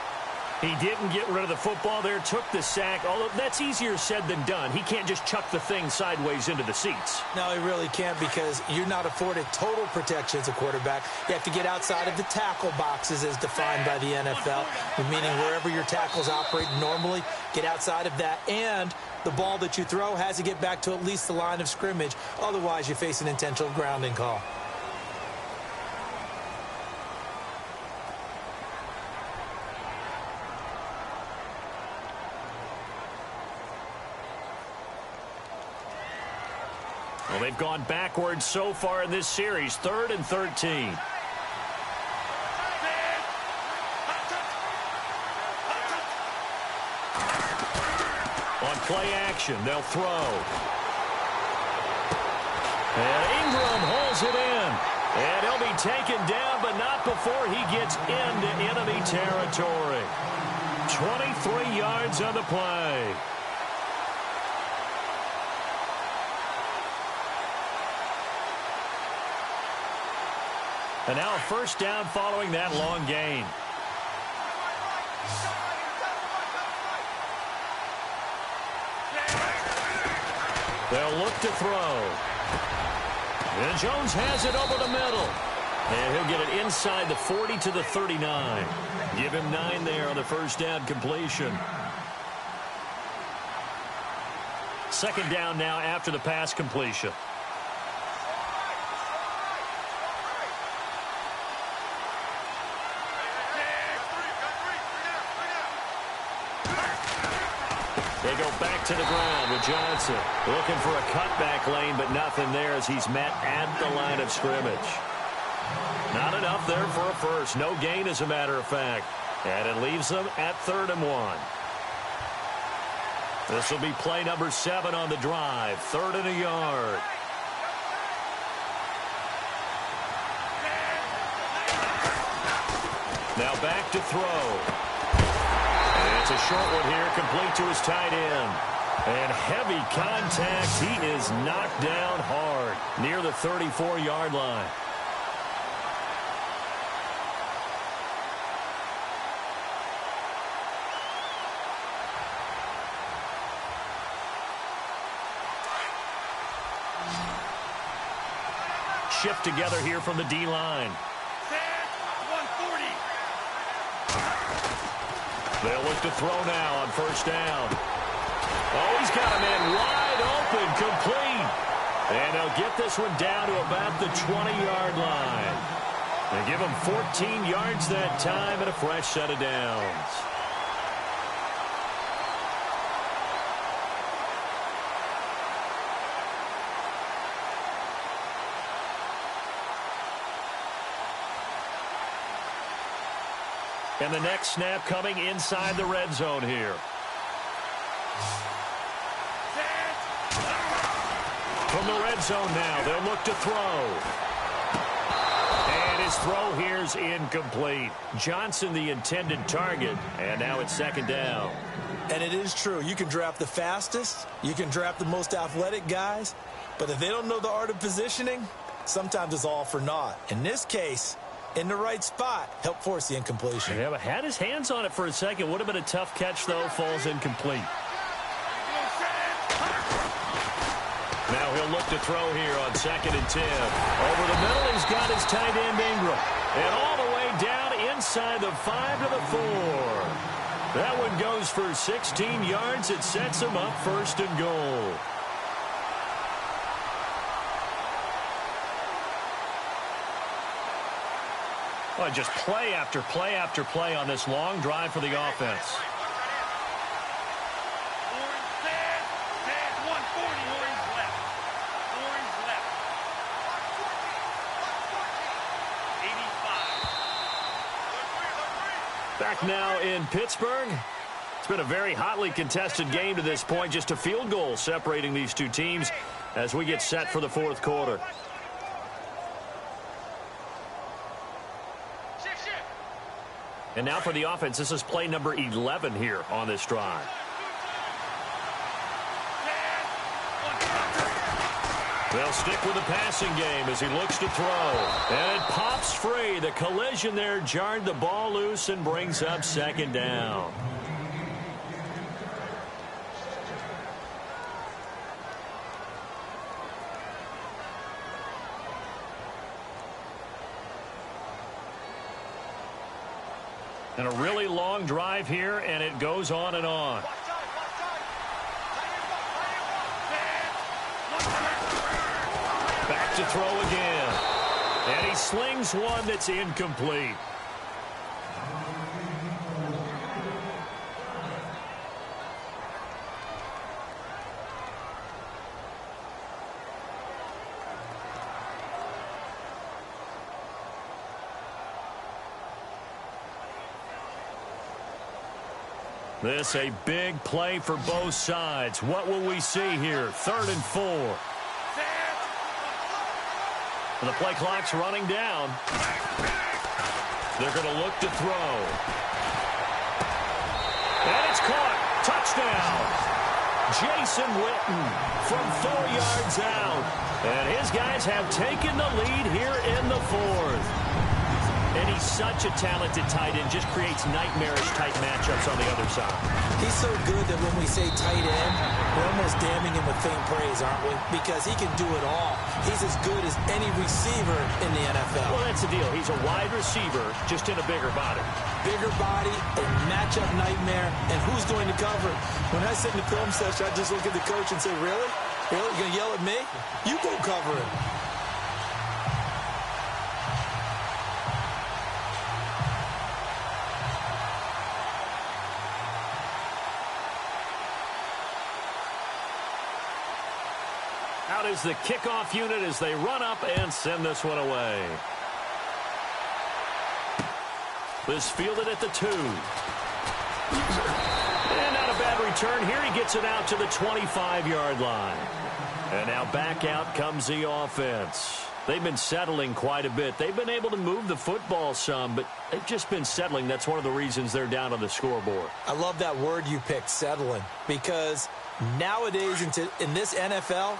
He didn't get rid of the football there, took the sack, although that's easier said than done. He can't just chuck the thing sideways into the seats.
No, he really can't because you're not afforded total protection as a quarterback. You have to get outside of the tackle boxes as defined by the NFL, meaning wherever your tackles operate normally, get outside of that. And the ball that you throw has to get back to at least the line of scrimmage. Otherwise, you face an intentional grounding call.
Well, they've gone backwards so far in this series. 3rd and 13. On play action, they'll throw. And Ingram holds it in. And he'll be taken down, but not before he gets into enemy territory. 23 yards on the play. And now a 1st down following that long gain. They'll look to throw. And Jones has it over the middle. And he'll get it inside the 40 to the 39. Give him 9 there on the 1st down completion. 2nd down now after the pass completion. They go back to the ground with Johnson. Looking for a cutback lane, but nothing there as he's met at the line of scrimmage. Not enough there for a first. No gain, as a matter of fact. And it leaves them at 3rd and 1. This will be play number 7 on the drive. 3rd and a yard. Now back to throw. It's a short one here, complete to his tight end. And heavy contact. He is knocked down hard near the 34-yard line. Shift together here from the D-line. They'll look to throw now on 1st down. Oh, he's got a man wide open, complete. And they'll get this one down to about the 20-yard line. They give him 14 yards that time and a fresh set of downs. And the next snap coming inside the red zone here. From the red zone now, they'll look to throw. And his throw here's incomplete. Johnson the intended target, and now it's second down.
And it is true. You can draft the fastest. You can draft the most athletic guys. But if they don't know the art of positioning, sometimes it's all for naught. In this case, in the right spot, help force the incompletion.
Yeah, but had his hands on it for a second. Would have been a tough catch, though. Falls incomplete. Now he'll look to throw here on 2nd and 10. Over the middle, he's got his tight end Ingram. And all the way down inside the 5 to the 4. That one goes for 16 yards. It sets him up 1st and goal. Well, just play after play after play on this long drive for the offense. Back now in Pittsburgh. It's been a very hotly contested game to this point. Just a field goal separating these two teams as we get set for the 4th quarter. And now for the offense, this is play number 11 here on this drive. They'll stick with the passing game as he looks to throw. And it pops free. The collision there jarred the ball loose and brings up 2nd down. And a really long drive here, and it goes on and on. Back to throw again. And he slings one that's incomplete. This a big play for both sides. What will we see here? 3rd and 4. And the play clock's running down. They're going to look to throw. And it's caught. Touchdown. Jason Witten from 4 yards out. And his guys have taken the lead here in the 4th. And he's such a talented tight end, just creates nightmarish-type matchups on the other side.
He's so good that when we say tight end, we're almost damning him with faint praise, aren't we? Because he can do it all. He's as good as any receiver in the NFL.
Well, that's the deal. He's a wide receiver, just in a bigger body.
Bigger body, a matchup nightmare, and who's going to cover? When I sit in the film session, I just look at the coach and say, really? Really? You're going to yell at me? You go cover him.
Out is the kickoff unit as they run up and send this one away. This fielded at the 2. And not a bad return here. He gets it out to the 25-yard line. And now back out comes the offense. They've been settling quite a bit. They've been able to move the football some, but they've just been settling. That's one of the reasons they're down on the scoreboard.
I love that word you picked, settling, because nowadays in this NFL,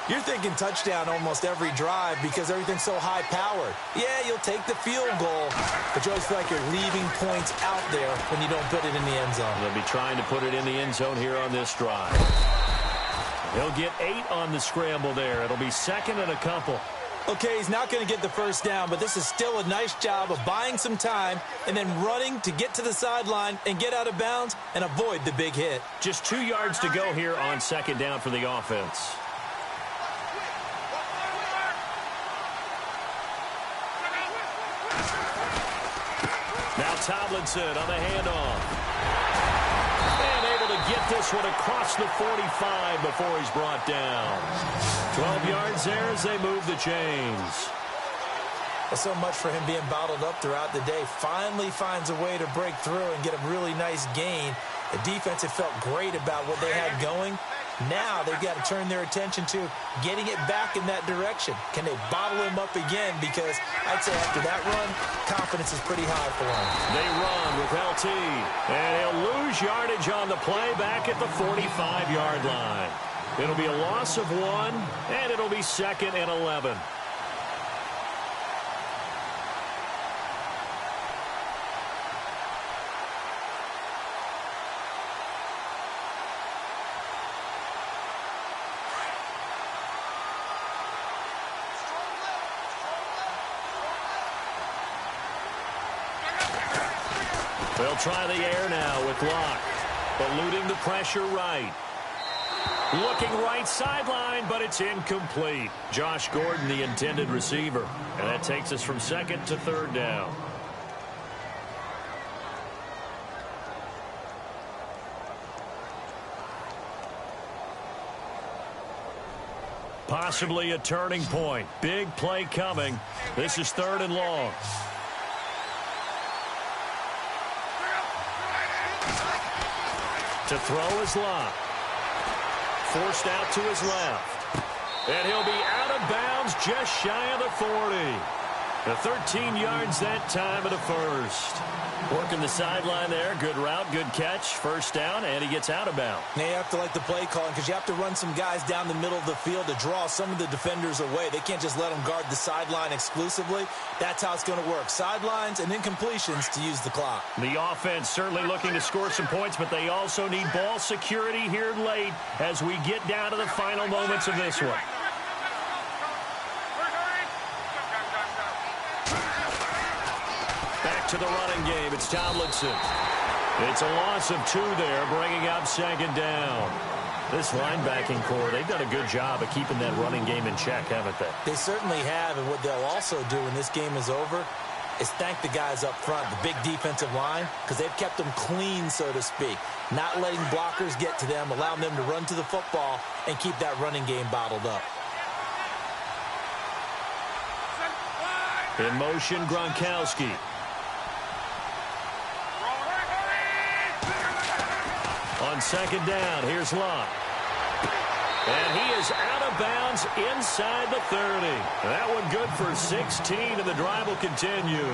you're thinking touchdown almost every drive because everything's so high-powered. Yeah, you'll take the field goal, but you always feel like you're leaving points out there when you don't put it in the end zone.
They'll be trying to put it in the end zone here on this drive. He'll get 8 on the scramble there. It'll be 2nd and a couple.
Okay, he's not going to get the first down, but this is still a nice job of buying some time and then running to get to the sideline and get out of bounds and avoid the big hit.
Just 2 yards to go here on 2nd down for the offense. Now Tomlinson on the handoff. And able to get this one across the 45 before he's brought down. 12 yards there as they move the chains.
Well, so much for him being bottled up throughout the day. Finally finds a way to break through and get a really nice gain. The defense had felt great about what they had going. Now they've got to turn their attention to getting it back in that direction. Can they bottle him up again? Because I'd say after that run, confidence is pretty high for him.
They run with LT, and he'll lose yardage on the play back at the 45-yard line. It'll be a loss of 1, and it'll be 2nd and 11. They'll try the air now with Locke, eluding the pressure right. Looking right sideline, but it's incomplete. Josh Gordon, the intended receiver. And that takes us from 2nd to 3rd down. Possibly a turning point. Big play coming. This is 3rd and long. To throw is Locke. Forced out to his left. And he'll be out of bounds just shy of the 40. The 13 yards that time of the first. Working the sideline there. Good route, good catch. First down, and he gets out of bounds.
Now you have to like the play calling because you have to run some guys down the middle of the field to draw some of the defenders away. They can't just let them guard the sideline exclusively. That's how it's going to work. Sidelines and incompletions to use the clock.
The offense certainly looking to score some points, but they also need ball security here late as we get down to the final moments of this one. Back to the running game. It's Tomlinson. It's a loss of 2 there, bringing up 2nd down. This linebacking core, they've done a good job of keeping that running game in check, haven't they?
They certainly have, and what they'll also do when this game is over is thank the guys up front, the big defensive line, because they've kept them clean, so to speak. Not letting blockers get to them, allowing them to run to the football and keep that running game bottled up.
In motion, Gronkowski. On 2nd down, here's Locke. And he is out of bounds inside the 30. That one good for 16, and the drive will continue.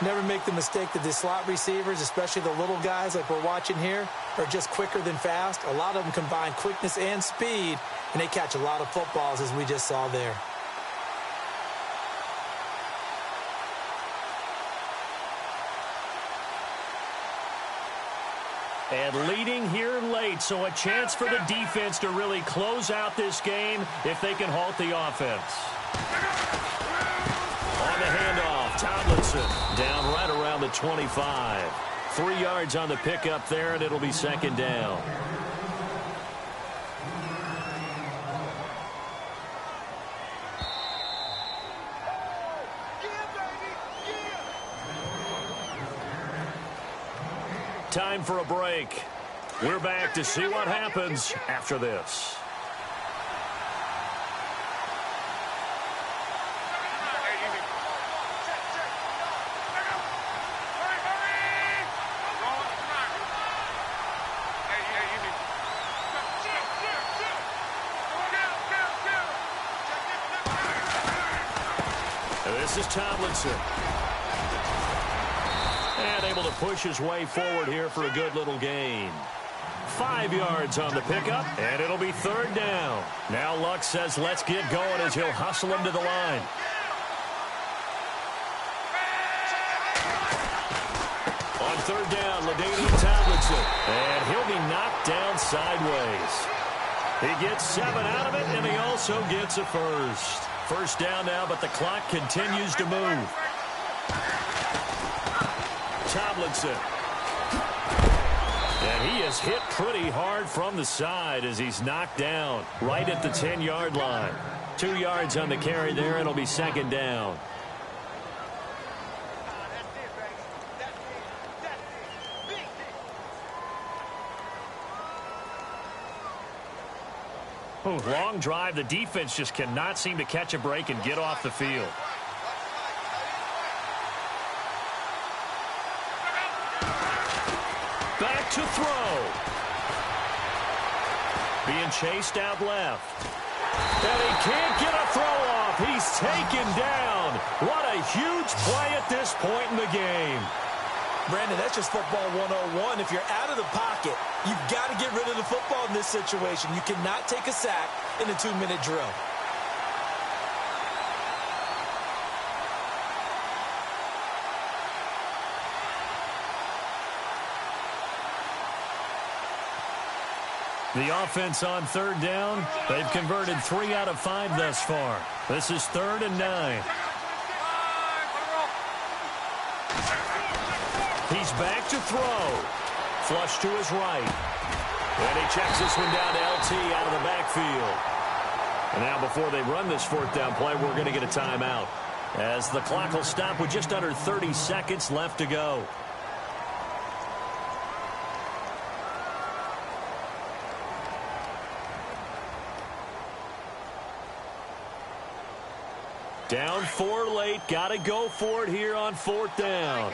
Never make the mistake that the slot receivers, especially the little guys like we're watching here, are just quicker than fast. A lot of them combine quickness and speed, and they catch a lot of footballs, as we just saw there.
And leading here late, so a chance for the defense to really close out this game if they can halt the offense. On the handoff, Tomlinson down right around the 25. 3 yards on the pickup there, and it'll be 2nd down. Time for a break. We're back to see what happens after this. And this is Tomlinson. And able to push his way forward here for a good little gain. 5 yards on the pickup, and it'll be 3rd down. Now Luck says let's get going as he'll hustle him to the line. On 3rd down, LaDainian Tomlinson. And he'll be knocked down sideways. He gets 7 out of it, and he also gets a first. First down now, but the clock continues to move. Tomlinson. And he is hit pretty hard from the side as he's knocked down right at the 10-yard line. 2 yards on the carry there, and it'll be 2nd down. Long drive. The defense just cannot seem to catch a break and get off the field. back to throw. Being chased out left. And he can't get a throw off. He's taken down. What a huge play at this point in the game.
Brandon, that's just football 101. If you're out of the pocket, you've got to get rid of the football in this situation. You cannot take a sack in a 2-minute drill.
The offense on third down. They've converted 3 out of 5 thus far. This is 3rd and 9. He's back to throw. Flush to his right. And he checks this one down to LT out of the backfield. And now before they run this 4th down play, we're going to get a timeout, as the clock will stop with just under 30 seconds left to go. Down 4 late. Got to go for it here on 4th down.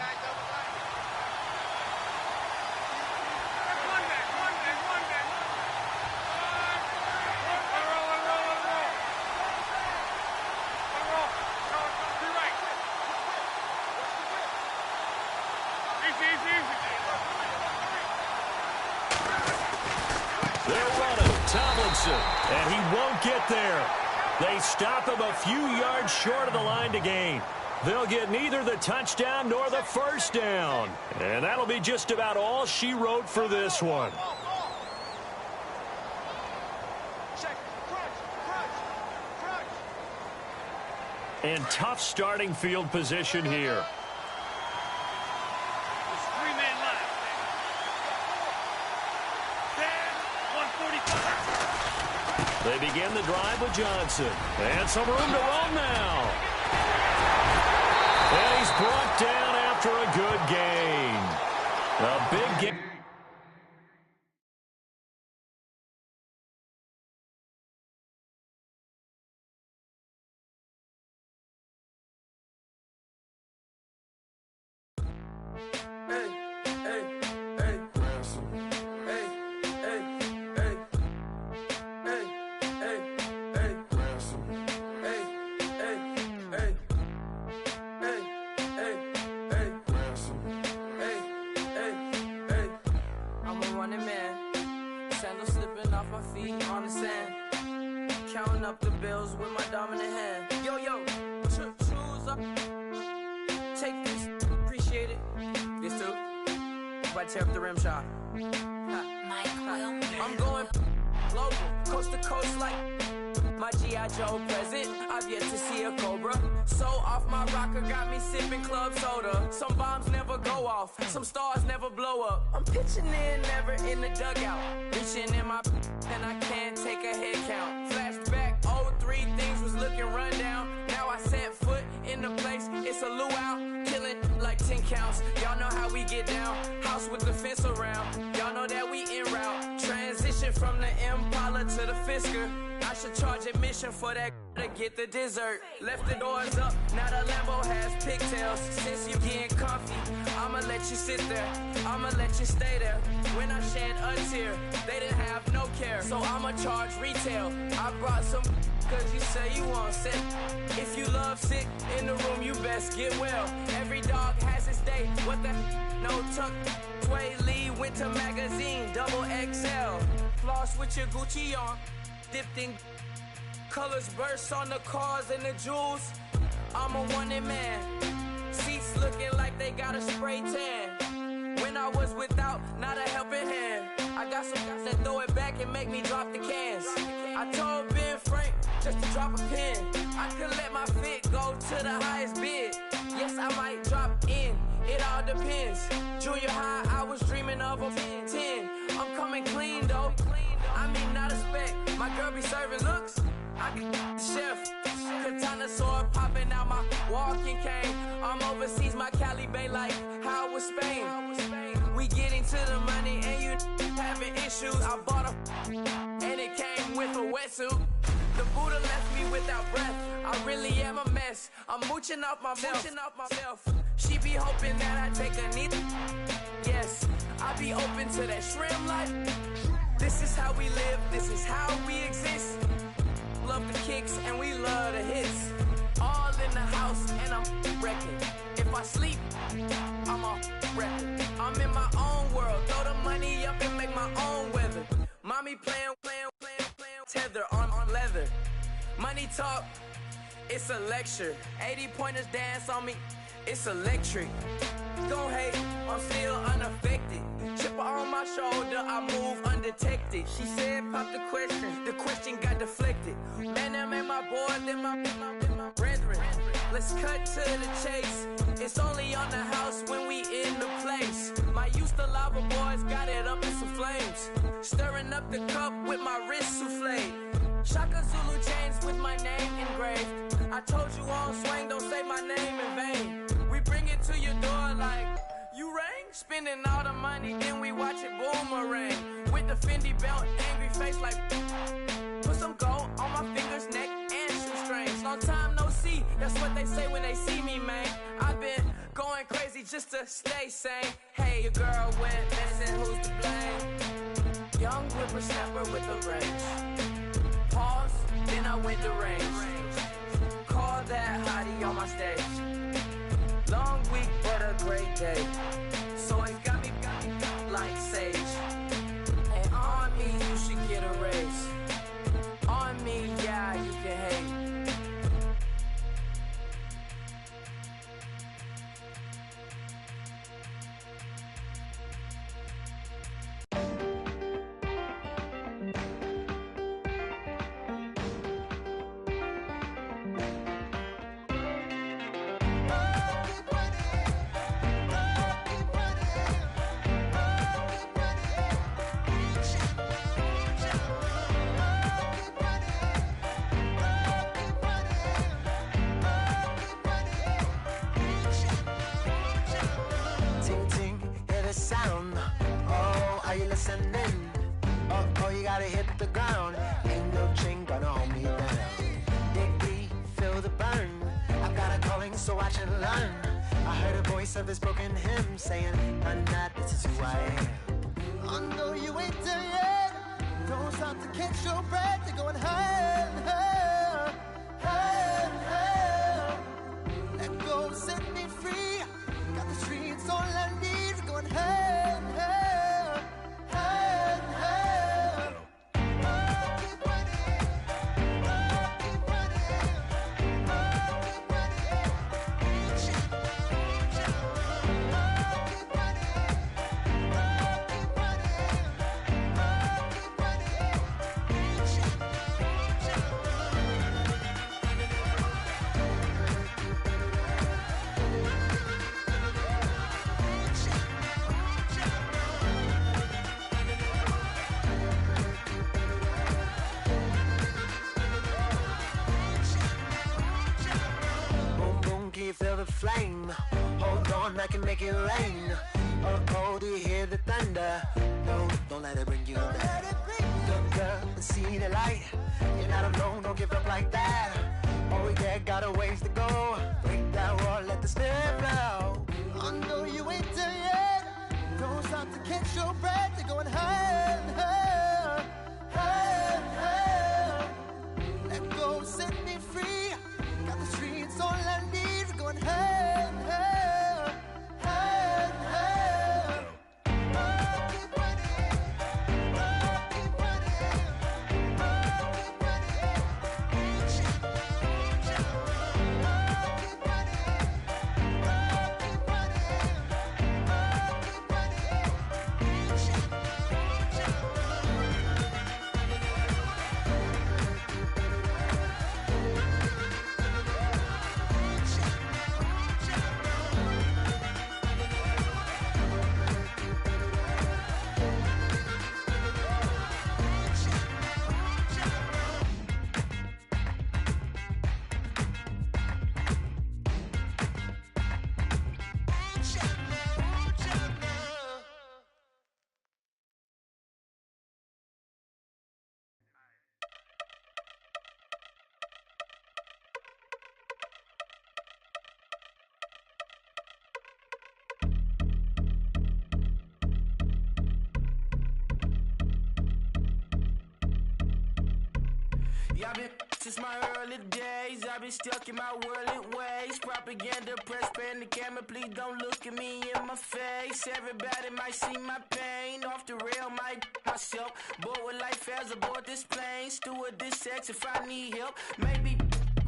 They're running. Tomlinson. And he won't get there. They stop him a few yards short of the line to gain. They'll get neither the touchdown nor the 1st down. And that'll be just about all she wrote for this one. And tough starting field position here. They begin the drive with Johnson. And some room to run now. And he's brought down after a good gain. A big gain.
Tear up the rim shot. I'm going global, coast to coast like my G.I. Joe present. I've yet to see a Cobra. So off my rocker, got me sipping club soda. Some bombs never go off, some stars never blow up. I'm pitching in, never in the dugout. Reaching in my and I can't take a head count. Flashback, 03, things was looking run down. Now I set foot in the place, it's a luau. Killing like 10 counts, y'all know how we get down. House with the fence around, y'all know that we en route. Transition from the Impala to the Fisker. I should charge admission for that to get the dessert. Left the doors up, now the Lambo has pigtails. Since you getting comfy, I'ma let you sit there, I'ma let you stay there. When I shed a tear, they didn't have no care. So I'ma charge retail. I brought some cause you say you want sick. If you love sick in the room, you best get well. Every dog has its day. What the no tuck? Sway Lee Winter Magazine, double XL. Floss with your Gucci on. Dipped in colors burst on the cars and the jewels. I'm a wanted man. Seats looking like they got a spray tan. When I was without, not a helping hand. I got some guys that throw it back and make me drop the cans. I told Ben Frank just to drop a pin. I could let my fit go to the highest bid. Yes, I might drop in. It all depends. Junior high, I was dreaming of a 10. I'm coming clean though. I mean, not a spec. My girl be serving looks. I can the chef. Katana sword popping out my walking cane. I'm overseas, my Cali Bay like how was Spain. We getting to the money and you having issues. I bought a and it came with a wetsuit. The Buddha left me without breath. I really am a mess. I'm mooching off myself. She be hoping that I take a knee. Yes, I be open to that shrimp life. This is how we live, this is how we exist. Love the kicks and we love the hits. All in the house and I'm wrecking. If I sleep, I'm a wrecker. I'm in my own world, throw the money up and make my own weather. Mommy playing tether on leather. Money talk, it's a lecture. 80 pointers dance on me, it's electric. Don't hate, I'm still unaffected. Chipper on my shoulder, I move undetected. She said pop the question got deflected. Man, them ain't my boy, them my brethren. Let's cut to the chase. It's only on the house when we in the place. My used to lava boys got it up in some flames. Stirring up the cup with my wrist souffle. Shaka Zulu chains with my name engraved. I told you on swing, don't say my name in vain. We bring it to your door like, you rang? Spending all the money, then we watch it boomerang. With the Fendi belt, angry face like, put some gold on my fingers, neck, and shoestrings. Long time no see, that's what they say when they see me, man. I've been going crazy just to stay sane. Hey, your girl went missing, who's to blame? Young whippersnapper with the range. Pause, then I went to range. Call that hottie on my stage. Long week, but a great day. So it got me like sage. And on me, you should get a raise. On me, yeah, you can hate.
Of his broken hymn saying, I'm not, this is who I am. I know you ain't there yet. Don't stop to catch your breath. You're going higher, higher, higher, higher. Let go, set me free. Got the streets all I need. Going higher, higher, higher, higher. Keep running, keep running, keep running. Flame, hold on, I can make it rain. Oh, do you hear the thunder? No, don't let it bring you down. Look up and see the light. You're not alone, don't give up like that. Oh yeah, got a ways to go. Break that wall, let the spirit flow. I know you ain't there yet. Don't stop to catch your breath. You're going higher, higher, higher, higher. Let go, set me free. Got the streets all I need. Going higher, higher, higher, higher. Keep running, keep running, keep running. Keep running, keep
Y'all been since my early days. I've been stuck in my worldly ways. Propaganda, press, pan the camera. Please don't look at me in my face. Everybody might see my pain. Off the rail, might myself. Bored with life as aboard this plane. Steward this sex if I need help. Maybe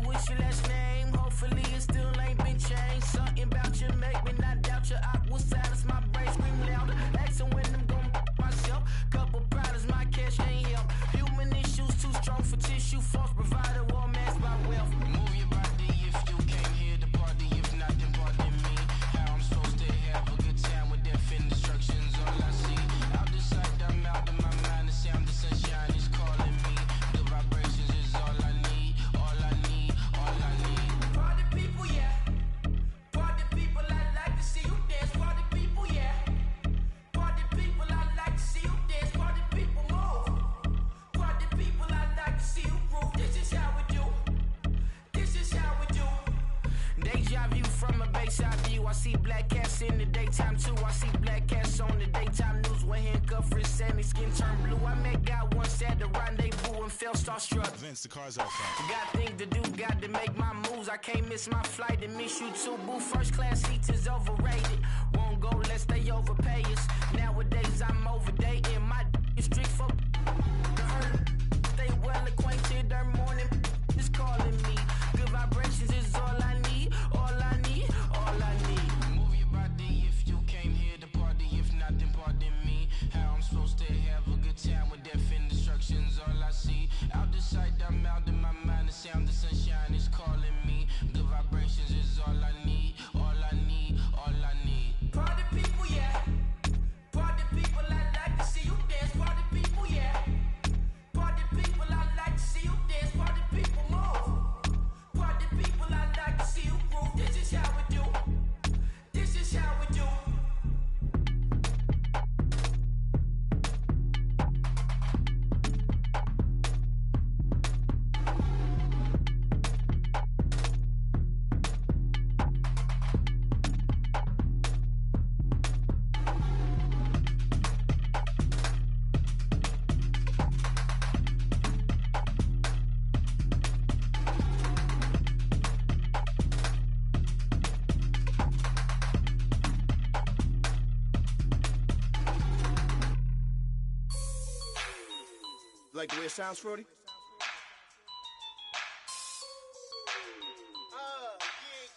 what's your last name? Hopefully it still ain't been changed. Something about you make me not doubt you. I will silence my brain, scream louder. Asking when I'm gon' myself. Couple problems, my cash ain't help. Human issues too strong for tissue. False provider, war masked by wealth. Move your body if you came here to party. If not, then pardon me. How I'm supposed to have a good time with death and destruction's all I see. Out the sight, I'm out of my mind. The sound of sunshine is calling me. The vibrations is all I need. All I need, all I need. Party people, yeah. Party people, I like to see you dance. Party people, yeah. Party people, I like to see you dance. Party people, move. Party people, I like to see you groove. This is how we do. This is how we do. Deja view from a bayside view. I see black cats in the daytime too. I see black cats on the daytime news. When handcuffed, wrist and his skin turned blue. I met guy once at the rendezvous and felt starstruck.
Vince, the car's out front.
Got things to do, got to make my moves. I can't miss my flight and miss you too. Boo, first class seats is overrated. Won't go, let's stay overpay us. Nowadays I'm overdating. My is strict for the hurt. Stay well acquainted. Their morning is calling me. Good vibrations is all I need. All I need, all I need. Move your body if you came here to party. If not, then pardon me. How I'm supposed to have a good time with death and destruction's all I see. Out the sight, I'm out of my mind. The sound of sunshine is calling me. Good vibrations is all I need. All I need, all I need. Party people, yeah. Party people, I like to see you dance. Party people, yeah. Party people, I like to see you dance. Party people, move. Party people, I like to see you groove. This is how we do. This is how we do.
Like the way it sounds, Frody?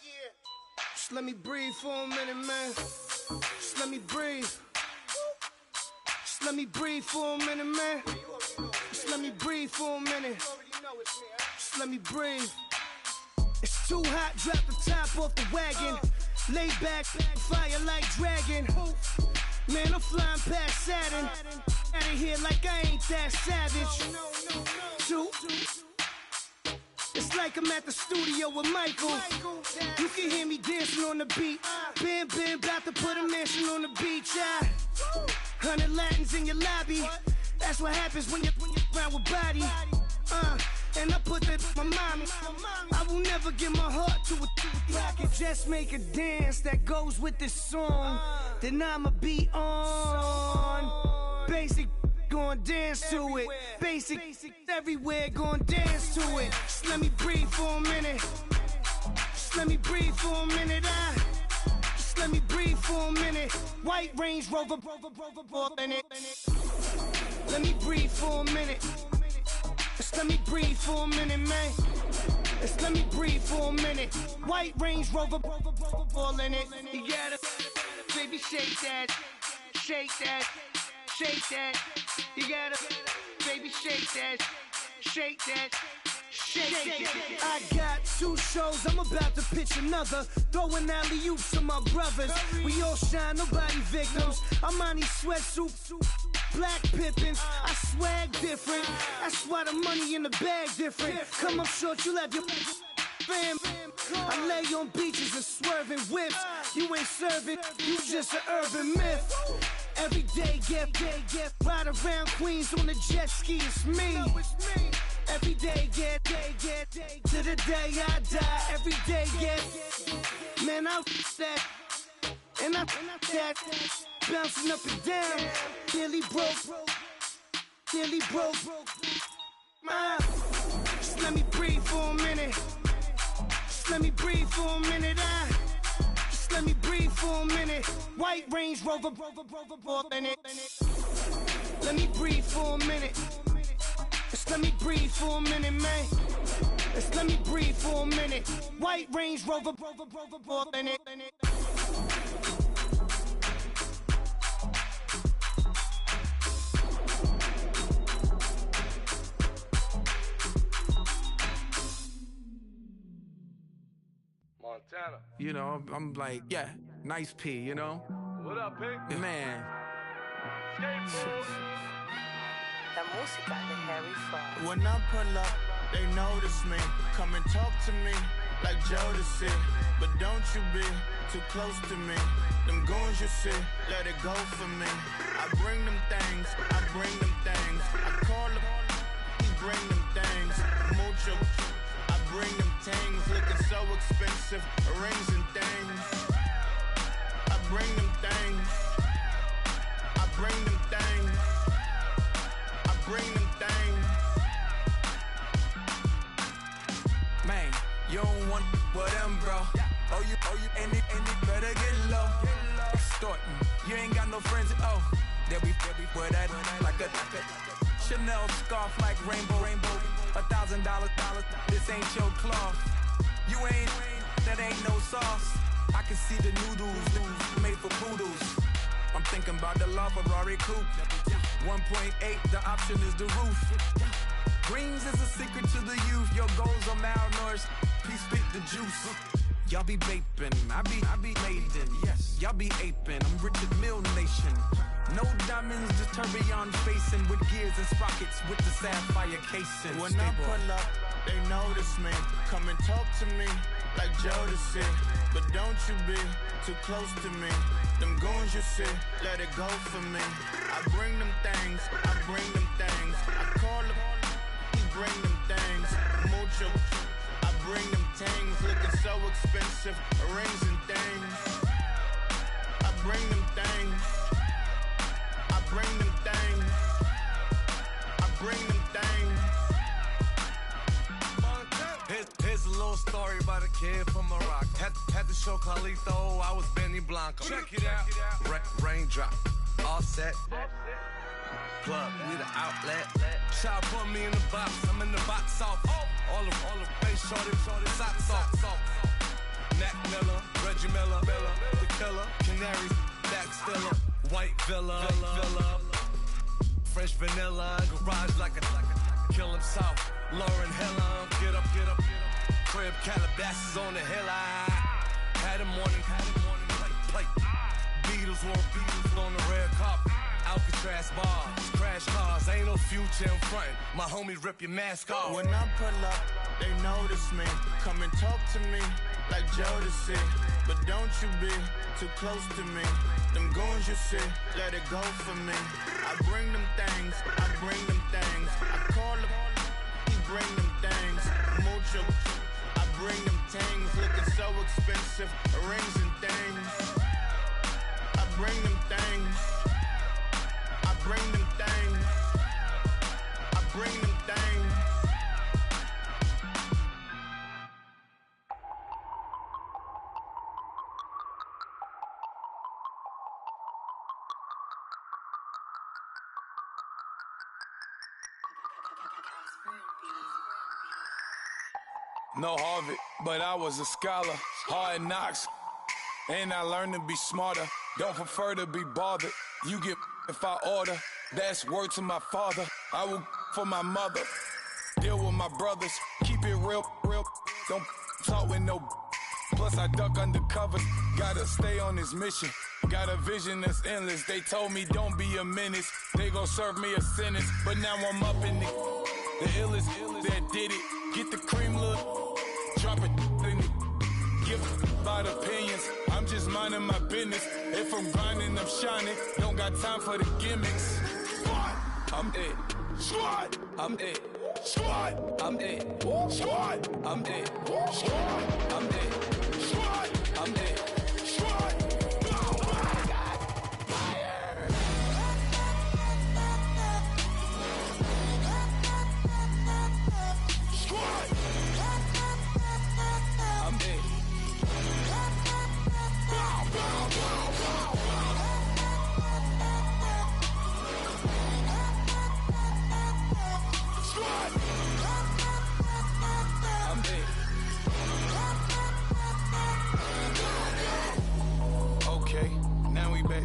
Yeah. Just let me breathe for a minute, man. Just let me breathe. Just let me breathe for a minute, man. Just let me breathe for a minute. Just let me breathe. It's too hot, drop the top off the wagon. Lay back, fire like dragon. Man, I'm flying past Saturn. Out of here like I ain't that savage. Two. It's like I'm at the studio with Michael. You can hear me dancing on the beat. Bam, bam, about to put a mansion on the beach. 100 Latins in your lobby. That's what happens when you're around with body. And I put that in my mommy. I will never give my heart to a I can just make a dance that goes with this song. Then I'ma be on. Basic, gon' dance to it. Basic, everywhere, gon' dance to it. Just let me breathe for a minute. Just let me breathe for a minute. Just let me breathe for a minute. White Range Rover, in it. Let me breathe for a minute. Just let me breathe for a minute, man. Just let me breathe for a minute. White Range Rover, all in it. You gotta, baby, shake that, shake that, shake that. You gotta, baby, shake that, shake that. Shake it. I got 2 shows, I'm about to pitch another. Throwing alley-oops to my brothers. We all shine, nobody victims. I'm on these sweatsuits, black pippins. I swag different. That's why the money in the bag different. Come up short, you'll have your fam. I lay on beaches and swerving whips. You ain't serving, you just an urban myth. Every day, get ride around Queens on the jet ski, it's me. Every day, get to the day I die. Every day, get man, I that and I that bouncing up and down. Nearly broke. let me breathe for a minute. Just let me breathe for a minute. Just let me breathe for a minute. White Range Rover, in it. Let me breathe for a minute. Just let me breathe for a minute, man. Just let me breathe for a minute. White Range Rover, in it.
Montana.
You know, I'm like, yeah, nice P, you know?
What up, Pink?
Man.
Skateboard.
La música de Harry Fraud.
When I pull up, they notice me. Come and talk to me like Jodeci. But don't you be too close to me. Them goons you see, let it go for me. I bring them things, I bring them things. I call them, he bring them things. Mucho, I bring them things. Looking so expensive, rings and things. I bring them things. I bring them things. I bring them things.
Man, you don't want with them, bro. Oh, you, and it better get low. Extorting, you ain't got no friends. Oh, they'll be for that like a Chanel scarf like rainbow. $1,000, this ain't your cloth. You ain't, that ain't no sauce. I can see the noodles made for poodles. I'm thinking about the LaFerrari coupe. 1.8, the option is the roof. Greens is a secret to the youth. Your goals are malnourished. Please spit the juice. Y'all be vaping, I be laden. Yes, y'all be aping. I'm Richard Mill Nation. No diamonds, just tourbillon facing with gears and sprockets with the sapphire casing.
When I pull up, they notice me. Come and talk to me like Jodeci. But don't you be too close to me. Them goons you see, let it go for me. I bring them things, I bring them things. I call them, he bring them things. Mucho, I bring them things. Looking so expensive, rings and things. I bring them things. I bring them things. I bring them things.
Here's a little story about a kid from Morocco. Had to show Carlito I was Benny Blanco. Check it out. Raindrop, all set. Plug, we the outlet. Shot put me in the box, I'm in the box off. All the face shorty, socks off. Mac Miller, Reggie Miller, the killer, Canaries, back stiller, white villa, French vanilla, garage like a kill himself. Lauren Hill, get up. Crib Calabasas on the hill. I had a morning plate. Beatles on the red carpet. Alcatraz bars, crash cars, ain't no future in front. My homies rip your mask off.
When I pull up, they notice me. Come and talk to me like Jodeci. But don't you be too close to me. Them goons you see, let it go for me. I bring them things, I bring them things. I call them, he bring them things. Mucho, I bring them things. Looking so expensive, rings and things. I bring them things. I bring them things. I bring them things.
No Harvard, but I was a scholar. Hard knocks, and I learned to be smarter. Don't prefer to be bothered. You get if I order. That's word to my father. I will for my mother. Deal with my brothers. Keep it real. Don't talk with no. Plus I duck undercover. Gotta stay on this mission. Got a vision that's endless. They told me don't be a menace. They gon' serve me a sentence. But now I'm up in the illest that did it. Get the cream look. Drop it in the give about opinions. I'm just minding my business. If I'm grinding, I'm shining. Don't got time for the gimmicks. Squad, I'm dead. Squad, I'm dead. Squad, I'm dead. Squad, I'm dead. Squad, I'm dead. Squad, I'm dead. Squad. Oh my God! Fire! Squad.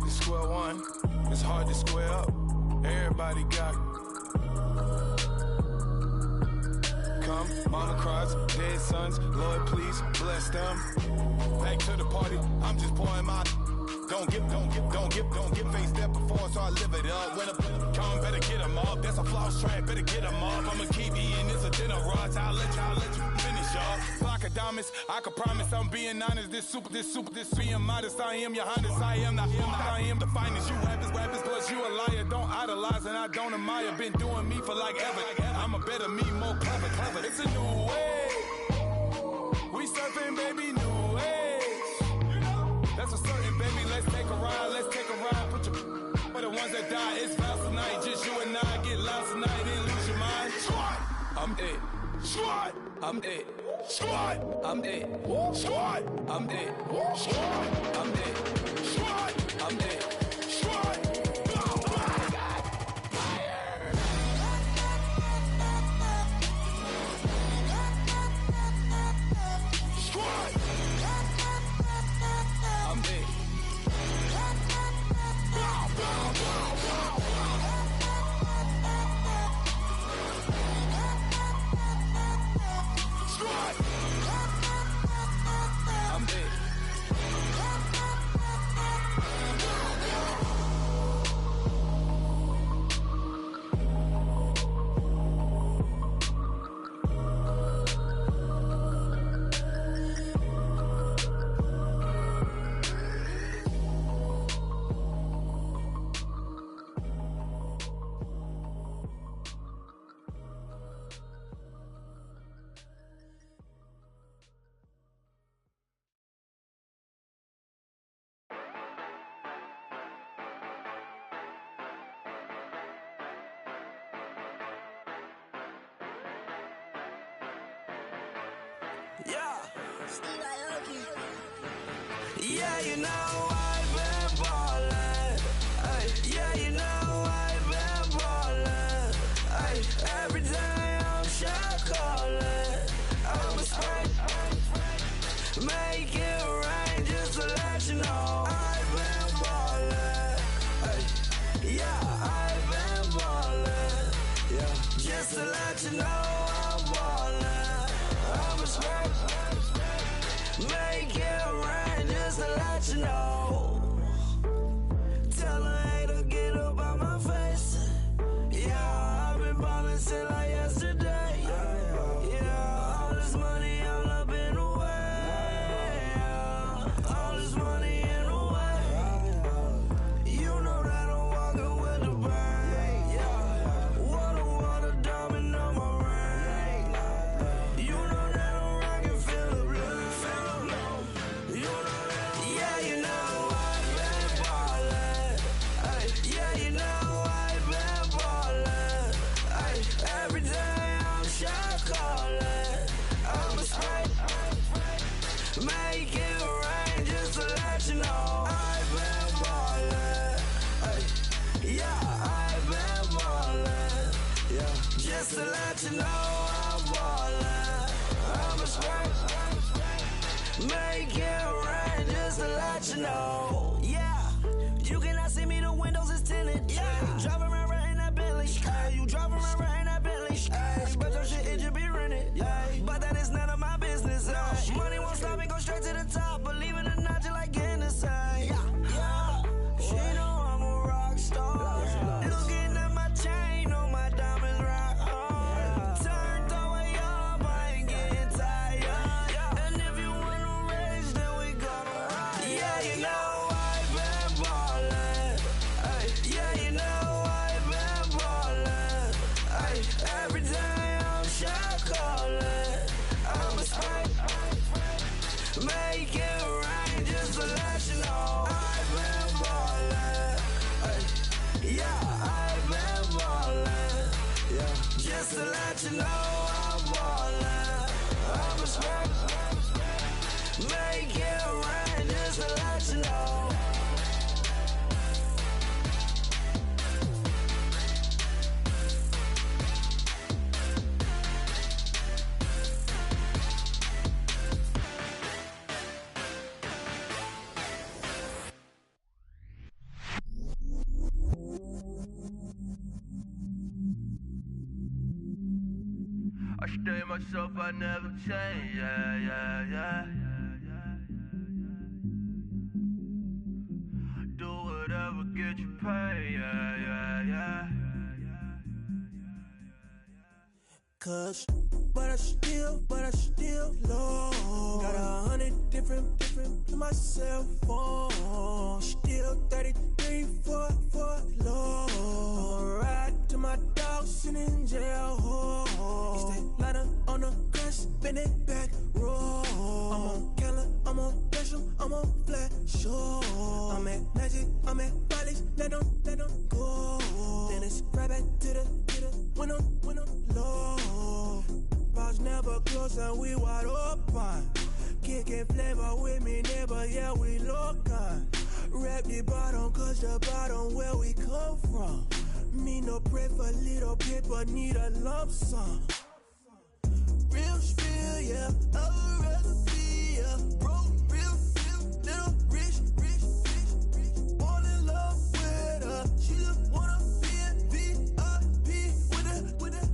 to square one. It's hard to square up. Everybody got come, mama cries, dead sons. Lord, please bless them. Back to the party. I'm just pouring my. Don't get face that before, so I live it up. When a come, better get them up. That's a floss track, better get them up. I'ma keep eating, it's a dinner rush. I'll let you finish up. Block of diamonds, I can promise I'm being honest. This being modest. I am your Highness, I am I am the finest. You rappers, plus you a liar. Don't idolize and I don't admire. Been doing me for like ever. I'm a better me, more clever. It's a new way. We surfing, baby, new age. That's a certain, baby. Let's take a ride. Put your for the ones that die. It's vows tonight. Just you and I get loud tonight. Then lose your mind. I'm it. I'm it. I'm it. I'm it. I'm it. I'm it.
Yeah, you know I've been ballin'. Ay, yeah, you know I've been ballin'. Ay, every day I'm shot callin'. I'm a spray, make it rain just to let you know I've been ballin'. Ay, yeah, I've been ballin'. Yeah, just to let you know I'm ballin'. I'm a spray, make it rain just to let you know. Tell a hater get up out my face. Yeah, I've been ballin' since like yesterday. Yeah, all this money all up in the way. All this money in the way. You know that I'm walking with the bank. Water, diamond on my ring. You know that I'm rockin', feel the blue. You know that, yeah, you know I've been ballin'. Ay, yeah, you know I've been ballin'. Ay, every day I'm shot callin'. I'm a spray, make it rain just to let you know I've been ballin'. Ay, yeah, I've been ballin'. Yeah, just to let you know I'm ballin'. I'm a spray, make it rain just to let you know. Yeah, you cannot see me, the windows is tinted. Yeah, drive around right in that Bentley. Ay, you drive around right in that Bentley. Ay, but your shit, it just be rented. Ay, but that is none of my business. Ay, money won't stop me, go straight to the top. Believe it or not, you like getting the same. Yeah, she know I'm a rock star. Looking at my chain, on my diamonds rock hard. Turned the way up, I ain't getting tired. And if you wanna race, then we gonna ride. Yeah, you know
stay myself, I never change, yeah. Do whatever, get you paid, yeah.
Cause, but I still love. Got 100 different in my cell phone. Still 33 for love. I'ma ride to my dog sitting in jail. It's that ladder on the grass, spin it back, roll. I'm on Keller, I'm on Gresham, I'm on Flat Shore. I'm at Magic, I'm at Bally's, let them go. Then it's right back to the when I'm low. Bars never close and we wide open. Kicking flavor with me, neighbor, yeah, we local. Rap the bottom, cause the bottom where we come from. Me no pray for little paper, need a lump sum. Real spill, yeah, I would rather be, yeah. Broke, real, little rich. Fall in love with her, she just wanna be a VIP with her.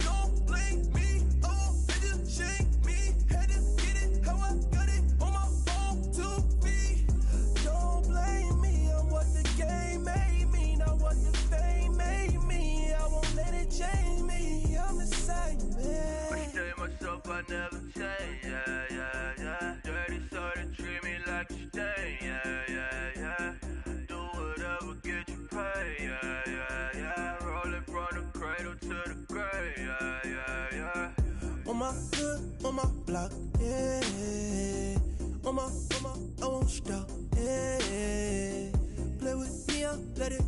Don't blame me, oh, they just shake me. Had to get it, how I got it, on my phone, 2 feet. Don't blame me, I'm what the game made me, not what the fame made me. I won't let it change me, I'm the same, man.
I stay myself, I never change, yeah. Dirty soda, treat me like a stain, yeah. Do whatever, get you paid, yeah. Rolling from the cradle to the grave, yeah.
On my hood, on my block, yeah. On my, I won't stop, yeah. Play with me, I'll let it,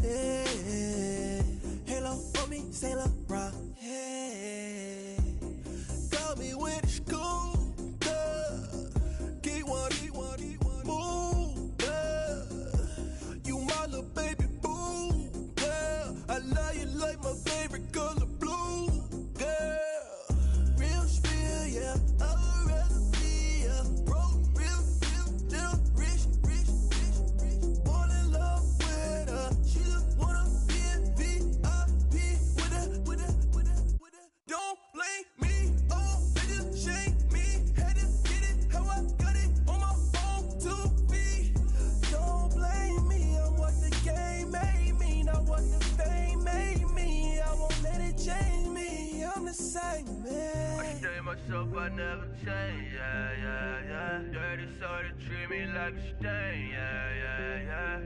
yeah. Halo on me, Saint Laurent, yeah. Got me with the school, Get one, move, you my little baby boo, girl. I love you like my favorite color blue, girl. Real spill, yeah, I would rather be, yeah. Broke, real, little rich. Fall in love with her, she just wanna be a VIP with her. Don't blame me, oh, they just shake me. Had to get it, how I got it, on my phone, 2 feet. Don't blame me, I'm what the game made me, not what the fame made me. I won't let it change me, I'm the same, man.
I stay myself, I never change, yeah. Dirty soda, treat me like a stain, yeah.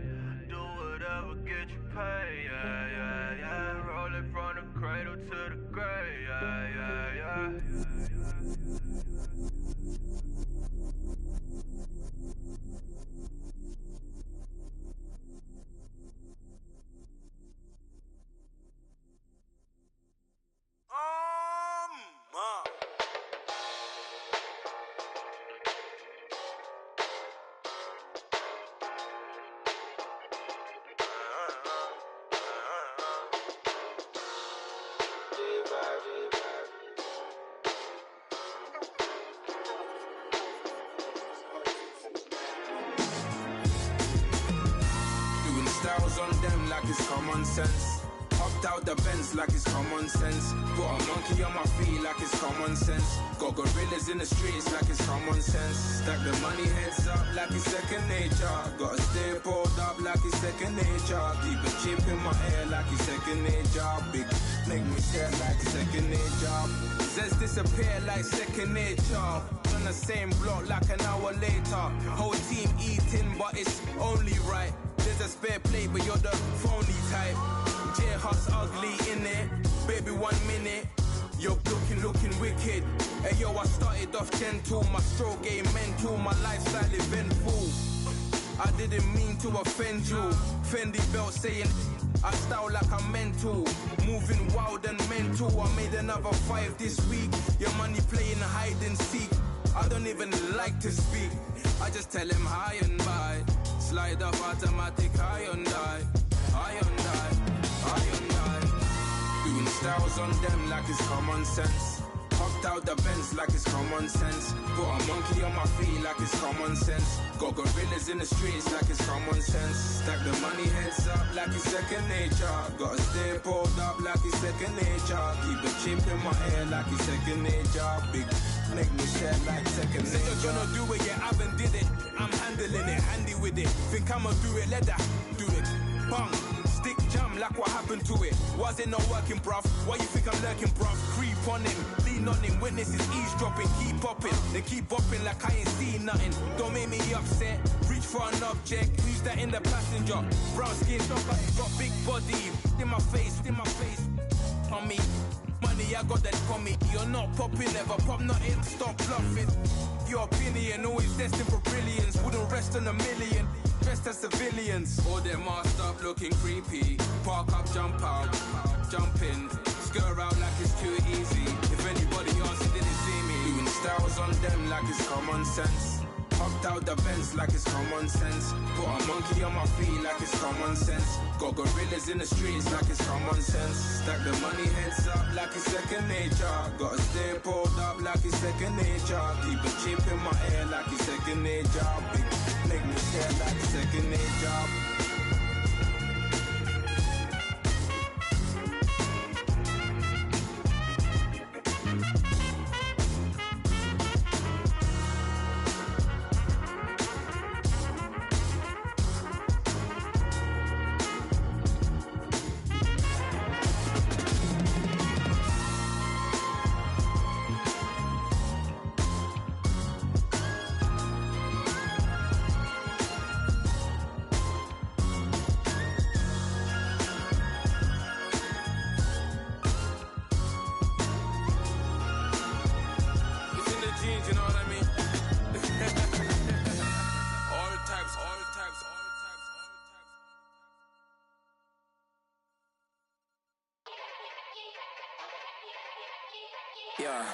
Do whatever, get you paid, yeah. Rolling from the cradle to the grave, yeah.
Styles on them like it's common sense. Hopped out the Benz like it's common sense. Got a monkey on my feet like it's common sense. Got gorillas in the streets like it's common sense. Stack the money heads up like it's second nature. Gotta stay pulled up like it's second nature. Keep a chip in my ear like it's second nature. Big make me stare like second nature. Says disappear like second nature. On the same block like an hour later. Whole team eating but it's only right. There's a spare plate, but you're the phony type. J-Hus ugly in it. Baby, 1 minute. You're looking wicked. Hey, yo, I started off gentle. My stroke game mental. My lifestyle eventful. I didn't mean to offend you. Fendi belt saying I style like I'm mental. Moving wild and mental. I made another 5 this week. Your money playing hide and seek. I don't even like to speak. I just tell him hi and bye. Slide up automatic, Hyundai. Doing styles on them like it's common sense. Hopped out the Benz like it's common sense. Got a monkey on my feet like it's common sense. Got gorillas in the streets like it's common sense.
Stack the money heads up like it's second nature. Gotta stay pulled up like it's second nature. Keep a chip in my ear like it's second nature. Big make me sad like second nature. Say you're gonna do it, yeah, I haven't did it. I'm handling it, handy with it. Think I'ma do it, let that do it. Bang, stick jam like what happened to it. Was it not working, bruv? Why you think I'm lurking, bruv? Creep on him, lean on him, witnesses eavesdropping. Keep popping, they keep bopping like I ain't seen nothing. Don't make me upset, reach for an object. Who's that in the passenger? Brown skin, got big body. In my face, on me. Money, I got that for me. You're not popping, never pop nothing. Stop bluffing. Your opinion, always destined for brilliance. Wouldn't rest on a million, dressed as civilians. All them masked up looking creepy. Park up, jump out, jump in. Skirt out like it's too easy. If anybody else didn't see me, doing styles on them like it's common sense. Hopped out the Benz like it's common sense. Put a monkey on my feet like it's common sense. Got gorillas in the streets like it's common sense. Stack the money heads up like it's second nature. Gotta stay pulled up like it's second nature. Keep a chip in my ear like it's second nature. Big make me scared like it's second nature.
Yeah.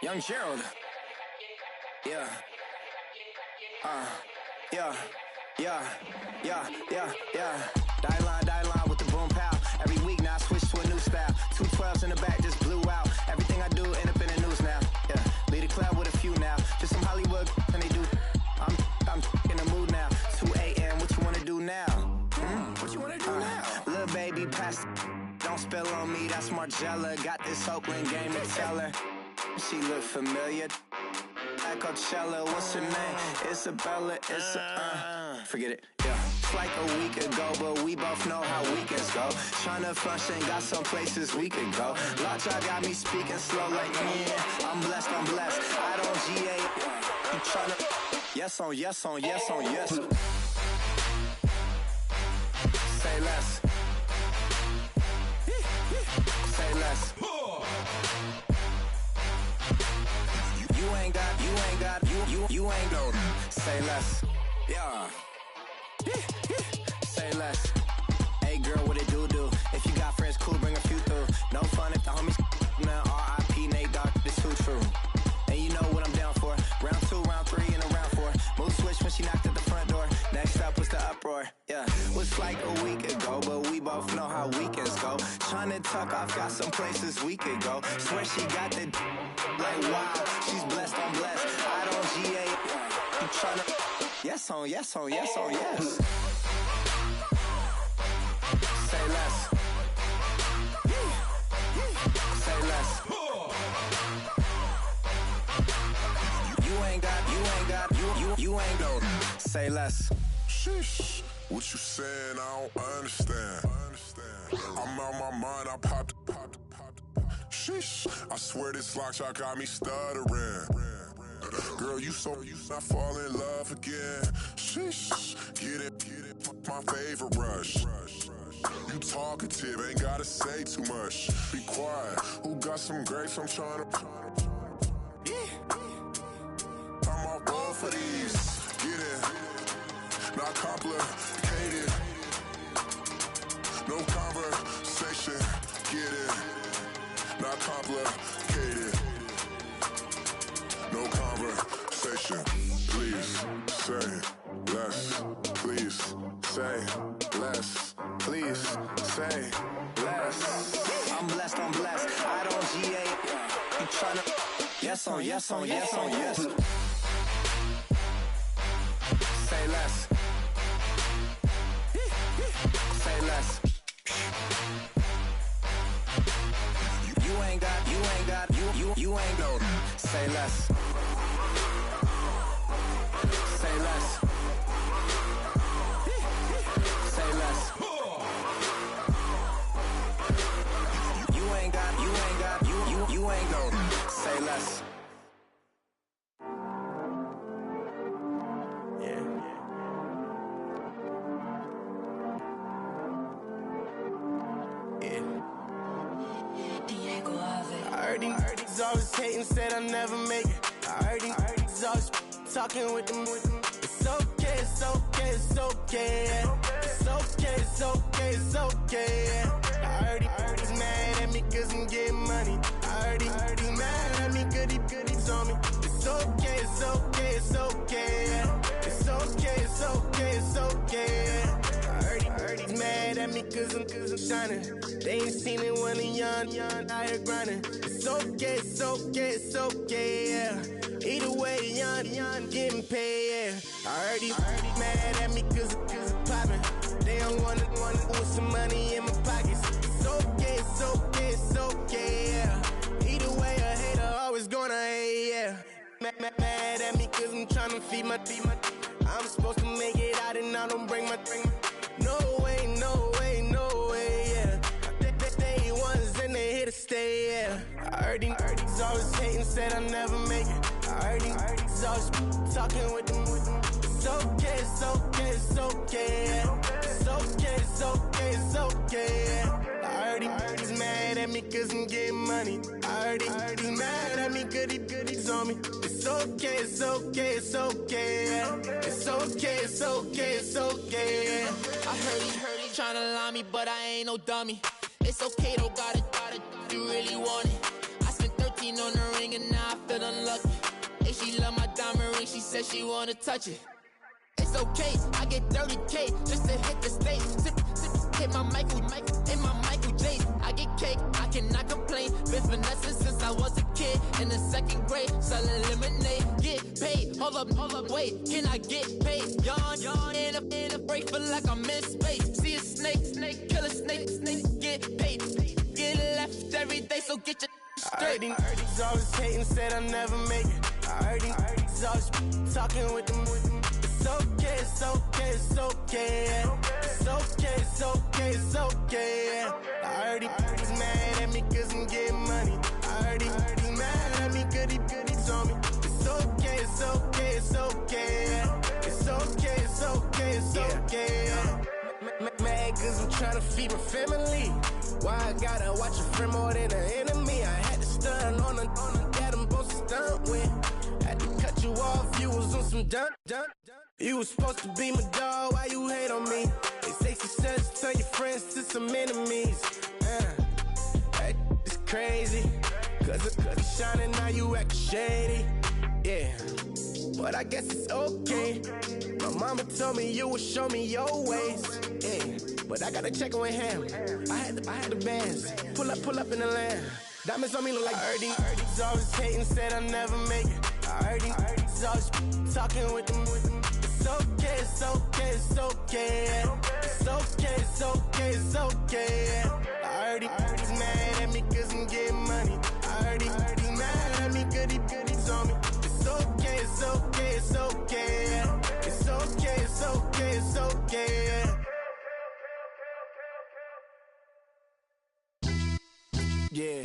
Young Gerald. Yeah. Yeah. Die line with the boom pow. Every week now I switch to a new style. 212s in the back just blew out. Everything I do end up in the news now. Yeah. Lead a club with a few now. Just some Hollywood and they do. I'm in the mood now. 2 a.m. What you wanna do now? What you wanna do now? Little baby pass. Don't spill on me, that's Margella. Got this Oakland game to tell her. She look familiar. At Coachella, what's her name? Isabella, forget it, yeah. It's like a week ago, but we both know how weekends go. Tryna function, got some places we could go. Lockjaw got me speaking slow like, yeah, I'm blessed. I don't GA, I'm tryna, yes on yes. Say less. Say less. You ain't got, say less. Yeah. Say less. Hey girl, what it do? If you got friends, cool, bring a few through. No fun if the homies now R.I.P. Nate Dogg, this too true. And you know what I'm down for. Round 2, round 3, and a round 4. Mood switch when she knocked at the front door. Next up was the uproar. Yeah, was like a week ago, but we both know how weekends go. Tryna tuck off, got some places we could go. Swear she got the like wow, she's blessed, I'm blessed. I don't GA. I'm tryna yes on yes. Say less. Say less. You ain't got. Say less.
Sheesh. What you saying? I don't understand. I'm out my mind. I popped. Sheesh. I swear this lockjaw got me stuttering. Girl, you not fall in love again. Sheesh. Get it. My favorite rush. You talkative, ain't gotta say too much. Be quiet. Who got some grapes? I'm trying to. I'm all roll for these. Get it. Not complicated. No conversation. Get it. Not complicated. No conversation. Please say less. Please say less. Please say less.
I'm blessed. I don't GA. I'm tryna yes on yes. Say less. Say less. You ain't got, you ain't no. Say less. Say less. Say less. You ain't got, you ain't no. Say less.
I heard he's always hating, said I'll never make it. I heard he's always talking with them. It's okay, it's okay, it's okay. Yeah. It's okay, it's okay, it's okay. Yeah. I heard he's mad at me cause I'm getting money. I heard he's mad at me cause he's on me. It's okay, it's okay, it's okay. Yeah. It's okay, it's okay, it's okay. Yeah. I heard he's mad at me cause I'm shining. They ain't seen it when I'm young, out here grinding. It's okay, it's okay, it's okay, yeah. Either way, young, getting paid, yeah. I heard he's mad at me cause I'm popping. They don't wanna put some money in my pockets. It's okay, it's okay, it's okay, yeah. Either way, a hater always gonna hate, yeah. Mad at me cause I'm tryna feed my I'm supposed to make it out and I don't bring my no way, no way, no way, yeah. They ones and they here to stay, yeah. I heard he's always hating, said I'll never make it. I heard he's always talking with them. It's okay, it's okay, it's okay, yeah. It's okay, it's okay, it's okay, yeah. I heard he's mad at me cause I'm getting money. I heard he's mad at me cause he's on me. It's okay, it's okay, it's okay, yeah. It's okay, it's okay, it's okay, yeah.
I heard he tryna lie me, but I ain't no dummy. It's okay, though, got it, you really want it. I spent 13 on the ring and now I feel unlucky. Hey, she love my diamond ring, she said she wanna touch it. It's okay, I get 30K just to hit the stage. Hit my Michael, in my Michael J. I get cake, I cannot complain. Been finessing since I was a kid. In the 2nd grade, selling lemonade. Get paid, hold up, wait. Can I get paid? Yawn, in a break, feel like I'm in space. See a snake, kill a snake, get paid. Get left every day, so get your straight.
I heard he's always hating, said I'll never make it. I heard he's always talking with them. It's okay, it's okay, it's okay, yeah. It's okay, it's okay, it's okay, yeah. I heard he's mad at me cause I'm getting money. I heard he's mad at me cause he's on me. It's okay, it's okay, it's okay, yeah. It's okay, it's okay, it's okay, yeah. Mad cause I'm tryna feed my family. Why I gotta watch a friend more than an enemy? I had to stun on the dad I'm supposed to stunt with. Had to cut you off, you was on some dun. You was supposed to be my dog, why you hate on me? They say success turn your friends to some enemies. That is crazy. Cause it's shining, now you act shady. Yeah, but I guess it's okay. My mama told me you would show me your ways. Yeah, but I gotta check with him. I had the bands. Pull up in the land. Diamonds on me look like I heard he's always hating, said I'll never make it. I heard he's always talking with them. It's okay, it's okay, it's okay, yeah. It's okay, it's okay, it's okay, yeah. I heard he's mad at me cause I'm getting money. I heard he's mad at me cause he's on me. It's okay, it's okay, it's okay, yeah. It's okay, it's okay, it's okay, yeah.
Yeah,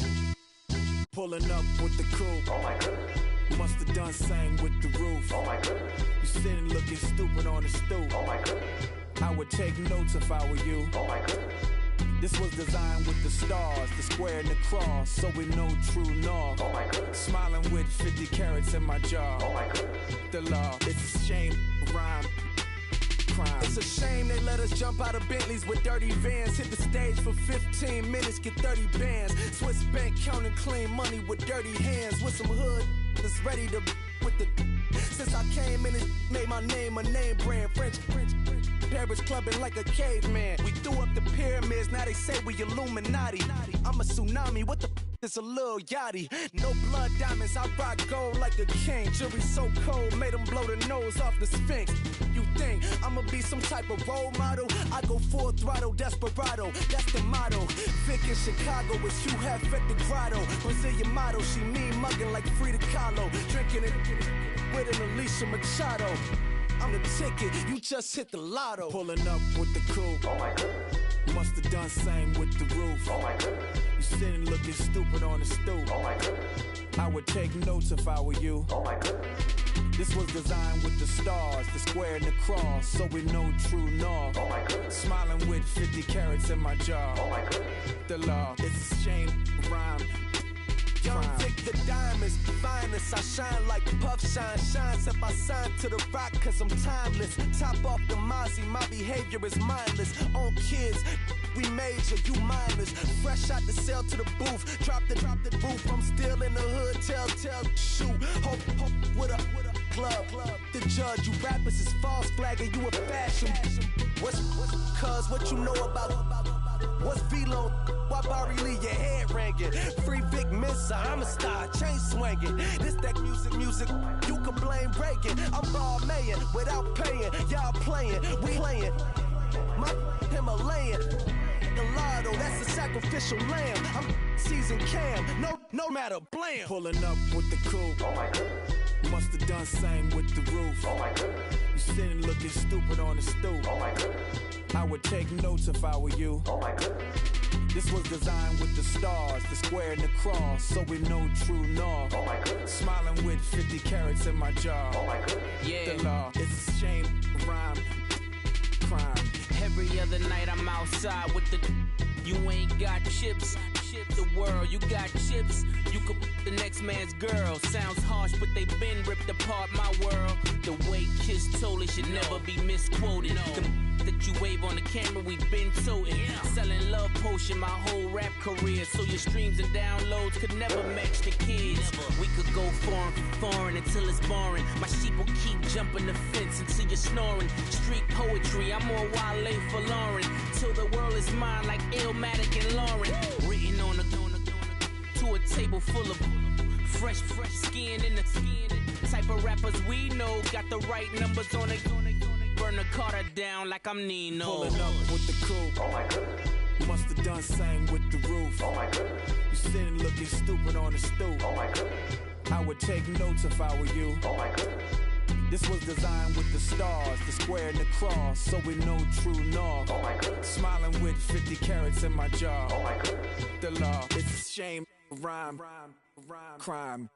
pulling up with the crew. Oh my goodness. Must have done same with the roof. Oh my goodness. You sitting looking stupid on the stoop. Oh my goodness. I would take notes if I were you. Oh my goodness. This was designed with the stars, the square and the cross, so we know true north. Oh my goodness. Smiling with 50 carats in my jaw. Oh my goodness. The law, it's a shame, rhyme. Crime.
It's a shame they let us jump out of Bentleys with dirty vans. Hit the stage for 15 minutes, get 30 bands. Swiss bank counting clean money with dirty hands. With some hood that's ready to with the. Since I came in and made my name a name brand. French. Paris clubbing like a caveman. We threw up the pyramids, now they say we Illuminati. I'm a tsunami, what the is a little yachty. No blood diamonds, I rock gold like a king. Jury so cold, made them blow the nose off the Sphinx. You think be some type of role model, I go full throttle, desperado, that's the motto. Vic in Chicago is Hugh Hef at the grotto. Brazilian model, she mean mugging like Frida Kahlo. Drinking it with an Alicia Machado. I'm the ticket, you just hit the lotto. Pulling up with the coupe. Oh my goodness. Must have done same with the roof. Oh my goodness. You sitting looking stupid on the stoop. Oh my goodness. I would take notes if I were you. Oh my goodness. This was designed with the stars, the square and the cross, so we know true north. Oh my goodness. Smiling with 50 carats in my jaw. Oh my goodness. The law, it's a shame, rhyme. Young Vic the diamonds, finest. I shine like Puff Shine shines if I sign to the rock, cause I'm timeless. Top off the Mozzie, my behavior is mindless. On kids, we major, you minors. Fresh out the cell to the booth, drop the roof. I'm still in the hood, tell, shoot. Hope with a club. The judge, you rappers is false flagging, you a fashion. What's cuz, what you know about? What's Velo? Why Barry Lee, your head ringing? Free Vic Mensa, I'm a star, chain swinging. This that music, you can blame Reagan. I'm Balmain without paying, y'all playing, we playing. My Himalayan, the lotto, that's a sacrificial lamb. I'm seasoned cam, no matter, blam. Pulling up with the coupe. Oh my goodness. Must have done same with the roof. Oh my goodness. You sitting looking stupid on the stoop. Oh my goodness. I would take notes if I were you. Oh my goodness. This was designed with the stars, the square and the cross, so we know true north. Oh my goodness. Smiling with 50 carats in my jaw. Oh my goodness. Yeah. The law, it's a shame, rhyme, crime.
Every other night I'm outside with the. You ain't got chips. The world, you got chips. You could the next man's girl. Sounds harsh, but they been ripped apart my world. The way Kiss told it should never be misquoted. The that you wave on the camera, we been toting. Selling love potion my whole rap career, so your streams and downloads could never match the kids. We could go foreign until it's boring. My sheep will keep jumping the fence until you're snoring. Street poetry, I'm more Wale for Lauren. Till the world is mine like Illmatic and Lauren. Written on a to a table full of fresh skin in the type of rappers we know. Got the right numbers on it. Burn the Carter down like I'm Nino.
Pulling up with the coupe. Oh my goodness. Must have done same with the roof. Oh my goodness. You sitting looking stupid on the stoop. Oh my goodness. I would take notes if I were you. Oh my goodness. This was designed with the stars, the square and the cross, so we know true north. Oh my goodness. Smiling with 50 carats in my jaw. Oh my goodness. The law, it's a shame, rhyme, crime.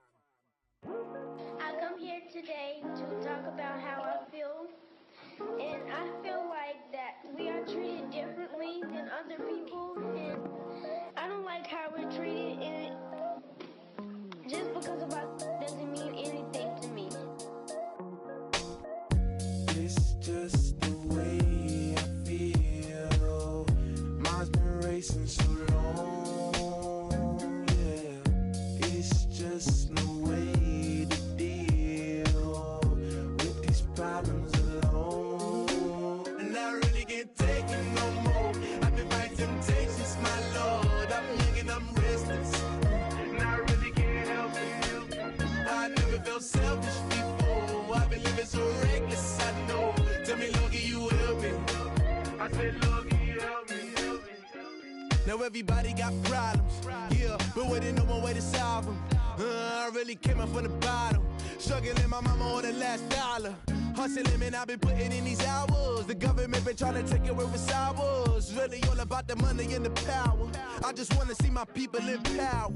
I come here today to talk about how I feel. And I feel like that we are treated differently than other people, and I don't like how we're treated, and just because of us doesn't mean anything to me.
It's just the way I feel. Mine's been racing so long, yeah. It's just no way to deal with these problems alone. Take it no more. I've been fighting temptations, my lord. I'm young and I'm restless, and I really can't help it. I never felt selfish before. I've been living so reckless, I know. Tell me, Lord, can you help me? I said, Lord, can you help me? Now everybody got problems, yeah, but waiting no one way to solve them. I really came up from the bottom, struggling my mama on the last dollar. Hustling, man, I've been putting in these hours. The government been trying to take away what's ours. Really all about the money and the power. I just wanna see my people in power.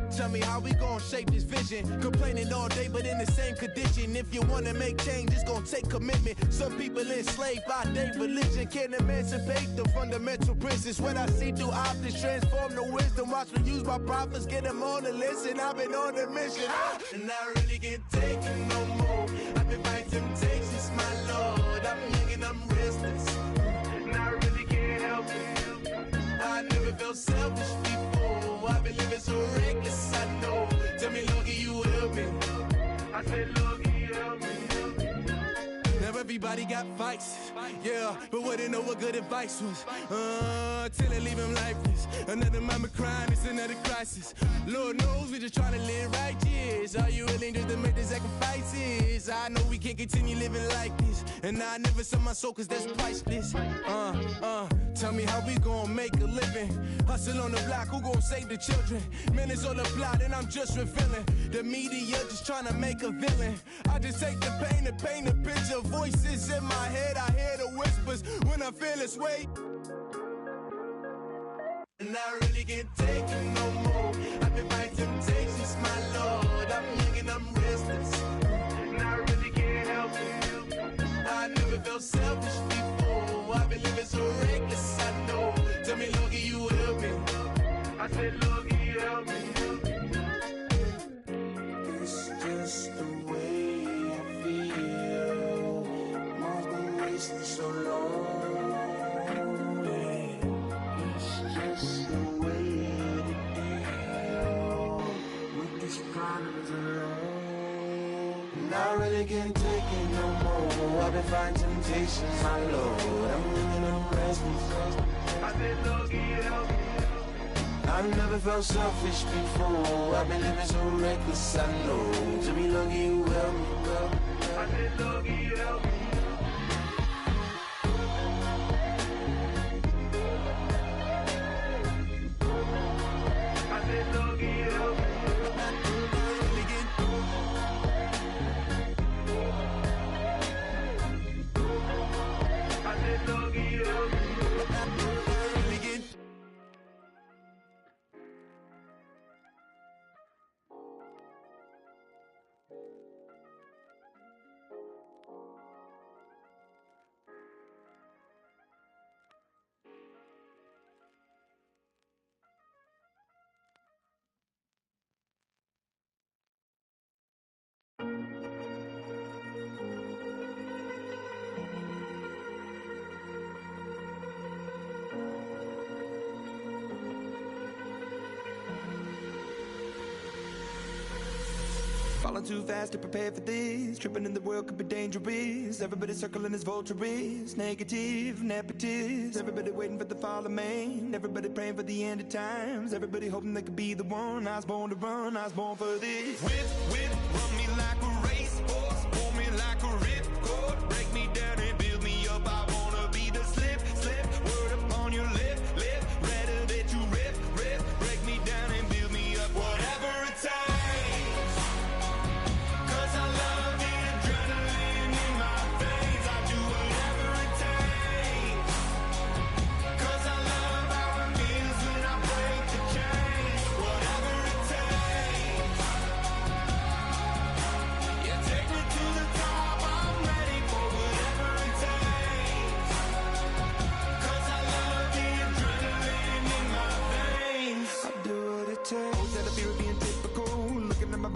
Tell me how we gon' shape this vision. Complaining all day, but in the same condition. If you wanna make change, it's gon' take commitment. Some people enslaved by their religion can't emancipate the fundamental principles. What I see through optics transform the wisdom. Watch me use my prophets, get them on the list, and I've been on a mission. And I really can't take it no more. I've been fighting temptations, my lord. I'm young and I'm restless, and I really can't help it. I never felt selfish before. I've been living so reckless, I know. Tell me, Lord, can you help me? I said, Lord, can you help me? Never everybody got vices. Yeah, but wouldn't know what good advice was. Till they leave him lifeless. Another mama crying, it's another crisis. Lord knows we just trying to live righteous. Are you willing just to make the sacrifices? I know we can't continue living like this. And I never sell my soul cause that's priceless. Tell me how we gon' make a living. Hustle on the block, who gon' save the children? Minutes on the plot and I'm just revealing. The media just trying to make a villain. I just take the pain and paint a picture. Voices in my head, I hear the whispers when I feel this way. And I really can't take it no more. I've been fighting temptations, my Lord. I'm young and I'm restless. And I really can't help it. I never felt selfish before. I've been living so reckless, I know. Tell me, Lord, can you help me? I said, Lord, can you help me? It's just the way I feel. Mom's been wasting so long. It's the way to deal with these problems alone. And I really can't take it no more. I've been fighting temptations, my Lord. I'm living on restless. I said, Lord, can you help me? I've never felt selfish before. I've been living so reckless, I know. To be lucky you help me, girl. I said, Lord, can you help me?
Falling too fast to prepare for this. Tripping in the world could be dangerous. Everybody circling as vultures. Negative, nepotist. Everybody waiting for the fall of man. Everybody praying for the end of times. Everybody hoping they could be the one. I was born to run, I was born for this. Whip, run me like a racehorse. Pull me like a ripcord. Break me down and build me up. I wanna be the slip. Word upon your lip. Rather that you rip. Break me down and build me up. Whatever it takes.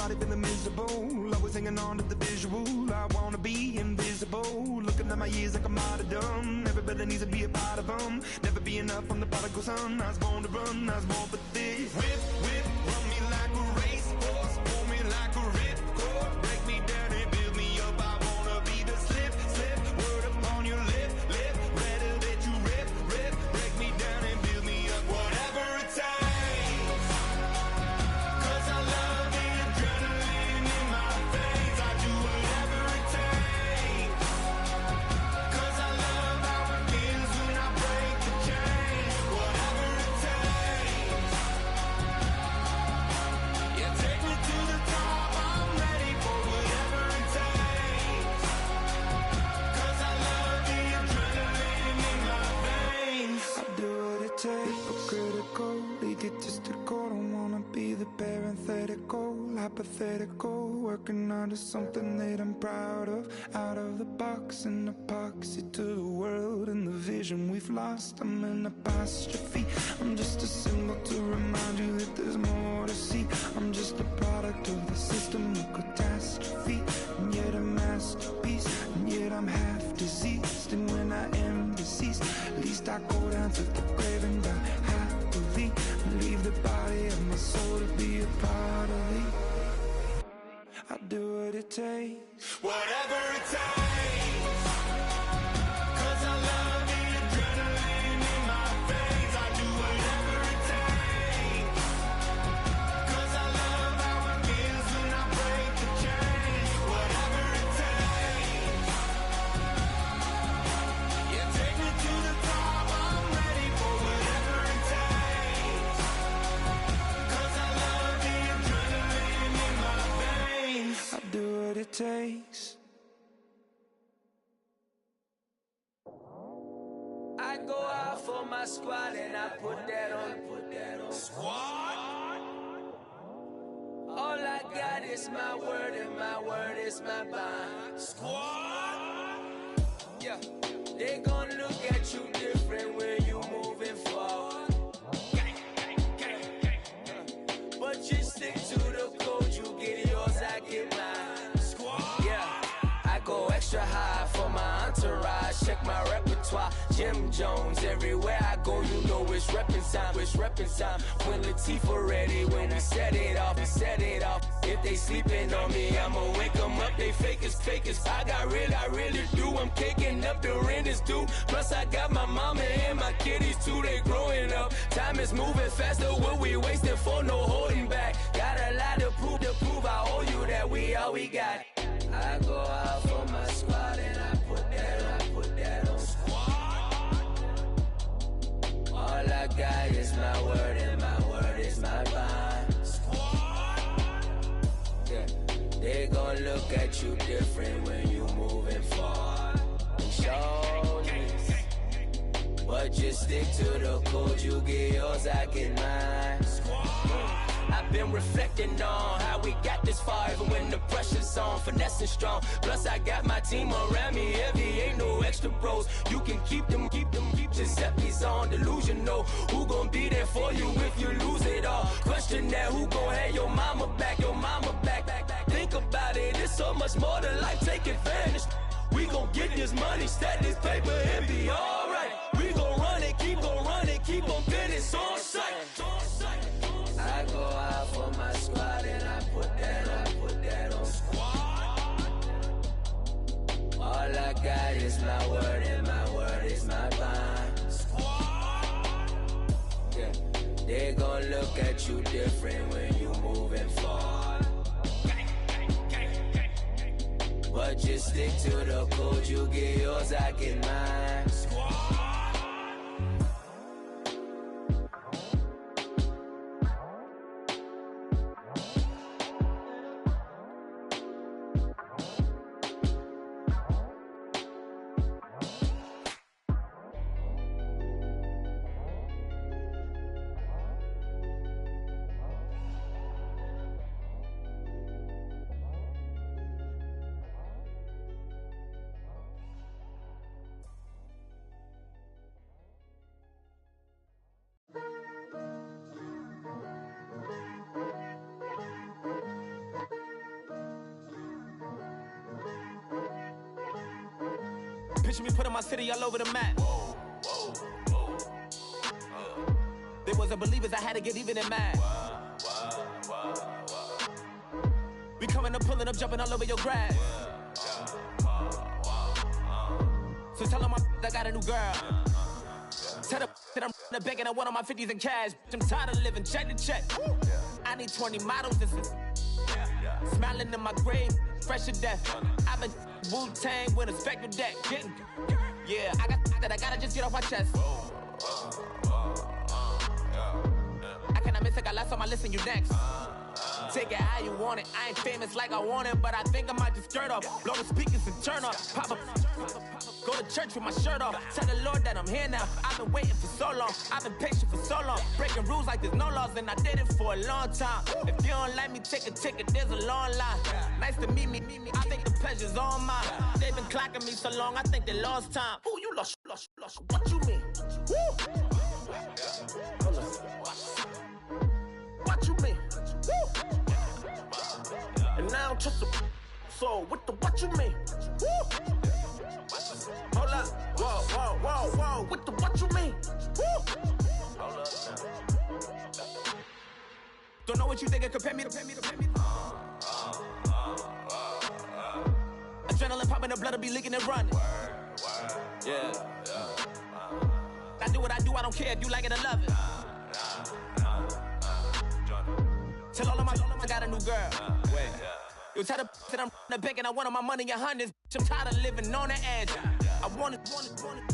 Feeling miserable, always hanging on to the visual. I wanna be invisible, looking at my years like I'm out of dumb. Everybody needs to be a part of them. Never be enough on the prodigal son. I was born to run, I was born for this. Whip, run me like a racehorse. Pull me like a ripcord. Break me down and build me up. I wanna be the slip. Word upon your lip. Rather that you rip. Break me down and build me up. Whatever it takes. Cause I love the adrenaline in my veins. I do whatever it takes. Cause I love how it feels when I break the chains. Whatever it takes. Yeah, take me to the top. I'm ready for whatever it takes. Cause I love the adrenaline in my veins. I do what it takes. Critical, egotistical. Don't wanna be the parenthetical, hypothetical. Working onto something that I'm proud of. Out of the box, an epoxy to the world and the vision we've lost. I'm an apostrophe. I'm just a symbol to remind you that there's more to see. I'm just a product of the system of catastrophe, and yet a masterpiece, and yet I'm half diseased. And when I am deceased, at least I go down to the grave and die happily, and leave the body of my soul to be a part of me. I do what it takes. Whatever it takes.
go out for my squad and I put that on. Squad. All I got is my word and my word is my bond. Squad. Yeah. They gon' look at you different when you moving forward. But you stick to the code, you get yours, I get mine. Squad. Yeah. I go extra high for my entourage. Check my repertoire. Jim Jones, everywhere I go, you know it's reppin' time. It's reppin' time. When Latifah ready, when we set it off, we set it off. If they sleeping on me, I'ma wake them up. They fakers. I really do. I'm caking up, the rent is due. Plus I got my mama and my kiddies too. They growing up. Time is moving faster. What we wasting for? No holding back. Got a lot to prove. I owe you that we all we got. I go out for my squad and I put that on. Squad. All I got is my word and my word is my bond. Squad. Yeah. They gon' look at you different when you moving forward. Show this. But just stick to the code, you get yours, I get mine. I've been reflecting on how we got this far, even when the pressure's on, finessing strong. Plus I got my team around me heavy, ain't no extra bros. You can keep them. Giuseppe's on delusional. Who gon' be there for you if you lose it all? Question that, who gon' have your mama back? Think about it, it's so much more to life, take advantage. We gon' get this money, stack this paper, and be alright. We gon' run it, keep on business on sight. I go out for my squad and I put that on. Squad. All I got is my word and my word is my bond. Squad. Yeah. They gon' look at you different when you moving forward. But just stick to the code, you get yours, I get mine. Squad.
Picture me putting my city all over the map. They wasn't believers, I had to get even and mad. We coming up, pulling up, jumping all over your grass. So tell them I got a new girl. Tell them that I'm in the bank and I want all my 50s in cash. I'm tired of living check to check. I need 20 models, this is smiling in my grave, fresh to death. I've been Wu-Tang with a spectral deck. Yeah, I got that, I gotta just get off my chest. I cannot miss it, got last on my list and you next. Take it how you want it, I ain't famous like I want it, but I think I might just skirt off. Blow the speakers and turn up, pop up. Go to church with my shirt off. Tell the Lord that I'm here now. I've been waiting for so long. I've been patient for so long. Breaking rules like there's no laws, and I did it for a long time. If you don't like me, take a ticket. There's a long line. Nice to meet me. I think the pleasure's all mine. They've been clocking me so long. I think they lost time. Ooh, you lost. What you mean? Woo. What you mean? Woo. And now I'm just a so what you mean? Woo. Hold up, whoa, what you mean? Woo. Hold up now. Don't know what you think, compare me to. Adrenaline popping, the blood will be leaking and running. Yeah. I do what I do, I don't care if you like it or love it. Tell all of my I got a new girl. Wait. You tell the that I'm in the bank and I want all my money in hundreds. I'm tired of living on the edge. I want it,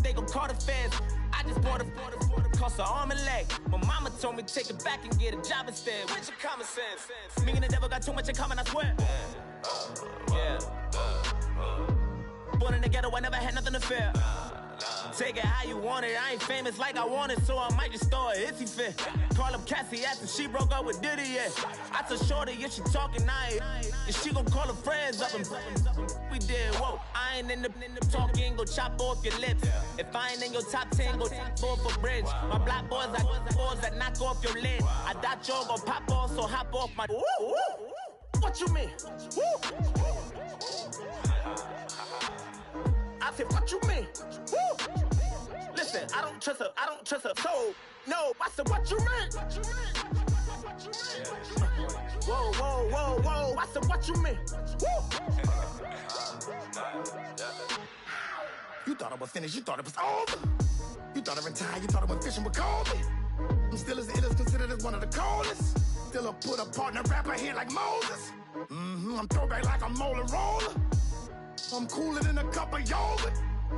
they gon' call the feds. I just bought a cost an arm and leg. My mama told me take it back and get a job instead. Where's your common sense? Me and the devil got too much in common, I swear. Yeah. Born in the ghetto, I never had nothing to fear. Take it how you want it. I ain't famous like I want it, so I might just throw a hissy fit. Call up Cassie after she broke up with Diddy, yeah. I told Shorty if she talking, and she gon' call her friends up and we did, whoa. I ain't in the talking, go chop off your lips. If I ain't in your top 10, go top 4 for bridge. My black boys like boys that knock off your lid. I thought y'all gon' pop off, so hop off my. What you mean? I said, what you mean? Listen, I don't trust her soul. No, I said, what you mean? Whoa, whoa, whoa, whoa. I said, what you mean?
You thought I was finished, you thought it was over. You thought I retired, you thought I went fishing with Kobe. I'm still as ill as considered as one of the coldest. Still a put a partner rapper here like Moses. I'm throwback like a molar roller. I'm cooler than a cup of yogurt.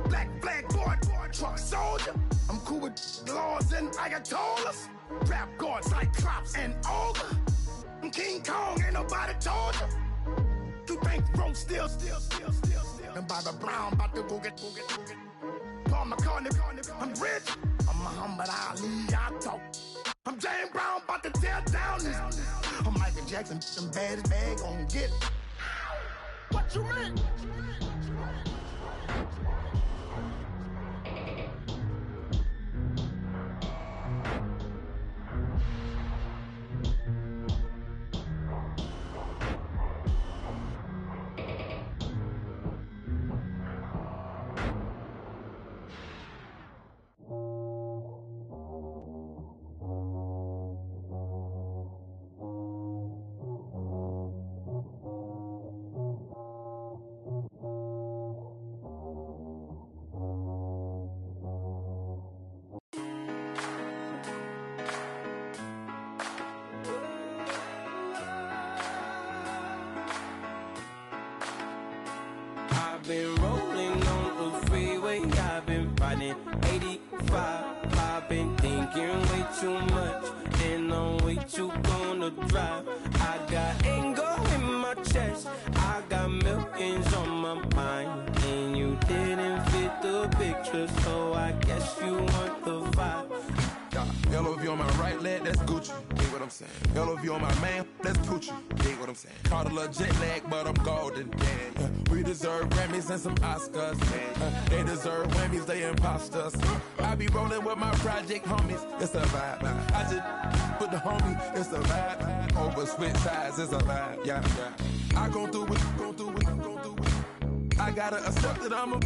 Black flag boy, truck soldier. I'm cool with laws and Ayatollahs. Rap god, Cyclops and Ogre. I'm King Kong, ain't nobody told you. You think Rome still. And Bobby Brown about to go get. Paul McCartney, I'm rich. I'm Muhammad Ali, I talk. I'm James Brown, about to tear down this. I'm Michael Jackson, them baddest bag gon' get. What you mean?
Been rolling on the freeway, I've been riding 85. I've been thinking way too much, and I'm way too gonna drive. I got anger in my chest, I got millions on my mind, and you didn't fit the picture, so I guess you want the vibe.
LOV on my right leg, that's Gucci. Dig what I'm saying? LOV on my man, that's Poochie. Dig what I'm saying? Caught a little jet lag, but I'm golden. Yeah. We deserve Grammys and some Oscars. They deserve whammies, they imposters. I be rolling with my project homies, it's a vibe. I just put the homie, it's a vibe. Over switch sides, it's a vibe. Yeah. I gon' do it. I gotta accept that I'm a.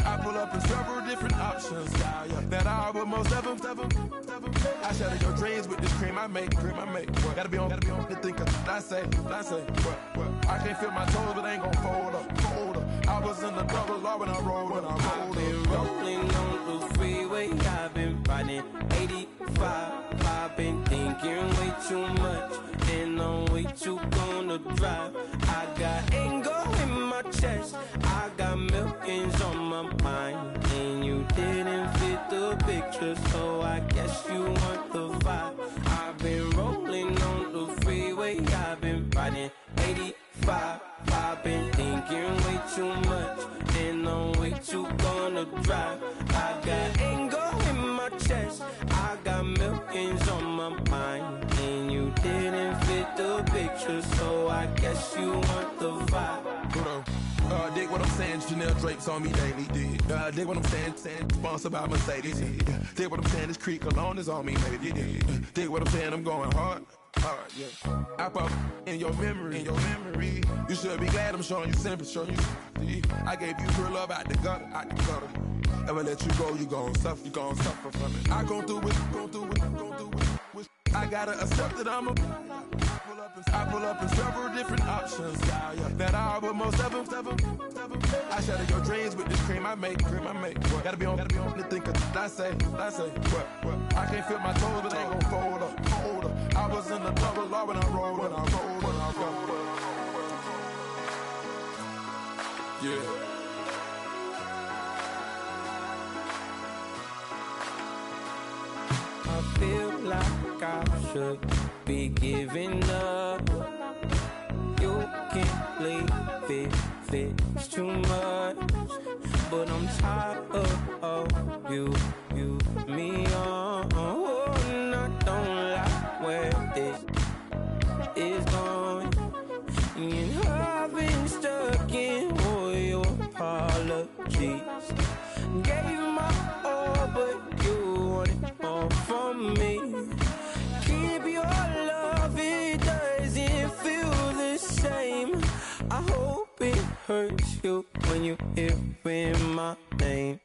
I pull up in several different options. That I would most ever. I shatter your dreams with this cream I make. Gotta be on the thinker. I say. What? I can't feel my toes, but ain't gon' fold up. I was in the double law when I rolled.
I've been rolling on the freeway, I've been riding 85. I've been thinking way too much, and I'm way too gonna drive. I got anger in my chest, I got millions on my mind, and you didn't fit the picture, so I guess you want the vibe. I've been rolling on the freeway, I've been riding 85. I've been thinking way too much, and I'm way too gonna drive. I got anger in my chest, I got millions on my mind, and you didn't fit the picture, so I guess you want the vibe.
Hold on. Dig what I'm saying, Chanel drapes on me daily. Dig what I'm saying, sponsored by Mercedes. Dig what I'm saying, this Creek Cologne is on me, baby. Dig what I'm saying, I'm going hard, yeah. I pop in your memory. You should be glad I'm showing you sympathy. I gave you pure love out the gutter. Ever let you go, you gon' suffer from it. I gon' do it. I gotta accept that I'm a. I pull up in several different options. That I would most ever. I shatter your dreams with this cream I make. What? Gotta be on the thinker. I say. What? I can't feel my toes, but ain't gon' fold up. I was in the double law when I rolled. Yeah.
I feel like I should be giving up. You can't leave it's too much. But I'm tired of you, me on. Oh, and I don't like where this is going. And I've been stuck in all your apologies. Gave my all, but you wanted more from me. Keep your love, it doesn't feel the same. I hope it hurts you when you hear my name.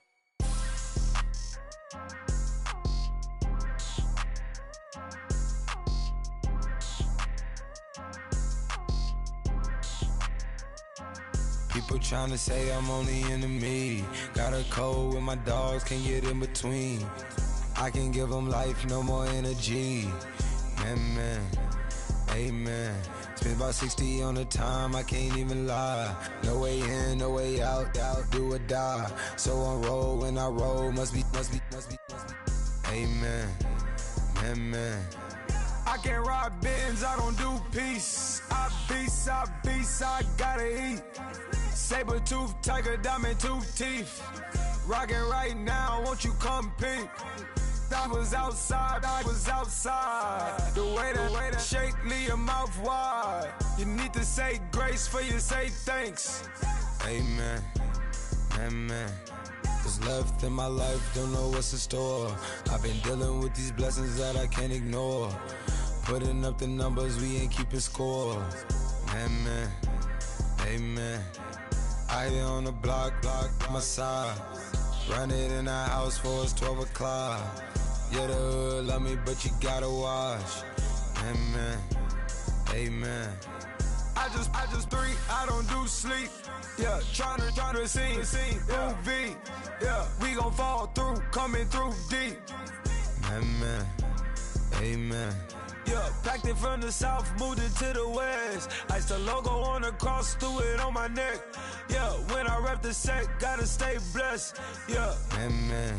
People tryna say I'm only enemy. Got a code with my dogs, can't get in between. I can give them life, no more energy. Man, amen. Spent about 60 on the time, I can't even lie. No way in, no way out, do or die. So on roll, when I roll, must be. Amen, man.
I can't ride Benz, I don't do peace. I beast, I gotta eat. Saber tooth, tiger, diamond tooth teeth. Rockin' right now, won't you come peep? I was outside. The way that shake, leave your mouth wide. You need to say grace for you say thanks.
Amen, amen. What's left in my life, don't know what's in store. I've been dealing with these blessings that I can't ignore. Putting up the numbers, we ain't keeping score. Amen, amen. I here on the block, my side. Run it in the house for it's 12 o'clock. Yeah, the hood love me, but you gotta watch. Amen, amen.
I just three, I don't do sleep. Yeah, tryna see, movie. Yeah, we gon' fall through, coming through deep.
Amen, amen.
Yeah, packed it from the south, moved it to the west. Iced the logo on the cross, threw it on my neck. Yeah, when I rep the set, gotta stay blessed. Yeah,
amen.